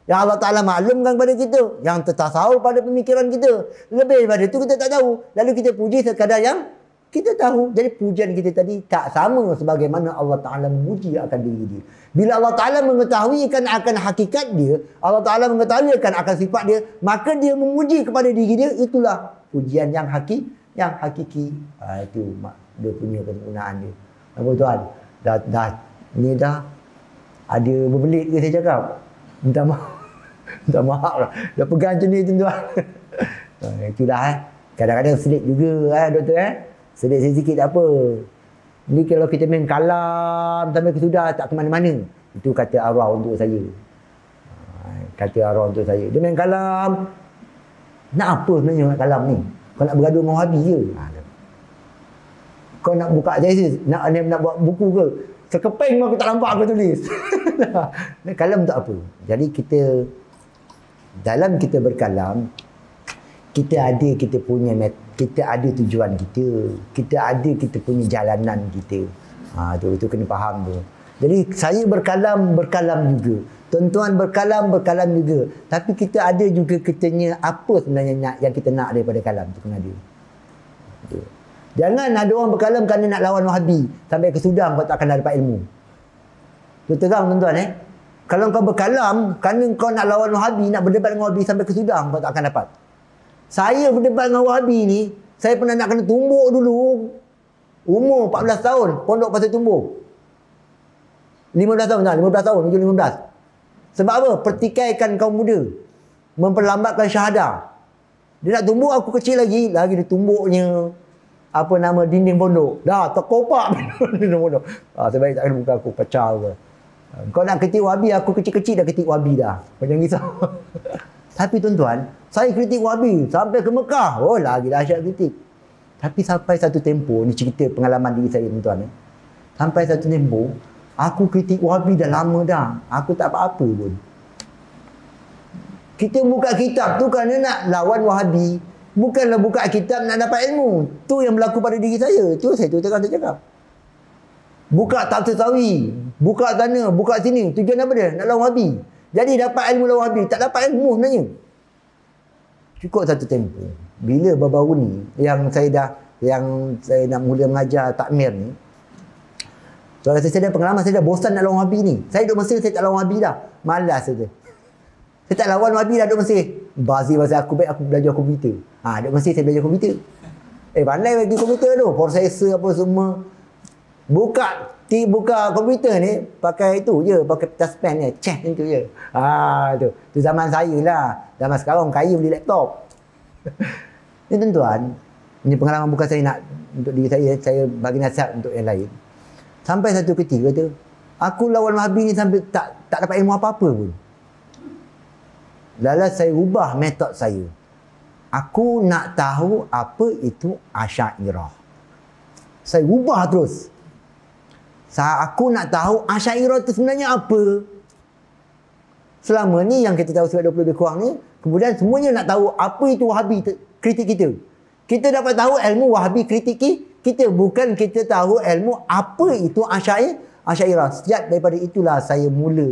Speaker 1: Yang Allah Ta'ala maklumkan pada kita. Yang tertasawur pada pemikiran kita. Lebih daripada itu kita tak tahu. Lalu kita puji sekadar yang kita tahu. Jadi pujian kita tadi tak sama sebagaimana Allah Ta'ala memuji akan diri dia. Bila Allah Ta'ala mengetahui akan hakikat dia, Allah Ta'ala mengetahui akan sifat dia, maka dia memuji kepada diri dia. Itulah pujian yang hakiki. Itu dia punya penggunaan dia. Apa tuan? Ni dah ada berbelit ke saya cakap? Minta maaf. Minta maaf lah. Dah pegang macam ni tuan. Itulah kadang-kadang selit juga doktor selit sikit tak apa. Ni kalau kita main kalam sampai kesudah tak ke mana-mana. Itu kata arwah untuk saya. Kata arwah untuk saya. Dia main kalam. Nak apa sebenarnya main kalam ni? Kau nak bergaduh dengan Wahabi je? Kau nak buka tesis, nak buat buku ke? Sekeping aku tak nampak aku tulis. Kalam tak apa. Jadi dalam kita berkalam, kita ada tujuan kita. Kita punya jalanan kita. Itu kena faham tu. Jadi saya berkalam juga. Tuan-tuan berkalam juga. Tapi kita ada juga kitanya apa sebenarnya yang kita nak daripada kalam tu kena ada. Jangan ada orang berkalam kerana nak lawan Wahabi. Sampai ke Sudan kau tak akan dapat ilmu. Itu terang tuan-tuan Kalau kau berkalam kerana kau nak lawan Wahabi, nak berdebat dengan Wahabi sampai ke Sudan kau tak akan dapat. Saya berdebat dengan Wahabi ni, saya pernah nak kena tumbuk dulu. Umur 14 tahun, pondok pasal tumbuk. 15 tahun tak? 15 tahun, menuju 15. Sebab apa? Pertikaikan kaum muda. Memperlambatkan syahadah. Dia nak tumbuk aku kecil lagi dia tumbuknya dinding pondok. Dah terkopak dinding pondok. Sebaik tak kena buka aku pecah ke. Kau nak kritik Wahabi, aku kecil-kecil dah kritik Wahabi dah. Macam risau. Tapi tuan-tuan, saya kritik Wahabi sampai ke Mekah. Oh, lagi dahsyat kritik. Tapi sampai satu tempoh, ni cerita pengalaman diri saya tuan-tuan. Sampai satu tempoh, aku kritik Wahabi dah lama dah. Aku tak apa-apa pun. Kita buka kitab tu kerana nak lawan Wahabi. Bukanlah buka kitab nak dapat ilmu. Tu yang berlaku pada diri saya. Tu saya terang saya cakap. Buka tafsir Sawi, buka sana, buka sini. Tujuan apa dia? Nak lawan Wahabi. Jadi dapat ilmu lawan Wahabi. Tak dapat ilmu sebenarnya. Cukup satu tempoh. Bila baru-baru ni yang saya nak mula mengajar takmir ni. So saya ada pengalaman, saya dah bosan nak lawan Wahabi ni. Saya duduk Mesir, saya tak lawan Wahabi dah. Malas saja. Saya tak lawan Wahabi dah duduk Mesir. Bahasa aku baik, aku belajar komputer. Duduk Mesir saya belajar komputer. Pandai bagi komputer tu. Processor apa semua. Buka komputer ni pakai itu je, pakai touchpad ni, cek itu je. Tu zaman saya lah. Zaman sekarang kaya beli laptop. Ni tuan-tuan, ini pengalaman bukan saya nak untuk diri saya bagi nasihat untuk yang lain. Sampai satu ketika tu, aku lawan Wahabi ni sampai tak dapat ilmu apa-apa pun. Lalu saya ubah metod saya. Aku nak tahu apa itu Asy'ariyah. Saya ubah terus. Aku nak tahu Asy'ariyah itu sebenarnya apa. Selama ni yang kita tahu sekitar 20 lebih kurang ni, kemudian semuanya nak tahu apa itu Wahabi kritik kita. Kita dapat tahu ilmu Wahabi kritik kita, bukan kita tahu ilmu apa itu Asy'ariyah. Sejak daripada itulah saya mula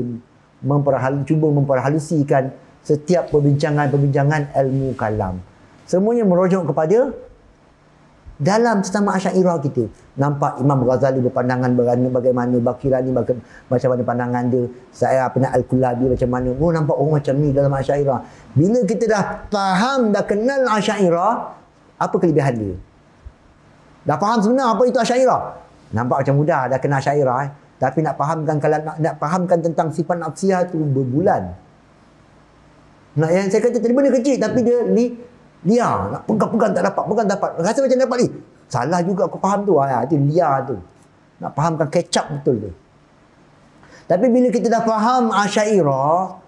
Speaker 1: cuba memperhalusikan setiap perbincangan ilmu kalam. Semuanya merujuk kepada dalam sesama Asy'ariyah kita. Nampak Imam Ghazali berpandangan bagaimana, Bakirani macam mana pandangan dia, saya Al-Kullabi macam mana. Oh, nampak orang macam ni dalam Asy'ariyah. Bila kita dah faham, dah kenal Asy'ariyah, apa kelebihan dia? Dah faham sebenar apa itu Asy'ariyah. Nampak macam mudah dah kenal Asy'ariyah. Tapi nak fahamkan tentang sifat nafsiyah tu berbulan. Yang saya kata tadi benda kecil tapi dia liar, nak pegang-pegang tak dapat, rasa macam dapat ni, salah juga aku faham tu. Itu liar tu, nak fahamkan kecap betul tu. Tapi bila kita dah faham Asy'ariyah,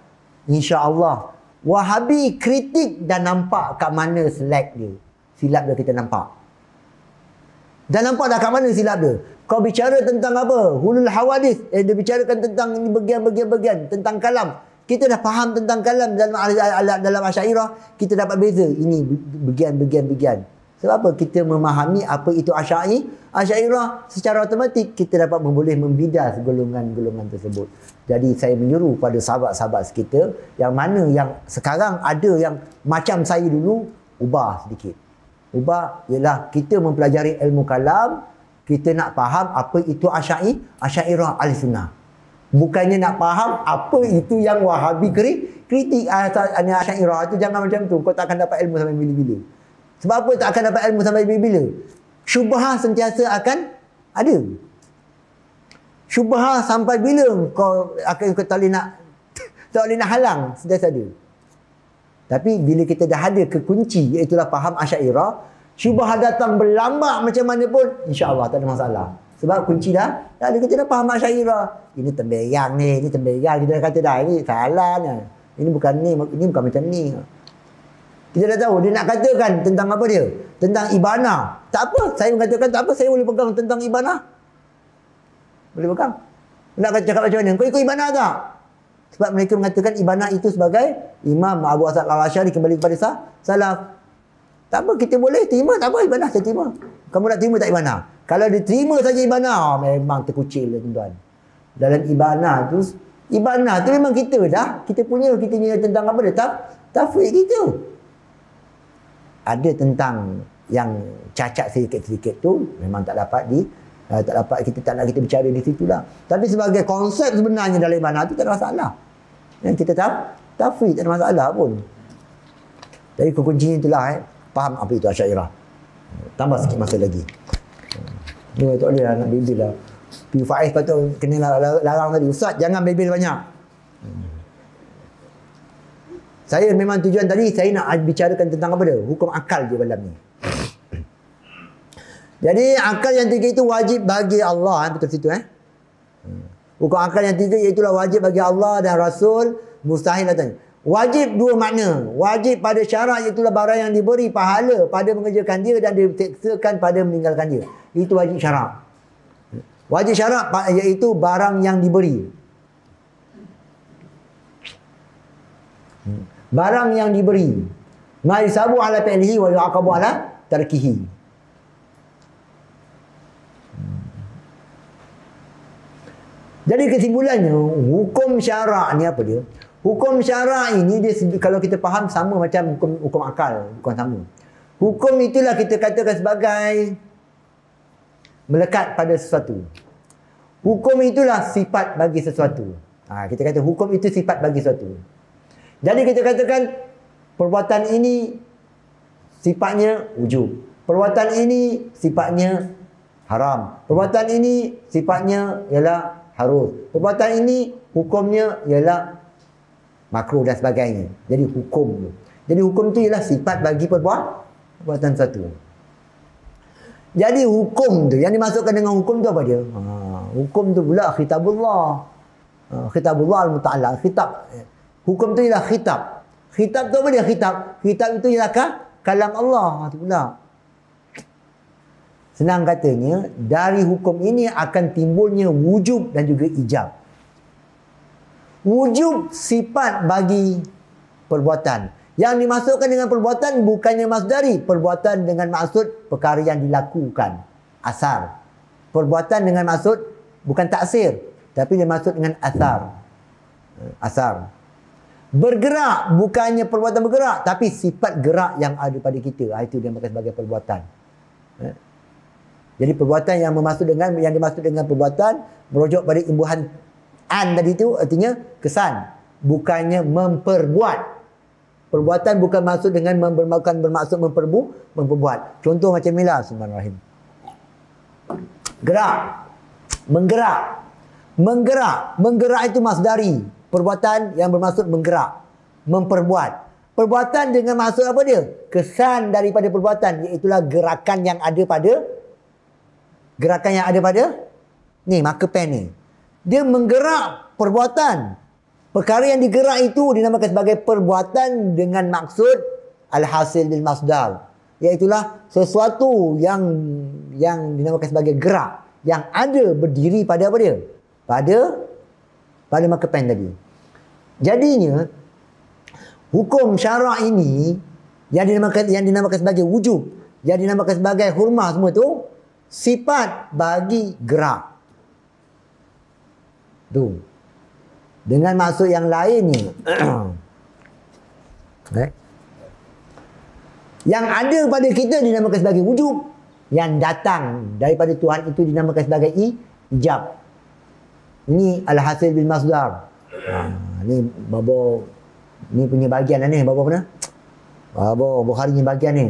Speaker 1: insya-Allah Wahabi kritik dah nampak kat mana silap dia kita nampak. Dah nampak dah kat mana silap dia. Kau bicara tentang apa? Hulul hawadis, dia bicarakan tentang ini bagian-bagian tentang kalam. Kita dah faham tentang kalam dalam Asy'ariyah, kita dapat beza. Ini bagian-bagian. Sebab apa? Kita memahami apa itu Asy'ariyah, secara automatik kita dapat boleh membidas golongan-golongan tersebut. Jadi saya menyuruh pada sahabat-sahabat kita yang mana yang sekarang ada yang macam saya dulu, ubah sedikit. Ubah ialah kita mempelajari ilmu kalam, kita nak faham apa itu Asy'ariyah Ahlussunnah. Bukannya nak faham apa itu yang Wahabi kritik Asy'ariyah itu. Jangan macam tu, kau tak akan dapat ilmu sampai bila-bila. Sebab apa tak akan dapat ilmu sampai bila-bila? Syubhah sentiasa akan ada. Syubhah sampai bila kau tak boleh nak halang, sentiasa ada. Tapi bila kita dah ada kekunci, iaitulah faham Asy'ariyah, syubhah datang berlambak macam mana pun, insya-Allah tak ada masalah. Sebab kunci dah ada, kita dah faham Asy'ariyah. Ini temberang ni, ini temberang. Kita dah kata dah, ini salah ni. Ini bukan macam ni. Kita dah tahu dia nak katakan tentang apa dia? Tentang ibanah. Tak apa, saya mengatakan tak apa, saya boleh pegang tentang ibanah. Boleh pegang. Nak cakap macam mana? Kau ikut ibanah tak? Sebab mereka mengatakan ibanah itu sebagai Imam Abu Hasan Al-Asy'ari kembali kepada salaf. Tak apa, kita boleh terima, tak apa, ibanah saya terima. Kamu nak terima tak ibanah? Kalau dia terima saja ibanah, memang terkucil tuan-tuan. Dalam ibanah tu memang kita dah, kita punya tentang apa dia? Tafwid kita. Ada tentang yang cacat sedikit-sedikit tu memang tak dapat kita tak nak kita bicara di situlah. Tapi sebagai konsep sebenarnya dalam ibadah tu tak ada masalah. Yang kita tafwid tak ada masalah pun. Jadi kuncinya itulah faham apa itu Asy'ariyah. Tambah sikit masa lagi. Dia tak boleh nak bebel lah. Faiz patut kena larang tadi. Ustaz jangan bebel banyak. Saya memang tujuan tadi saya nak bicarakan tentang apa dia? Hukum akal di dalam ni. Jadi akal yang tiga itu wajib bagi Allah, betul situ Hukum akal yang tiga iaitu wajib bagi Allah dan Rasul, mustahil datang. Wajib dua makna. Wajib pada syarak iaitu barang yang diberi pahala pada mengerjakan dia dan diteksakan pada meninggalkan dia. Itu wajib syarak. Wajib syarak iaitu barang yang diberi. Barang yang diberi. Ma yusabu ala fi'lihi wa yu'aqabu ala tarkihi. Jadi kesimpulannya, hukum syarak ni apa dia? Hukum syarak ini dia kalau kita faham sama macam hukum akal, bukan sama. Hukum itulah kita katakan sebagai melekat pada sesuatu. Hukum itulah sifat bagi sesuatu. Kita kata hukum itu sifat bagi sesuatu. Jadi kita katakan perbuatan ini sifatnya wujub. Perbuatan ini sifatnya haram. Perbuatan ini sifatnya ialah harus. Perbuatan ini hukumnya ialah makruh dan sebagainya. Jadi hukum. Jadi hukum itu ialah sifat bagi perbuatan satu. Jadi hukum tu yang dimasukkan dengan hukum tu apa dia? Hukum tu pula khitabullah. Khitabullah al-muta'allaq. Hukum tu ialah khitab. Khitab tu apa dia khitab? Khitab itu ialah kalam Allah tu pula. Senang katanya, dari hukum ini akan timbulnya wujub dan juga ijab. Wujub sifat bagi perbuatan. Yang dimasukkan dengan perbuatan bukannya masdari. Perbuatan dengan maksud perkara yang dilakukan. Asar. Perbuatan dengan maksud bukan taksir. Tapi dia maksud dengan asar. Asar. Bergerak bukannya perbuatan bergerak, tapi sifat gerak yang ada pada kita. Itu dia maksud sebagai perbuatan. Jadi perbuatan yang dimaksud dengan perbuatan merujuk pada imbuhan an tadi itu artinya kesan, bukannya memperbuat. Perbuatan bukan maksud dengan bermaksud memperbuat. Contoh macam inilah, Bismillahirrahmanirrahim. Gerak, menggerak itu masdari. Perbuatan yang bermaksud menggerak, memperbuat. Perbuatan dengan maksud apa dia? Kesan daripada perbuatan, iaitulah gerakan yang ada pada ni, marker pen ni. Dia menggerak perbuatan. Perkara yang digerak itu dinamakan sebagai perbuatan dengan maksud al-hasil bil masdar. Iaitulah sesuatu yang dinamakan sebagai gerak, yang ada berdiri pada apa dia? Pada marker pen tadi. Jadinya hukum syarak ini yang dinamakan sebagai wujub, yang dinamakan sebagai hurmah semua tu sifat bagi gerak. Tu. Dengan maksud yang lainnya. Yang ada pada kita dinamakan sebagai wujud. Yang datang daripada Tuhan itu dinamakan sebagai ijab. Ini al-hasil bil masdar. Ni babo ni punya bahagian ni, babo mana? Babo Bukhari punya bahagian ni.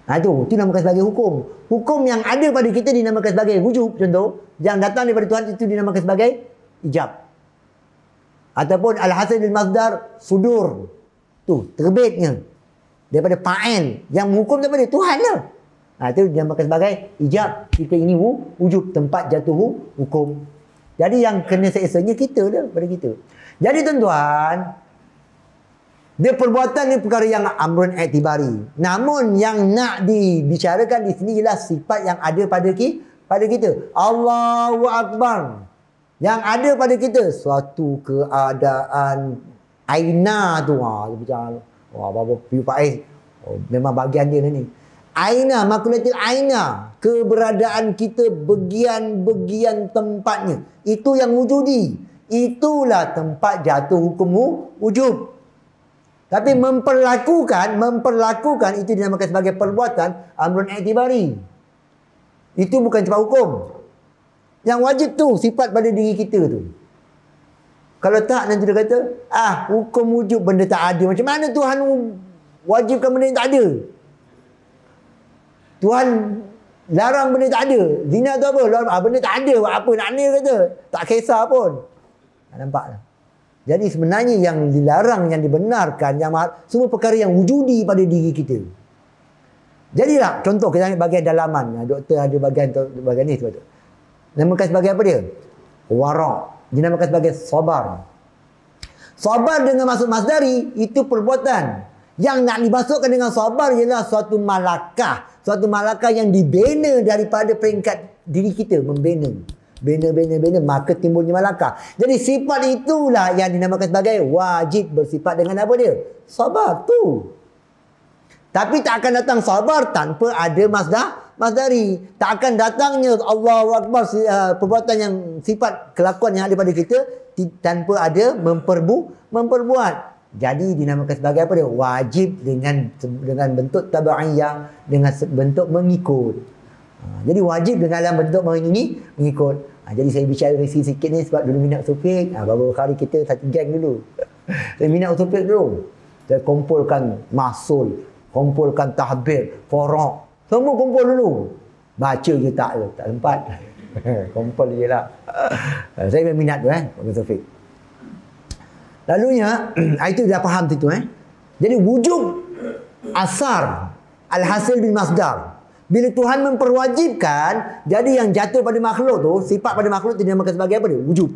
Speaker 1: Itu dinamakan sebagai hukum. Hukum yang ada pada kita dinamakan sebagai wujud, contoh. Yang datang daripada Tuhan itu dinamakan sebagai ijab. Ataupun al-hasil bil masdar sudur. Tu, terbitnya daripada fa'il yang menghukum daripada Tuhan lah. Itu dinamakan sebagai ijab. Kita ini wujud, tempat jatuh hukum. Jadi yang kena seksanya kita dah pada kita. Jadi tuan-tuan, dia perbuatan ni perkara yang amrun i'tibari. Namun yang nak dibicarakan di sini ialah sifat yang ada pada kita. Allahu Akbar. Yang ada pada kita suatu keadaan aina tu. Bapa Piu Faiz. Memang bahagian dia ni. Aina, makulatil aina. Keberadaan kita bagian-bagian tempatnya. Itu yang wujudi. Itulah tempat jatuh hukum wujub. Tapi memperlakukan itu dinamakan sebagai perbuatan amrun i'tibari. Itu bukan tempat hukum. Yang wajib tu sifat pada diri kita tu. Kalau tak nanti dia kata, hukum wujub benda tak ada. Macam mana Tuhan wajibkan benda yang tak ada? Tuhan larang benda tak ada. Zina tu apa? Benda tak ada. Buat apa nak ni kata? Tak kisah pun. Nampak tak? Jadi sebenarnya yang dilarang, yang dibenarkan, semua perkara yang wujudi pada diri kita. Jadilah, contoh kita ambil bahagian dalaman. Doktor ada bahagian ni. Namakan sebagai apa dia? Wara'. Dinamakan sebagai sabar. Sabar dengan maksud masdari, itu perbuatan. Yang nak dimasukkan dengan sabar ialah suatu malakah. Suatu malakah yang dibina daripada peringkat diri kita. Membina. Bina, maka timbulnya malakah. Jadi sifat itulah yang dinamakan sebagai wajib bersifat dengan apa dia? Sabar tu. Tapi tak akan datang sabar tanpa ada masdari. Tak akan datangnya Allahu Akbar perbuatan yang sifat kelakuan yang ada pada kita tanpa ada memperbuat. Jadi dinamakan sebagai apa dia? Wajib dengan bentuk tabi'iyah, dengan bentuk mengikut. Jadi wajib dengan bentuk mengikut. Jadi saya bicara sikit ni sebab dulu minat Sufik. Beberapa kali kita satu geng dulu. Saya minat Sufik dulu. Saya kumpulkan mahsul, kumpulkan tahbir, forok. Semua kumpul dulu. Baca je tak sempat. Kumpul je lah. Saya memang minat tu Sufik. Lalunya, itu dah faham tu Jadi wujub asar al-hasil bil masdar. Bila Tuhan memperwajibkan, jadi yang jatuh pada makhluk tu, sifat pada makhluk tu dinamakan sebagai apa dia? Wujub.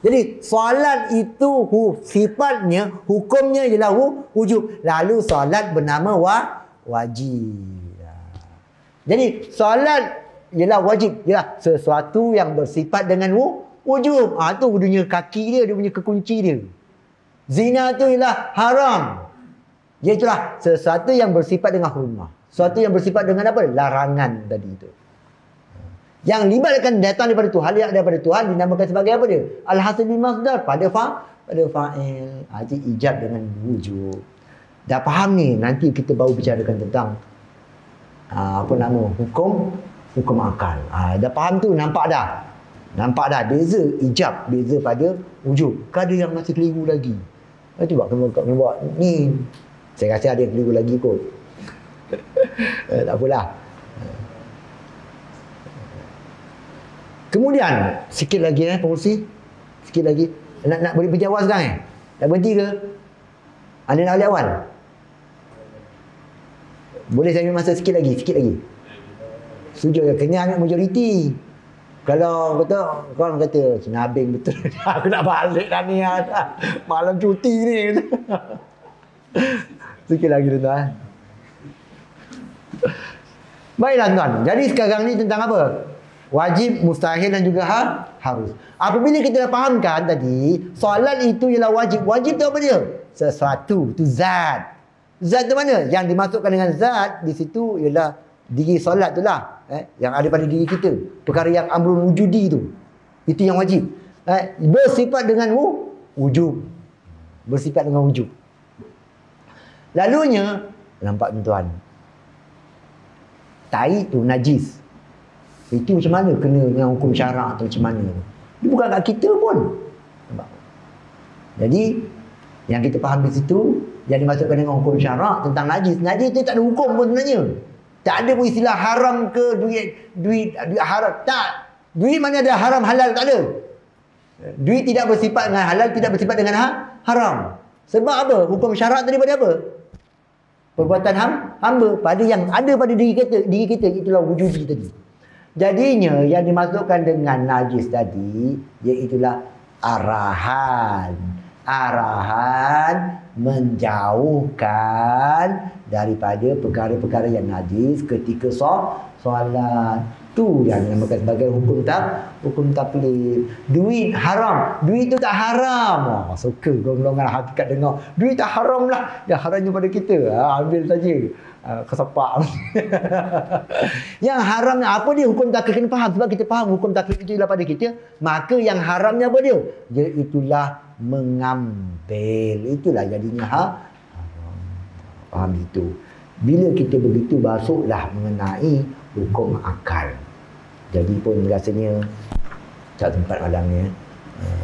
Speaker 1: Jadi solat itu sifatnya, hukumnya ialah wujub. Lalu solat bernama wajib. Jadi solat ialah wajib, ialah sesuatu yang bersifat dengan wujub. Tu dunia kaki dia punya kekunci dia. Zina tu ialah haram. Iaitulah sesuatu yang bersifat dengan hurmah. Sesuatu yang bersifat dengan apa? Larangan tadi itu. Yang libatkan datang daripada Tuhan, lihat daripada Tuhan dinamakan sebagai apa dia? Al-hasil bil masdar pada fa'il. Jadi ijab dengan wujud. Dah faham ni, nanti kita baru bicarakan tentang hukum akal. Dah faham tu, nampak dah beza ijab, beza pada wujud. Ada yang masih keliru lagi. Cuba kena buat ni. Saya rasa ada yang keliru lagi kot. Tak apalah. Kemudian sikit lagi pengurusi. Sikit lagi. Nak berhenti awal sekarang nak berhenti ke? Anda nak balik awal? Boleh saya ambil masa sikit lagi. Setuju, kena ambil majoriti. Kalau korang kata Nabing betul. Aku nak balik dah ni. Malam cuti ni. Sikit lagi tuan-tuan. Baiklah tuan. Jadi sekarang ni tentang apa? Wajib, mustahil dan juga harus. Apabila kita dah fahamkan tadi, solat itu ialah wajib. Wajib tu apa dia? Sesuatu. Itu zat. Zat tu mana? Yang dimasukkan dengan zat di situ ialah Diri solat tu lah. Yang ada pada diri kita. Perkara yang amrun wujudi tu. Itu yang wajib. Bersifat dengan wujub. Bersifat dengan wujub. Lalunya, nampak tuan-tuan. Tai tu najis. Itu macam mana kena dengan hukum syarak tu macam mana? Dia bukan kat kita pun. Nampak? Jadi, yang kita faham di situ, yang dimasukkan dengan hukum syarak tentang najis. Najis tu tak ada hukum pun sebenarnya. Tak ada pun istilah haram ke duit haram. Tak. Duit mana ada haram halal, tak ada. Duit tidak bersifat dengan halal, tidak bersifat dengan haram. Sebab apa? Hukum syarak daripada apa? Perbuatan hamba pada yang ada pada diri kita itulah wujudi tadi. Jadinya yang dimasukkan dengan najis tadi iaitulah arahan menjauhkan daripada perkara-perkara yang najis ketika solat. Tu yang dinamakan sebagai hukum taklif. Duit haram. Duit tu tak haram. Suka golongan hakikat dengar. Duit tak haram lah. Yang haramnya pada kita. Ambil saja. Kesepak. Yang haramnya apa dia? Hukum taklif kena faham. Sebab kita faham hukum taklif itu adalah pada kita. Maka yang haramnya apa dia? Itulah mengambil. Itulah jadinya haram. Faham itu. Bila kita begitu masuklah mengenai hukum akal. Jadi pun rasanya tak sempat malam ni.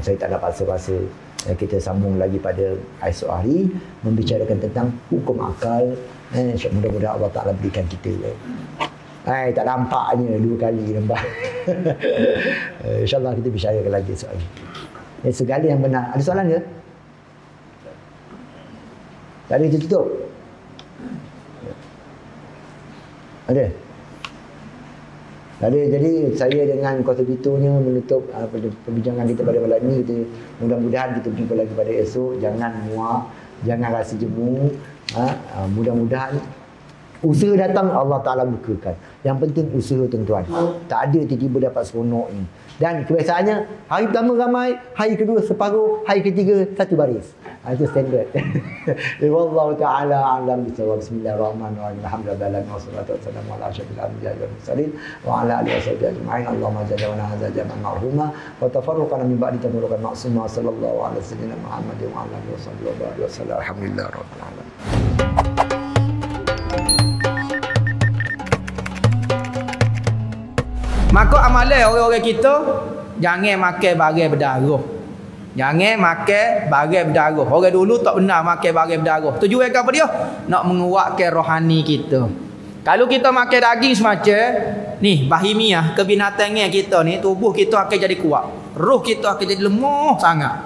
Speaker 1: Saya tak nak paksa-paksa. Kita sambung lagi pada esok hari membicarakan tentang hukum akal. Mudah-mudahan Allah Ta'ala berikan kita. Tak nampaknya 2 kali nampak. InsyaAllah kita bicarakan lagi esok hari. Segala yang benar. Ada soalan ke? Tak ada, kita tutup. Ada? Tak ada. Jadi saya dengan kuasa bitunya menutup perbincangan kita pada malam ini. Mudah-mudahan kita jumpa lagi pada esok. Jangan muak, jangan rasa jemu. Mudah-mudahan usaha datang Allah Ta'ala bukakan. Yang penting usaha tuan-tuan. Tak ada tiba-tiba dapat seronok ni. Dan kebiasaannya hari pertama ramai, hari kedua separuh, hari ketiga satu baris. Itu standard. Wallahu ta'ala a'lam bissawab. Bismillahirrahmanirrahim. Alhamdulillah wassalatu wassalamu ala asyrafil anbiya'i wal mursalin wa ala alihi washabihi ajma'in. Allahumma jalla wa ala jama'an ma'huma wa tafarruqana min ba'di tafarruqan ma'suma. Sallallahu ala sayyidina Muhammad wa ala alihi wasallam. Alhamdulillah rabbil alamin.
Speaker 3: Maka amalan orang-orang kita jangan makan barang berdarah. Jangan makan barang berdarah. Orang dulu tak benar makan barang berdarah. Tujuan apa dia? Nak menguatkan rohani kita. Kalau kita makan daging semacam ni, bahimiah, kebinatangan kita ni, tubuh kita akan jadi kuat. Roh kita akan jadi lemah sangat.